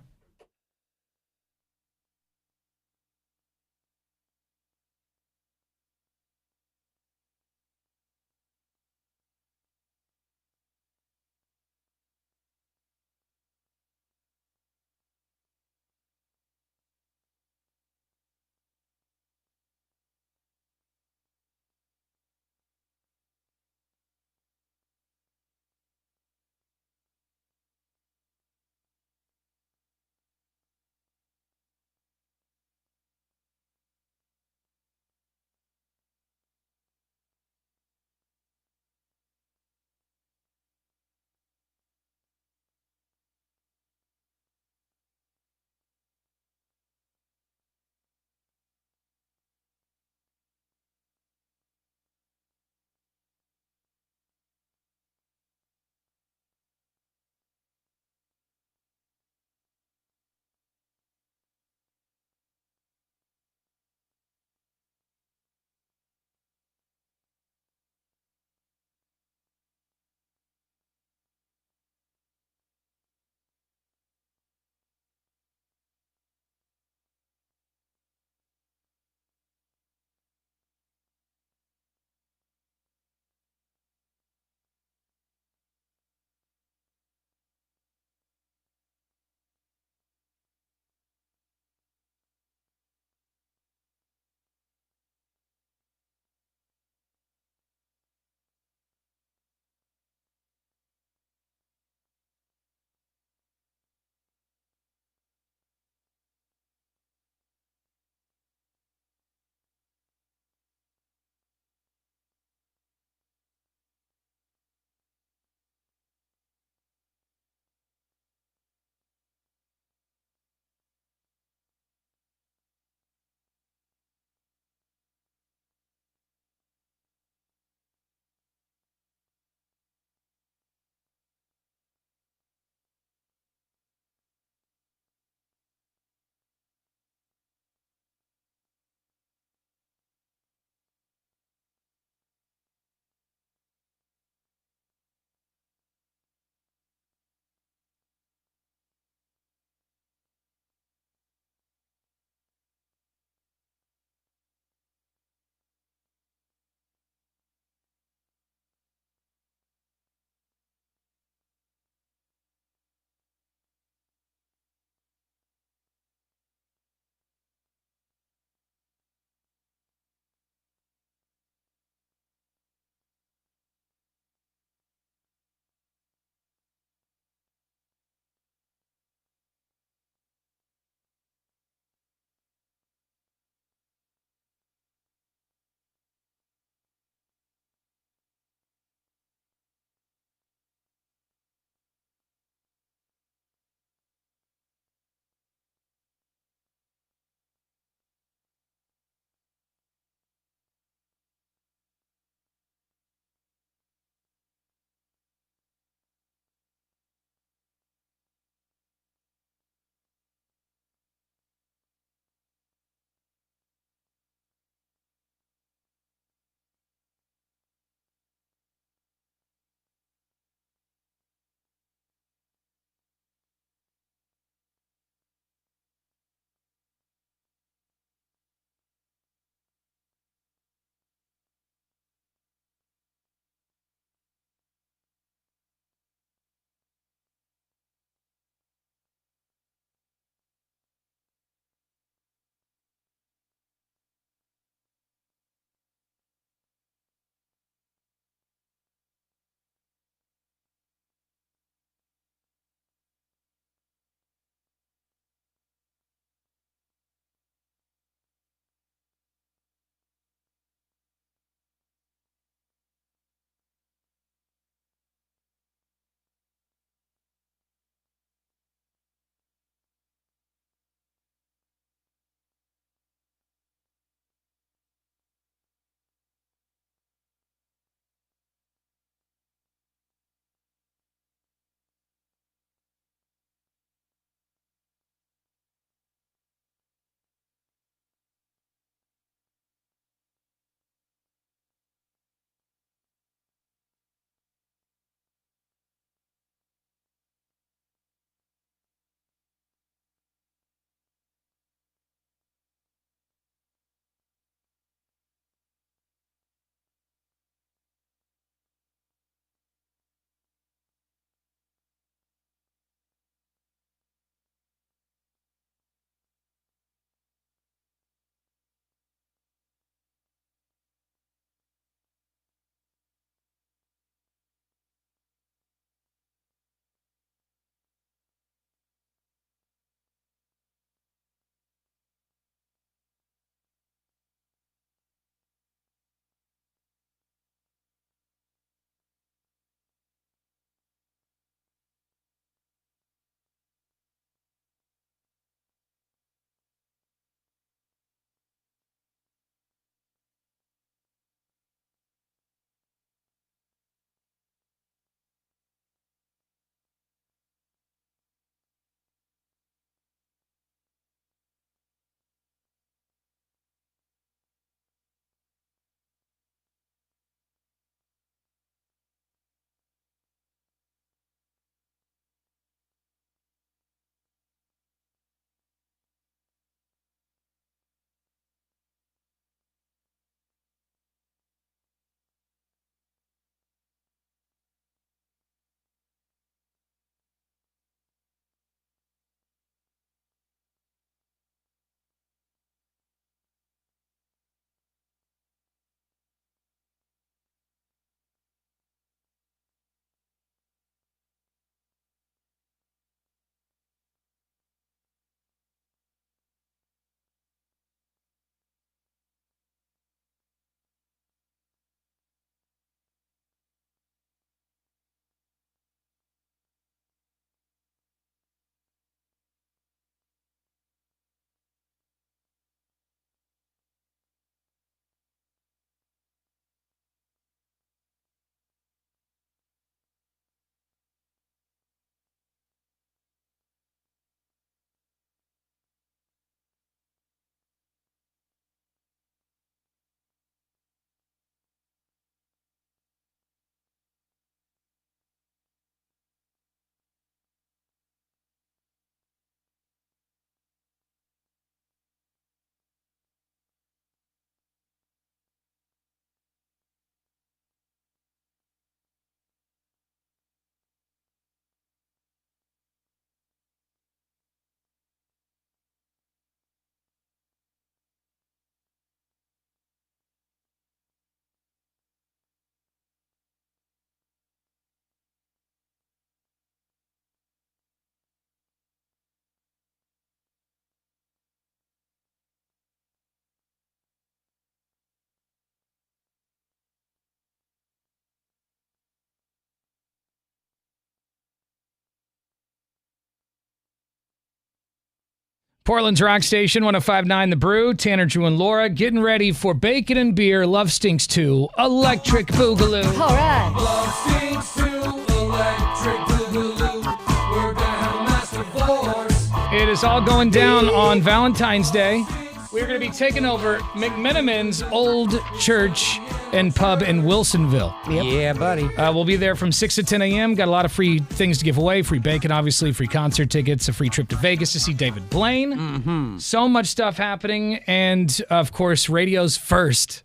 Portland's Rock Station, 105.9 The Brew. Tanner, Drew, and Laura getting ready for Bacon and Beer. Love Stinks 2, Electric Boogaloo. All right. Love Stinks 2, Electric Boogaloo. We're gonna have a master divorce. It is all going down on Valentine's Day. We're going to be taking over McMenamin's old church and pub in Wilsonville. Yeah, buddy. We'll be there from 6 to 10 a.m. Got a lot of free things to give away. Free bacon, obviously. Free concert tickets. A free trip to Vegas to see David Blaine. Mm-hmm. So much stuff happening. And, of course, radio's first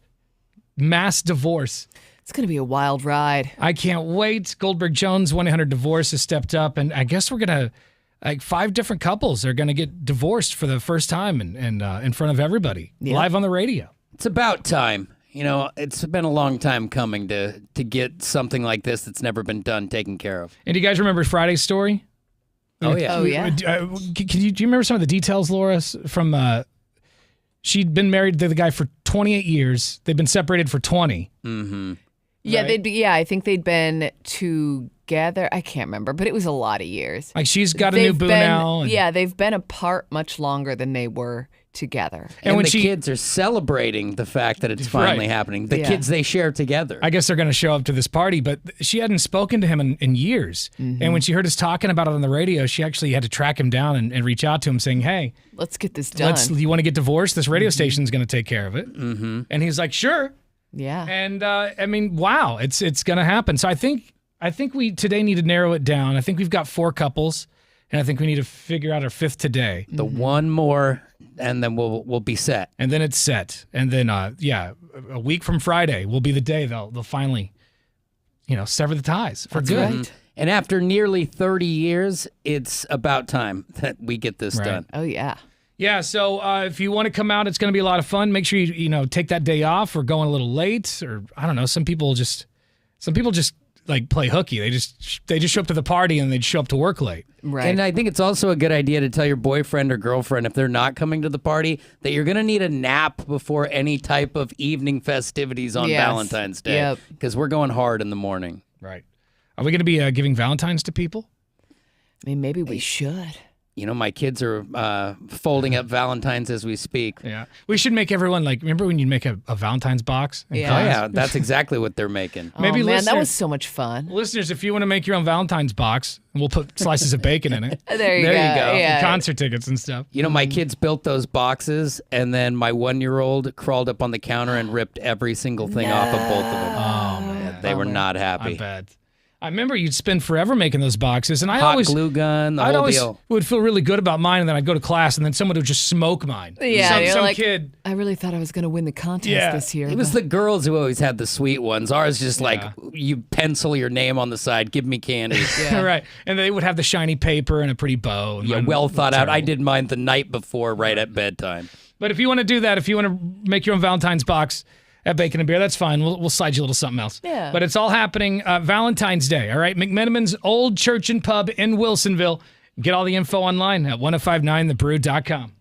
mass divorce. It's going to be a wild ride. I can't wait. Goldberg Jones, 1-800-DIVORCE has stepped up. And I guess we're going to... 5 different couples are going to get divorced for the first time and in front of everybody, live on the radio. It's about time. You know, it's been a long time coming to get something like this that's never been done taken care of. And do you guys remember Friday's story? Oh, yeah. Oh, yeah. Do you remember some of the details, Laura, from she'd been married to the guy for 28 years. They'd been separated for 20. Mm-hmm. Yeah, Right. I think they'd been together. I can't remember, but it was a lot of years. Like she's got a new boo now. and- Yeah, they've been apart much longer than they were together. And when the she- kids are celebrating the fact that it's finally Right. happening. The Yeah. kids they share together. I guess they're going to show up to this party, but she hadn't spoken to him in years. And when she heard us talking about it on the radio, she actually had to track him down and reach out to him saying, hey, Let's get this done. you want to get divorced? This radio station's going to take care of it. Mm-hmm. And he's like, sure. Yeah. And I mean, wow, it's going to happen. So I think we today need to narrow it down. I think we've got 4 couples, and I think we need to figure out our 5th today. The one more, and then we'll be set. And then it's set. And then a week from Friday will be the day they'll finally, sever the ties for good. Right. And after nearly 30 years, it's about time that we get this Right. done. Oh, yeah. Yeah, so if you want to come out, it's going to be a lot of fun. Make sure you take that day off or going a little late, or I don't know. Some people just like play hooky. They just show up to the party and they show up to work late. Right. And I think it's also a good idea to tell your boyfriend or girlfriend, if they're not coming to the party, that you're going to need a nap before any type of evening festivities on Yes. Valentine's Day. Yep. Because we're going hard in the morning. Right. Are we going to be giving Valentines to people? I mean, maybe we should. You know, my kids are folding up Valentines as we speak. Yeah. We should make everyone remember when you make a Valentine's box? in Oh, class? yeah. That's exactly what they're making. Maybe oh, man, that listeners- was so much fun. Listeners, if you want to make your own Valentine's box, we'll put slices of bacon in it. There you go. go. Yeah. Concert tickets and stuff. You know, my kids built those boxes, and then my 1-year-old crawled up on the counter and ripped every single thing off of both of them. Oh, man. They were not I happy. bet. I remember you'd spend forever making those boxes, and I Hot always glue gun, the I'd whole always deal. would feel really good about mine, and then I'd go to class, and then someone would just smoke mine. Yeah, you're some like, kid. I really thought I was going to win the contest Yeah. this year. It was but- the girls who always had the sweet ones. Ours just like, Yeah. you pencil your name on the side, give me candy. Yeah. Right, and they would have the shiny paper and a pretty bow. and Yeah, mine well was thought out. I terrible. did mine the night before, right at bedtime. But if you want to do that, if you want to make your own Valentine's box at Bacon and Beer, that's fine. We'll slide you a little something else. Yeah. But it's all happening Valentine's Day, all right? McMenamin's Old Church and Pub in Wilsonville. Get all the info online at 1059thebrew.com.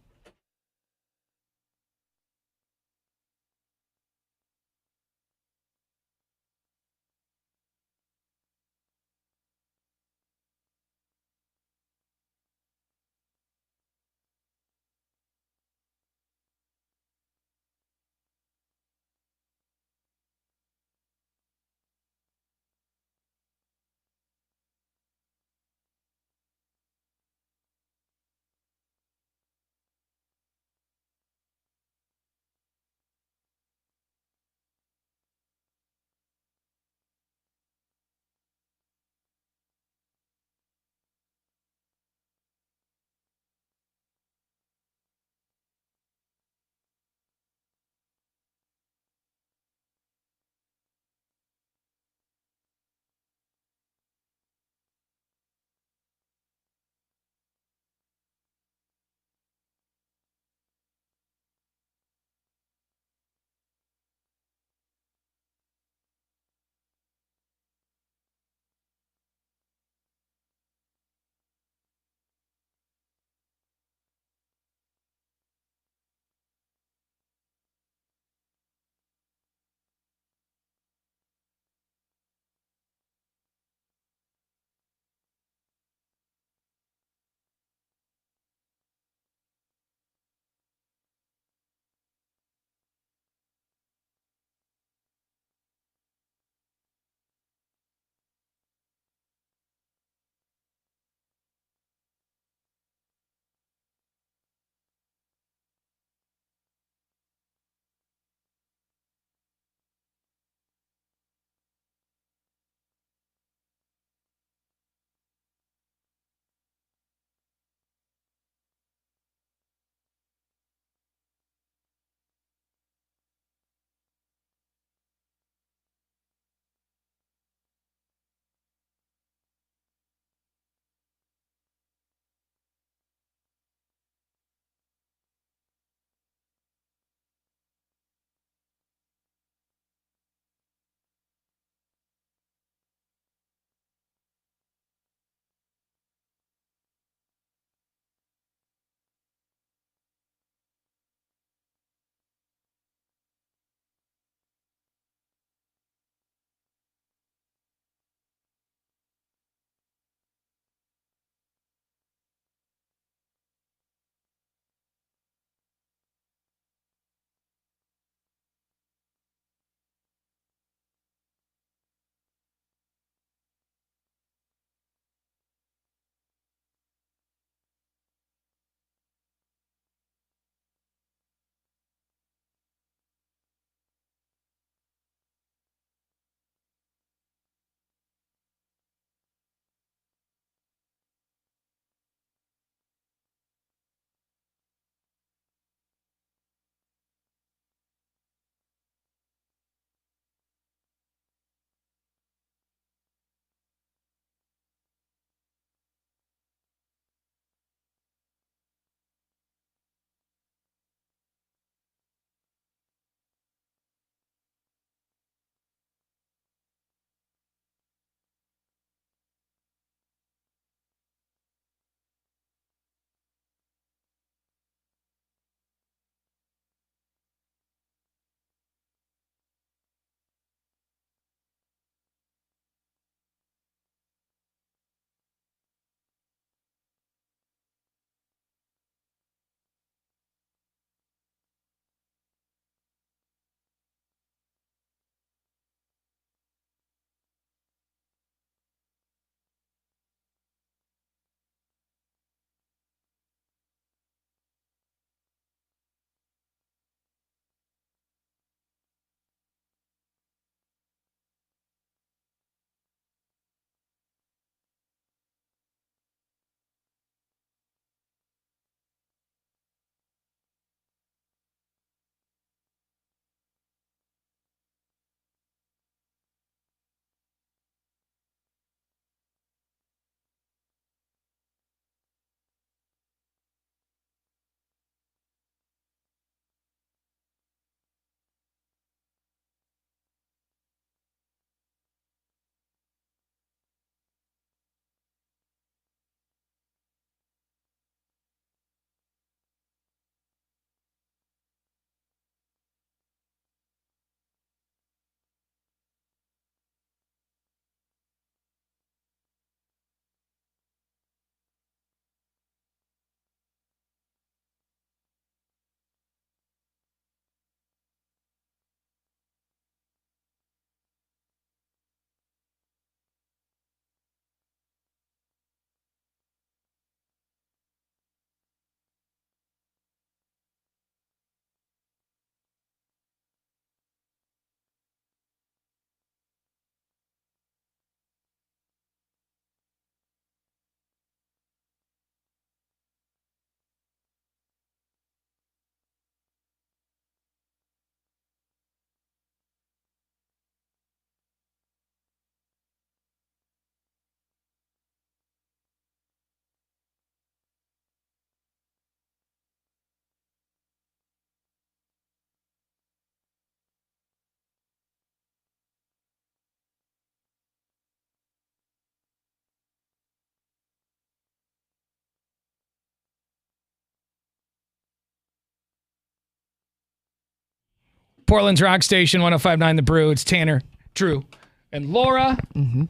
Portland's Rock Station, 105.9 The Brew. It's Tanner, Drew, and Laura. Mm-hmm.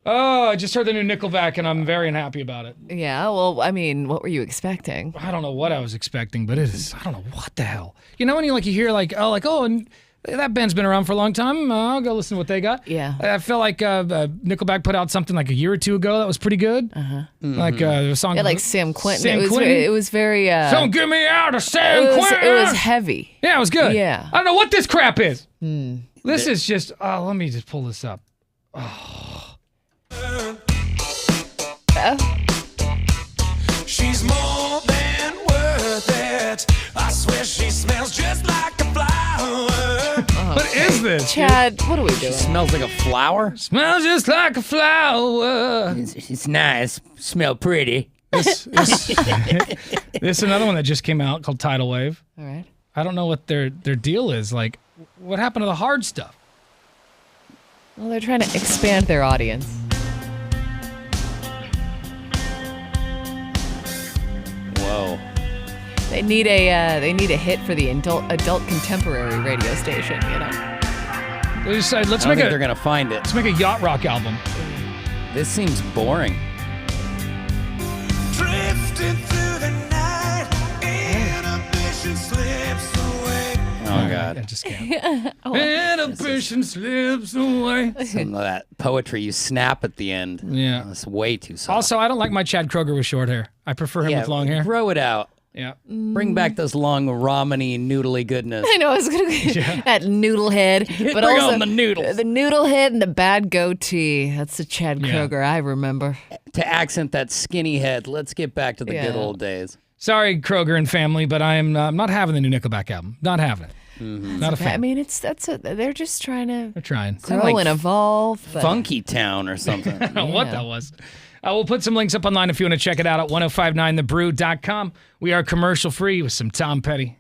Oh, I just heard the new Nickelback, and I'm very unhappy about it. Yeah, well, I mean, what were you expecting? I don't know what I was expecting, but it is, I don't know what the hell. You know when you hear and that band's been around for a long time. I'll go listen to what they got. Yeah. I feel like Nickelback put out something like a year or two ago that was pretty good. Uh-huh. Like a song. Yeah, like Sam Quinton. Sam it was Quinton. It was very. Don't get me out of San Quentin. It was heavy. Yeah, it was good. Yeah. I don't know what this crap is. Hmm. This is just. Let me just pull this up. She's more than worth it. I swear she smells just like a flower. What is this? Chad, what are we doing? Smells like a flower? Smells just like a flower. It's nice. Smell pretty. This is another one that just came out called Tidal Wave. All right. I don't know what their deal is. Like, what happened to the hard stuff? Well, they're trying to expand their audience. Whoa. They need a hit for the adult contemporary radio station, you know. They decided I don't think they're gonna find it. Let's make a yacht rock album. This seems boring. Drifting through the night, inhibition slips away. Oh God. I just can't. Inhibition slips away. Some of that poetry you snap at the end. Yeah. That's way too soft. Also, I don't like my Chad Kroger with short hair. I prefer him with long hair. Grow it out. Yeah. Bring back those long ramen-y, noodly goodness. I know, I was going to that noodle head. But Bring also on the noodles. The noodle head and the bad goatee. That's the Chad Yeah. Kroger I remember. To accent that skinny head, let's get back to the good Yeah. old days. Sorry, Kroger and family, but I'm not having the new Nickelback album. Not having it. Not a Okay, fan. I mean, they're just trying to They're trying. grow like and evolve. but- Funky Town or something. I don't know what that was. We'll put some links up online if you want to check it out at 1059thebrew.com. We are commercial free with some Tom Petty.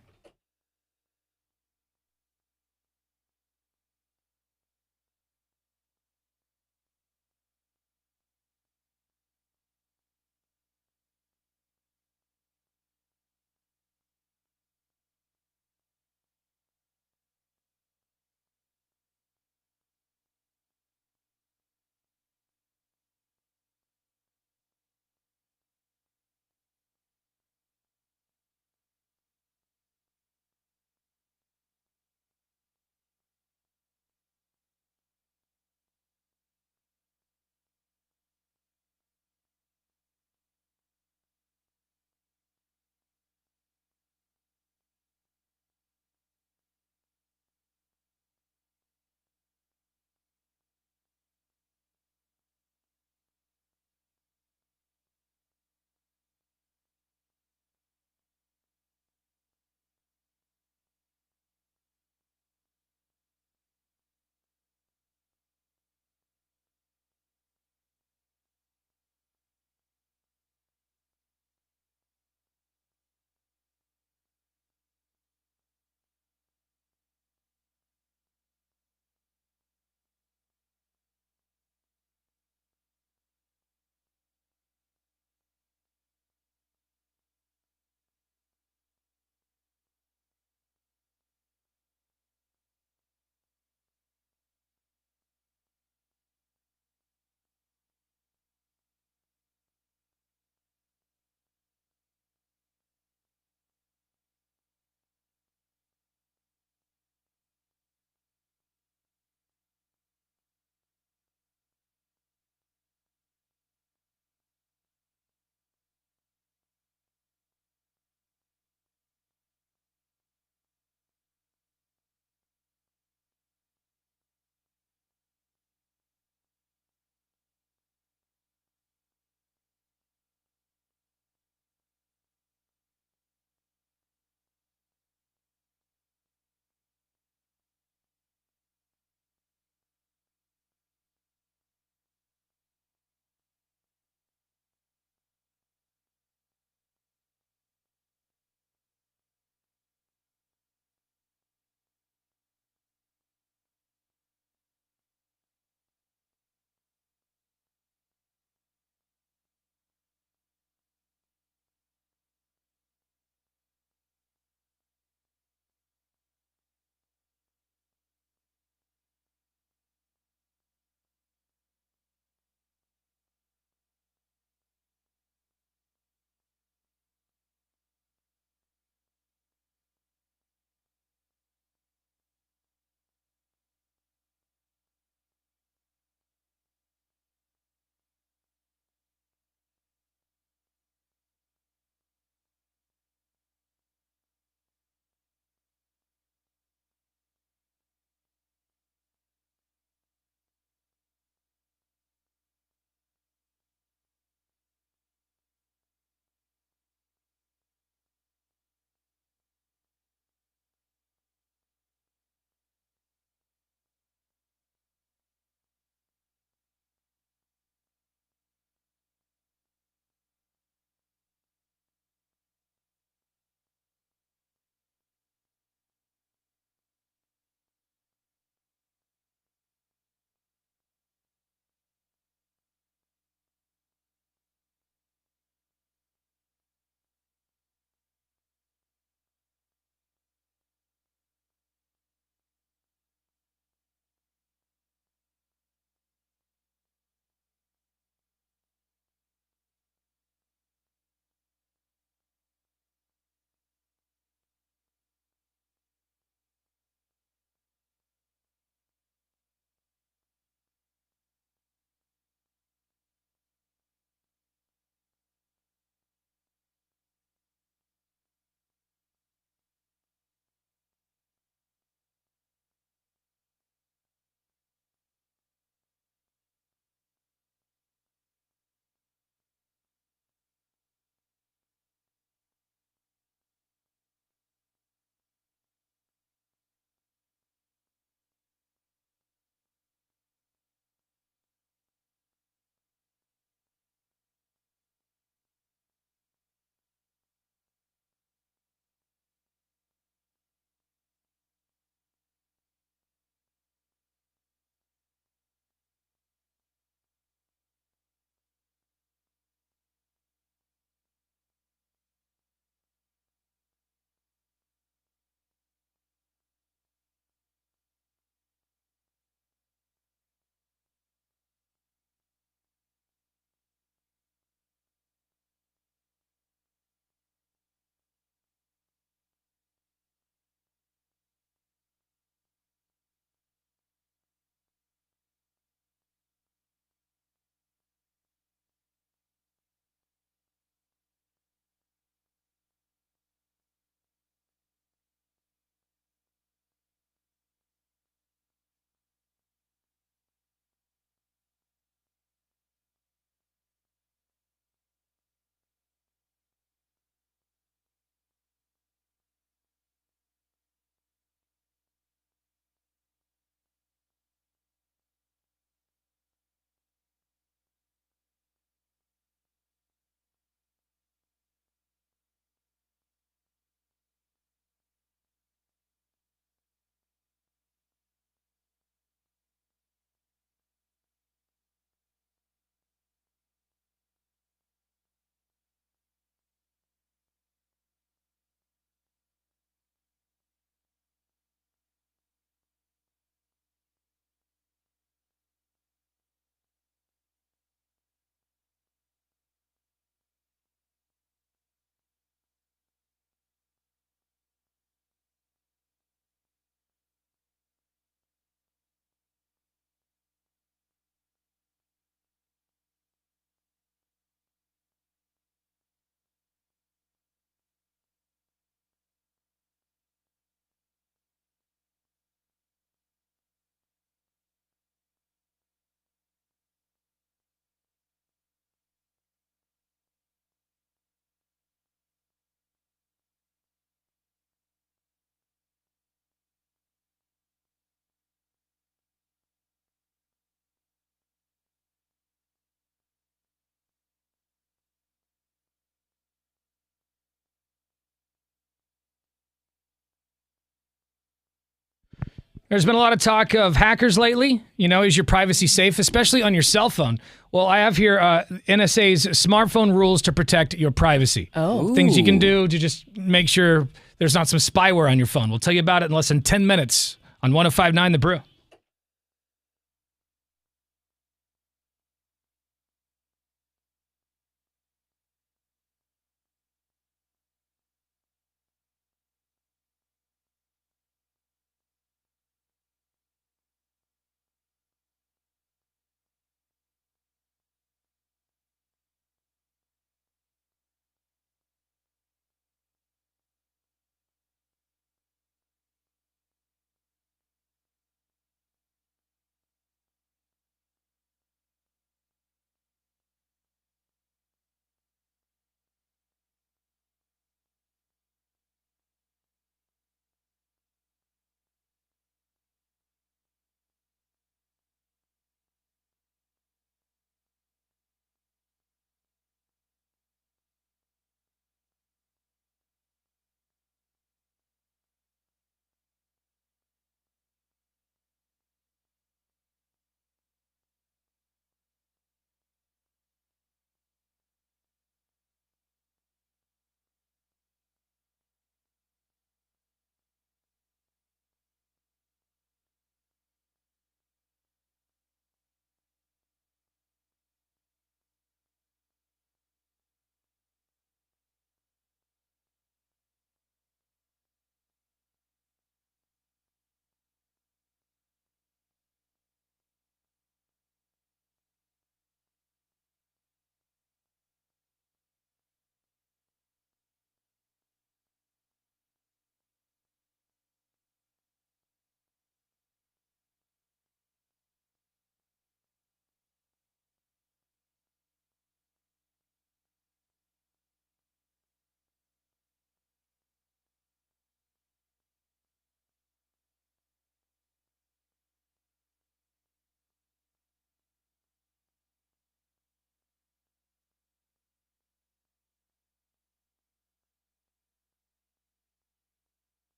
There's been a lot of talk of hackers lately. Is your privacy safe, especially on your cell phone? Well, I have here NSA's smartphone rules to protect your privacy. Oh. Things you can do to just make sure there's not some spyware on your phone. We'll tell you about it in less than 10 minutes on 105.9 The Brew.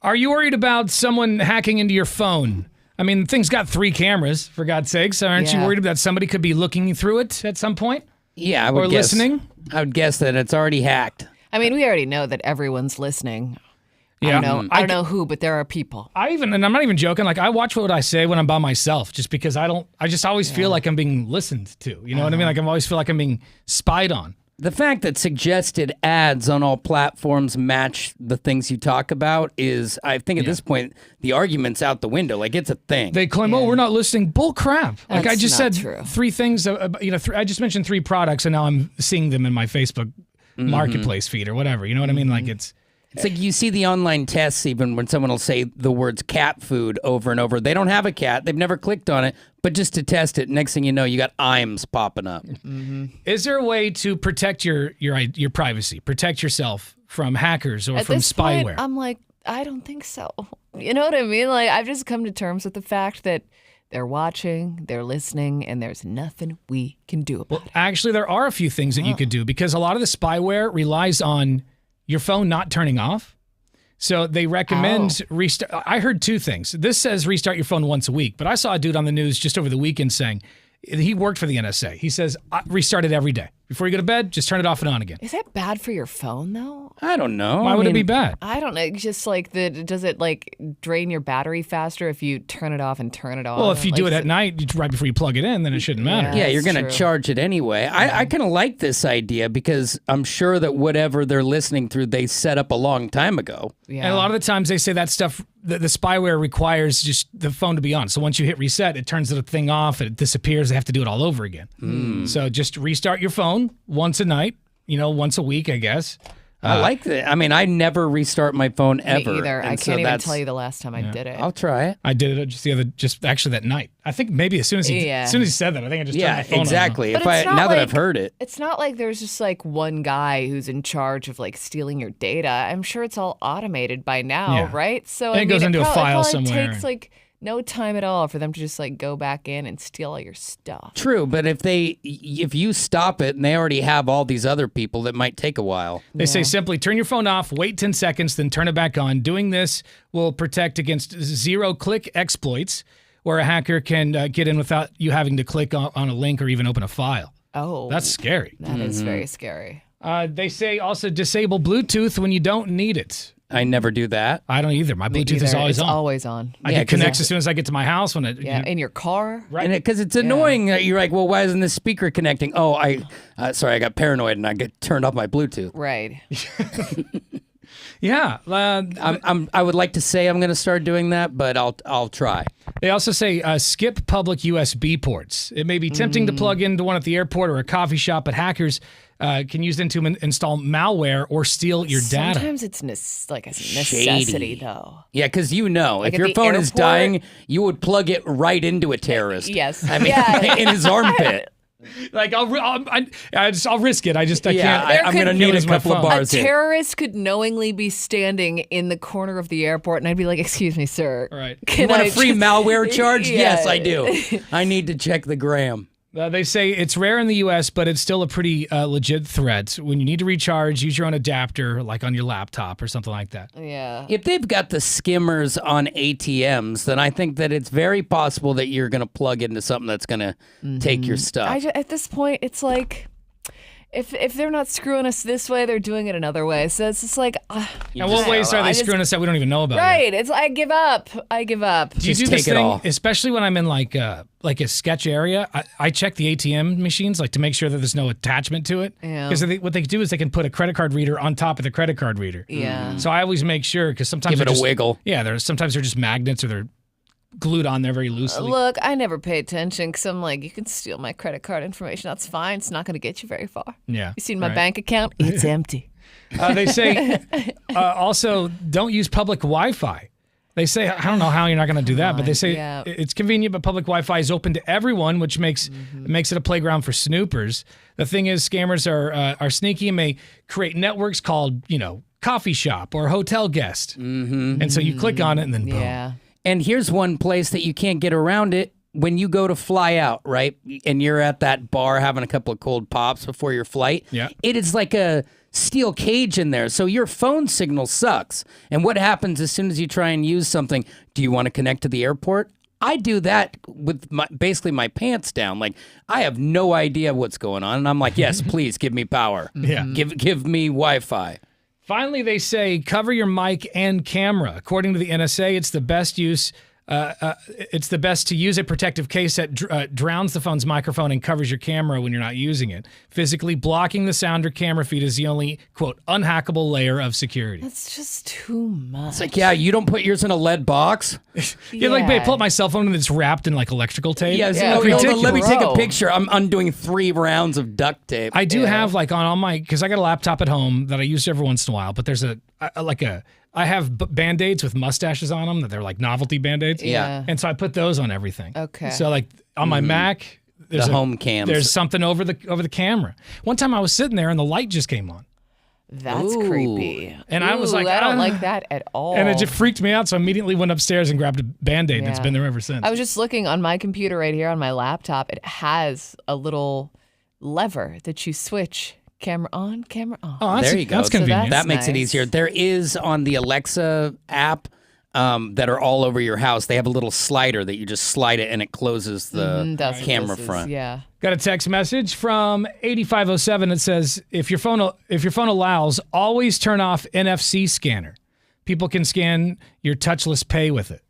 Are you worried about someone hacking into your phone? I mean, thing's got 3 cameras, for God's sakes. Aren't you worried that somebody could be looking through it at some point? Yeah, I would or guess, listening? I would guess that it's already hacked. I mean, we already know that everyone's listening. Yeah. I don't know who, but there are people. And I'm not even joking, like I watch what I say when I'm by myself just because I just always feel like I'm being listened to. You know what I mean? Like I always feel like I'm being spied on. The fact that suggested ads on all platforms match the things you talk about is, I think at this point, the argument's out the window. Like, it's a thing. They claim, we're not listening. Bull crap. Like, I That's just not said true. 3 things, I just mentioned 3 products, and now I'm seeing them in my Facebook marketplace feed or whatever. You know what I mean? Like, it's like you see the online tests even when someone will say the words cat food over and over. They don't have a cat. They've never clicked on it. But just to test it, next thing you know, you got IMs popping up. Is there a way to protect your privacy, protect yourself from hackers or At from this spyware? point, I'm like, I don't think so. You know what I mean? Like, I've just come to terms with the fact that they're watching, they're listening, and there's nothing we can do about it. Actually, there are a few things that you could do because a lot of the spyware relies on your phone not turning off. So they recommend restart. I heard 2 things. This says restart your phone once a week, but I saw a dude on the news just over the weekend saying he worked for the NSA. He says, restart it every day. Before you go to bed, just turn it off and on again. Is that bad for your phone, though? I don't know. Why would it be bad? I don't know. Just like does it like drain your battery faster if you turn it off and turn it on? Well, if you do it at night, right before you plug it in, then it shouldn't matter. Yeah, you're going to charge it anyway. I kind of like this idea because I'm sure that whatever they're listening through, they set up a long time ago. And a lot of the times they say that stuff, the spyware requires just the phone to be on. So once you hit reset, it turns the thing off, it disappears. They have to do it all over again. So just restart your phone once a night, once a week, I guess. I like that. I mean, I never restart my phone ever. Me either. and I so can't even that's- tell you the last time I did it. I'll try it. I did it just actually that night. I think maybe as soon as he said that, I think I just turned my phone exactly. But If it's not now that like- I've heard it, It's not like there's just like one guy who's in charge of like stealing your data. I'm sure it's all automated by now, Yeah. right? So And it goes into a file it somewhere. takes like no time at all for them to just like go back in and steal all your stuff. true. But if you stop it and they already have all these other people, that might take a while. They say simply turn your phone off, wait 10 seconds, then turn it back on. Doing this will protect against 0-click exploits, where a hacker can get in without you having to click on a link or even open a file. Oh. That's scary. That is very scary. They say also disable Bluetooth when you don't need it. I never do that. I don't either. My Bluetooth is Either. always It's on. always on. I can connect as soon as I get to my house. When it, Yeah, in your car. Right. Because it's annoying that you're like, well, why isn't this speaker connecting? Oh, sorry, I got paranoid and I turned off my Bluetooth. Right. Yeah. I would like to say I'm going to start doing that, but I'll try. They also say skip public USB ports. It may be tempting to plug into one at the airport or a coffee shop, but hackers can use them to install malware or steal your data. Sometimes it's like a necessity, though. Yeah, because Like if at your the phone is airport- dying, you would plug it right into a terrorist. Yes. I mean, Yeah. in his armpit. Like I'll risk it. I Yeah, can't. I'm gonna need a couple of A bars here. terrorist could knowingly be standing in the corner of the airport, and I'd be like, "Excuse me, sir. Right. You want a free malware charge? Yeah. Yes, I do. I need to check the gram. They say it's rare in the U.S., but it's still a pretty legit threat. When you need to recharge, use your own adapter, like on your laptop or something like that. Yeah. If they've got the skimmers on ATMs, then I think that it's very possible that you're going to plug into something that's going to take your stuff. At this point, it's like, if they're not screwing us this way, they're doing it another way. So it's just like, And what ways are they screwing us that we don't even know about? Right. It's I give up. Do you do this thing, especially when I'm in like a sketch area? I check the ATM machines like to make sure that there's no attachment to it. Yeah. Because what they do is they can put a credit card reader on top of the credit card reader. Yeah. So I always make sure because sometimes Give it they're a just- wiggle. Yeah, sometimes they're just magnets or they're glued on there very loosely. Look, I never pay attention because I'm like, you can steal my credit card information. That's fine. It's not going to get you very far. Yeah. You seen my right. bank account? It's empty. They say also don't use public Wi-Fi. They say, I don't know how you're not going to do that, but they say yeah. it's convenient, but public Wi-Fi is open to everyone, which makes it a playground for snoopers. The thing is, scammers are sneaky and may create networks called, coffee shop or hotel guest. Mm-hmm. And so you click on it and then boom. Yeah. And here's one place that you can't get around it. When you go to fly out, right, and you're at that bar having a couple of cold pops before your flight, Yeah. it is like a steel cage in there, so your phone signal sucks. And what happens as soon as you try and use something? Do you want to connect to the airport? I do that with basically my pants down. Like, I have no idea what's going on. And I'm like, yes, please give me power. Yeah. Give me Wi-Fi. Finally, they say cover your mic and camera. According to the NSA, it's the best use. It's the best to use a protective case that drowns the phone's microphone and covers your camera when you're not using it. Physically blocking the sound or camera feed is the only, quote, unhackable layer of security. That's just too much. It's like, yeah, you don't put yours in a lead box? Like, babe, pull up my cell phone and it's wrapped in like electrical tape. Yeah, let me take a picture. I'm undoing 3 rounds of duct tape. I do have like on my, because I got a laptop at home that I use every once in a while, but there's I have Band-Aids with mustaches on them that they're like novelty Band-Aids. Yeah. And so I put those on everything. Okay. So like on my Mac, there's the home cams. There's something over the camera. One time I was sitting there and the light just came on. That's creepy. And I was like, I don't like that at all. And it just freaked me out. So I immediately went upstairs and grabbed a Band-Aid and it's been there ever since. I was just looking on my computer right here on my laptop. It has a little lever that you switch. Camera on, camera off. Oh, there you go. That's convenient. So that makes nice. it easier. There is on the Alexa app that are all over your house. They have a little slider that you just slide it and it closes the camera front. Yeah. Got a text message from 8507 that says, if your phone allows, always turn off NFC scanner. People can scan your touchless pay with it.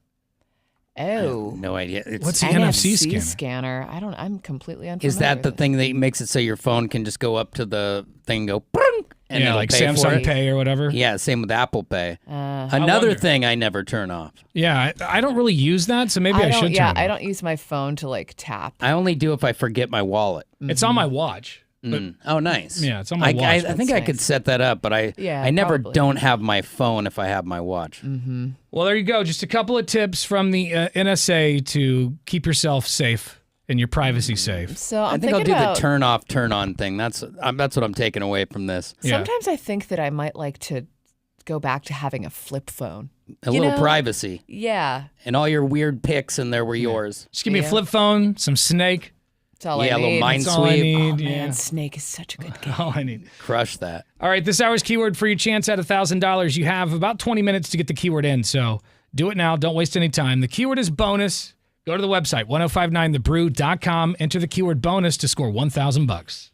Oh. No idea. What's the NFC scanner? I'm completely unfamiliar. Is that the thing that makes it so your phone can just go up to the thing and go, "Pring," and it'll like pay for Samsung it? Pay or whatever? Yeah, same with Apple Pay. I Another wonder. thing I never turn off. Yeah, I don't really use that, so maybe I should turn it I off. don't use my phone to like tap. I only do if I forget my wallet. It's on my watch. But, Oh, nice. Yeah, it's on my watch. I think I could set that up, but I never probably. don't have my phone if I have my watch. Well, there you go. Just a couple of tips from the NSA to keep yourself safe and your privacy safe. So I I'm think I'll thinking do about, the turn off, turn on thing. That's what I'm taking away from this. Sometimes I think that I might like to go back to having a flip phone. A little privacy. Yeah. And all your weird pics in there were yours. Just give me a flip phone, some Snake. That's all Yeah, I a need. little Mind That's all I Sweep. need. Oh, man, Yeah. Snake is such a good game. All I need. Crush that. All right, this hour's keyword for your chance at $1,000. You have about 20 minutes to get the keyword in, so do it now. Don't waste any time. The keyword is bonus. Go to the website, 1059thebrew.com. Enter the keyword bonus to score $1,000.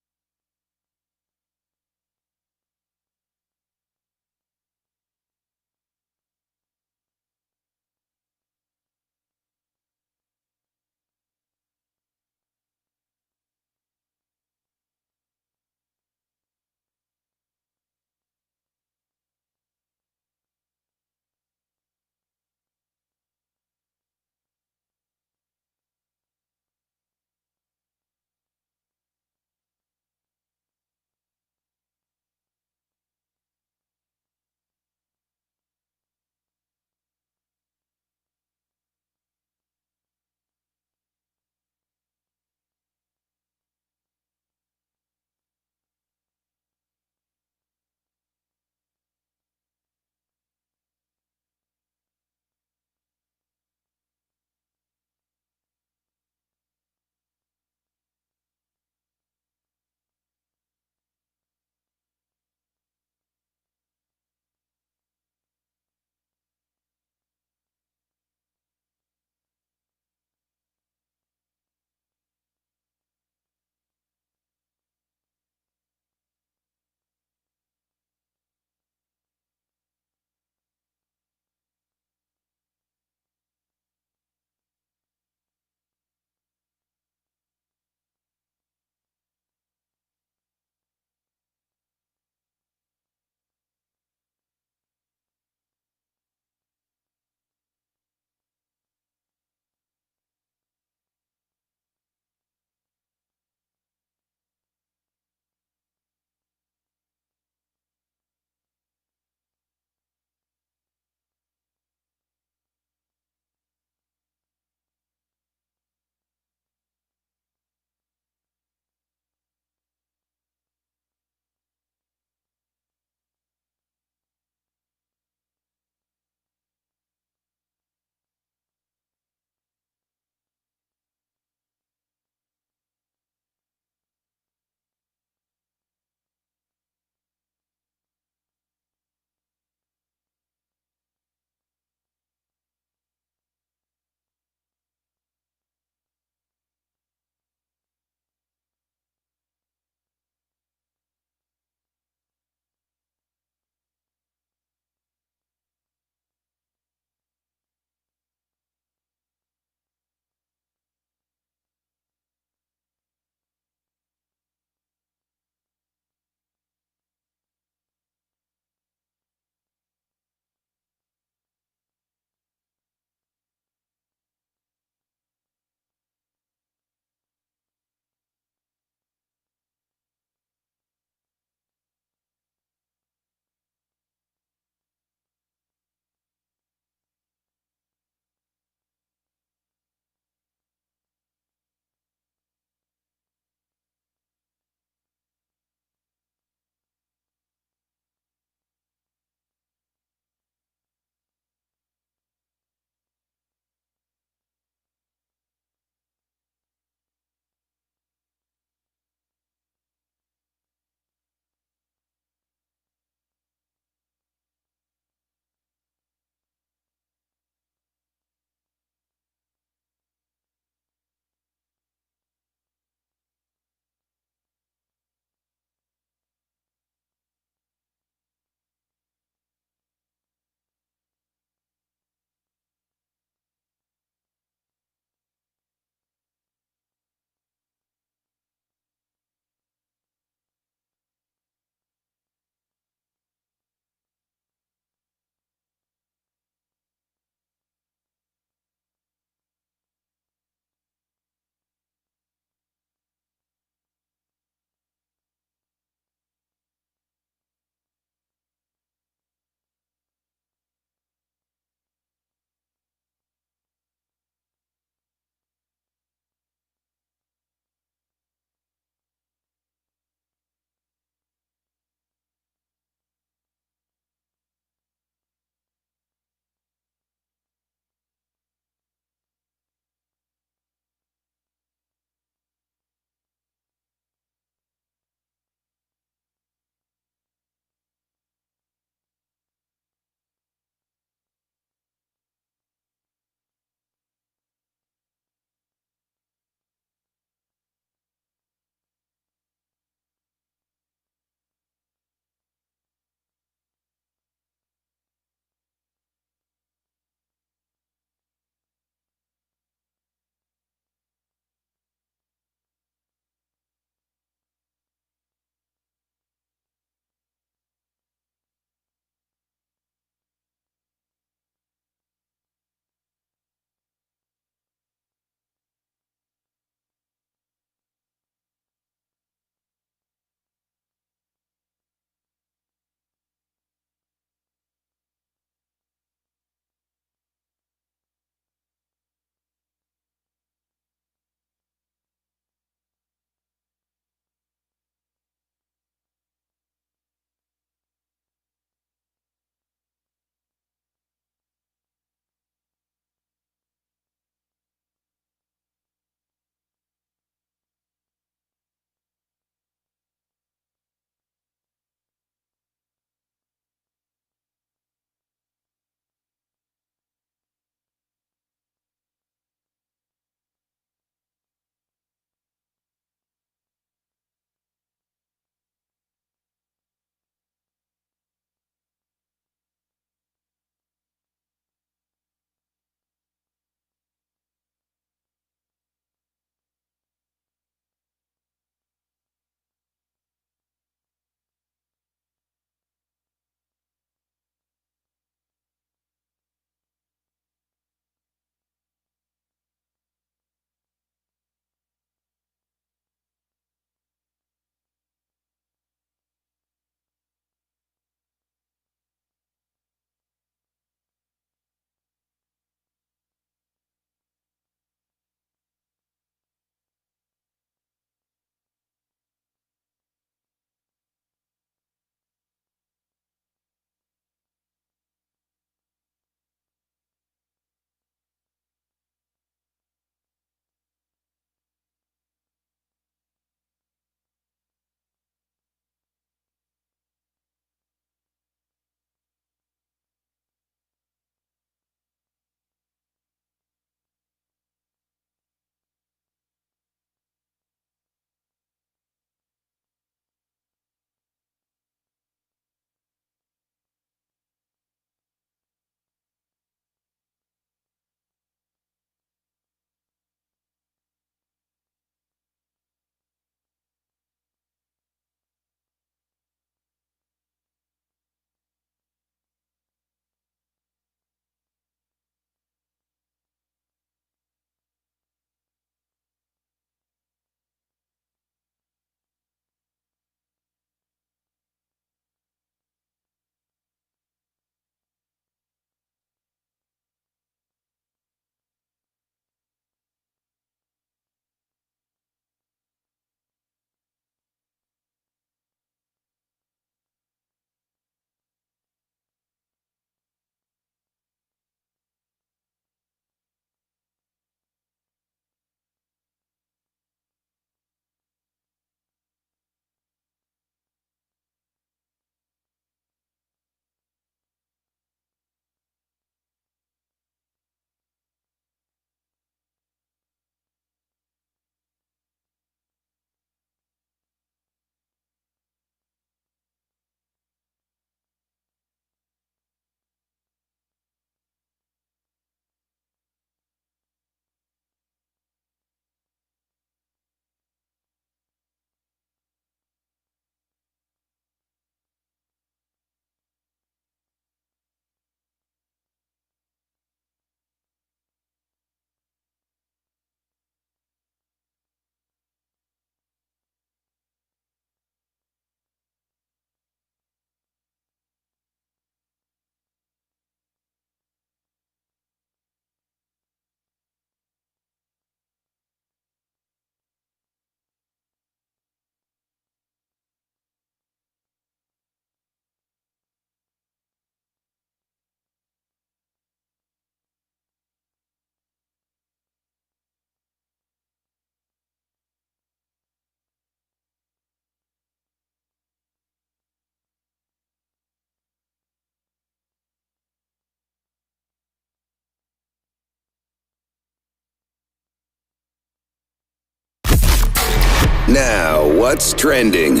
Now, what's trending?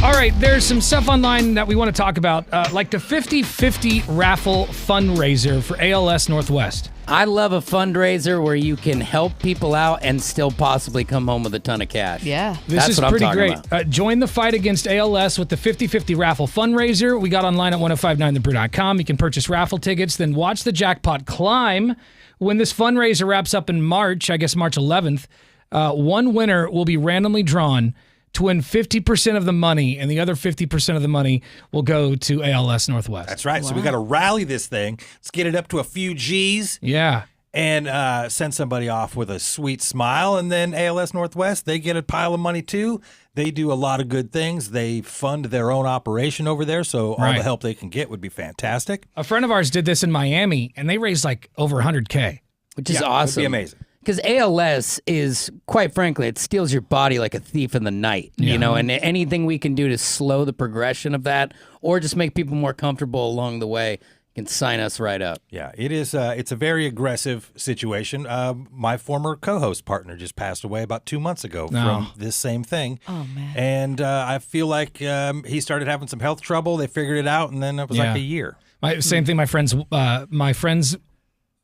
All right, there's some stuff online that we want to talk about, like the 50/50 raffle fundraiser for ALS Northwest. I love a fundraiser where you can help people out and still possibly come home with a ton of cash. Yeah. This is what pretty I'm great. about. Join the fight against ALS with the 50/50 raffle fundraiser. We got online at 1059thebrew.com. You can purchase raffle tickets, then watch the jackpot climb. When this fundraiser wraps up in March, I guess March 11th, one winner will be randomly drawn to win 50% of the money, and the other 50% of the money will go to ALS Northwest. That's right. So we got to rally this thing. Let's get it up to a few G's. Yeah. And send somebody off with a sweet smile. And then ALS Northwest, they get a pile of money too. They do a lot of good things. They fund their own operation over there. So all the help they can get would be fantastic. A friend of ours did this in Miami, and they raised like over $100K. Which is awesome. It would be amazing. Because ALS is, quite frankly, it steals your body like a thief in the night, you know, and anything we can do to slow the progression of that or just make people more comfortable along the way can sign us right up. Yeah, it is. It's a very aggressive situation. My former co-host partner just passed away about 2 months ago from this same thing. Oh, man. And I feel like he started having some health trouble. They figured it out, and then it was like a year. Same thing. My friend's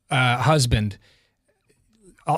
husband,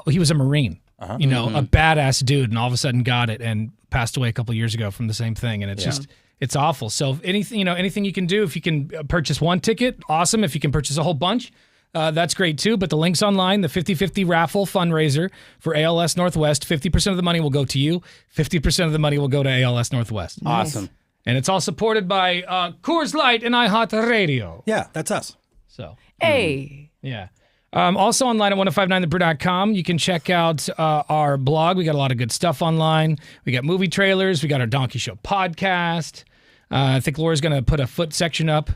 he was a Marine, you know, a badass dude, and all of a sudden got it and passed away a couple of years ago from the same thing. And it's just, it's awful. So if anything you can do, if you can purchase one ticket, awesome. If you can purchase a whole bunch, that's great too. But the link's online, the 50/50 raffle fundraiser for ALS Northwest. 50% of the money will go to you. 50% of the money will go to ALS Northwest. Nice. Awesome. And it's all supported by Coors Light and iHeartRadio. Yeah, that's us. So. Hey. Yeah. Also online at 1059thebrew.com, you can check out our blog. We got a lot of good stuff online. We got movie trailers. We got our Donkey Show podcast. I think Laura's going to put a foot section up.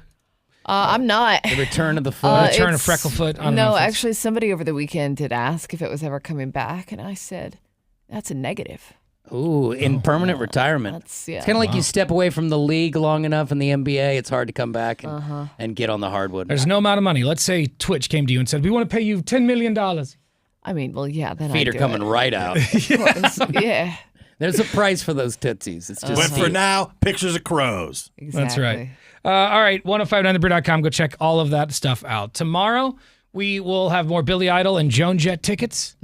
I'm not. The return of the foot. Return of Frecklefoot. No, actually, somebody over the weekend did ask if it was ever coming back, and I said, that's a negative. Ooh, in permanent retirement. It's kind of like you step away from the league long enough in the NBA, it's hard to come back and get on the hardwood. There's no amount of money. Let's say Twitch came to you and said, we want to pay you $10 million. I mean, well, yeah, then Feet I'd are do coming it. right out. Yeah. There's a price for those tootsies. It's just But for now, pictures of crows. Exactly. That's right. All right, 1059thebrew.com. Go check all of that stuff out. Tomorrow, we will have more Billy Idol and Joan Jett tickets.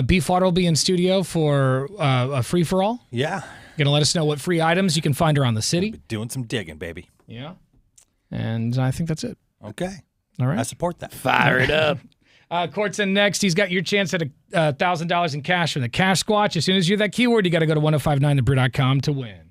Beefwater will be in studio for a free-for-all. Yeah. Going to let us know what free items you can find around the city. Doing some digging, baby. Yeah. And I think that's it. Okay. All right. I support that. Fire it up. Court's in next. He's got your chance at $1,000 in cash from the Cash Squatch. As soon as you hear that keyword, you got to go to 1059thebrew.com to win.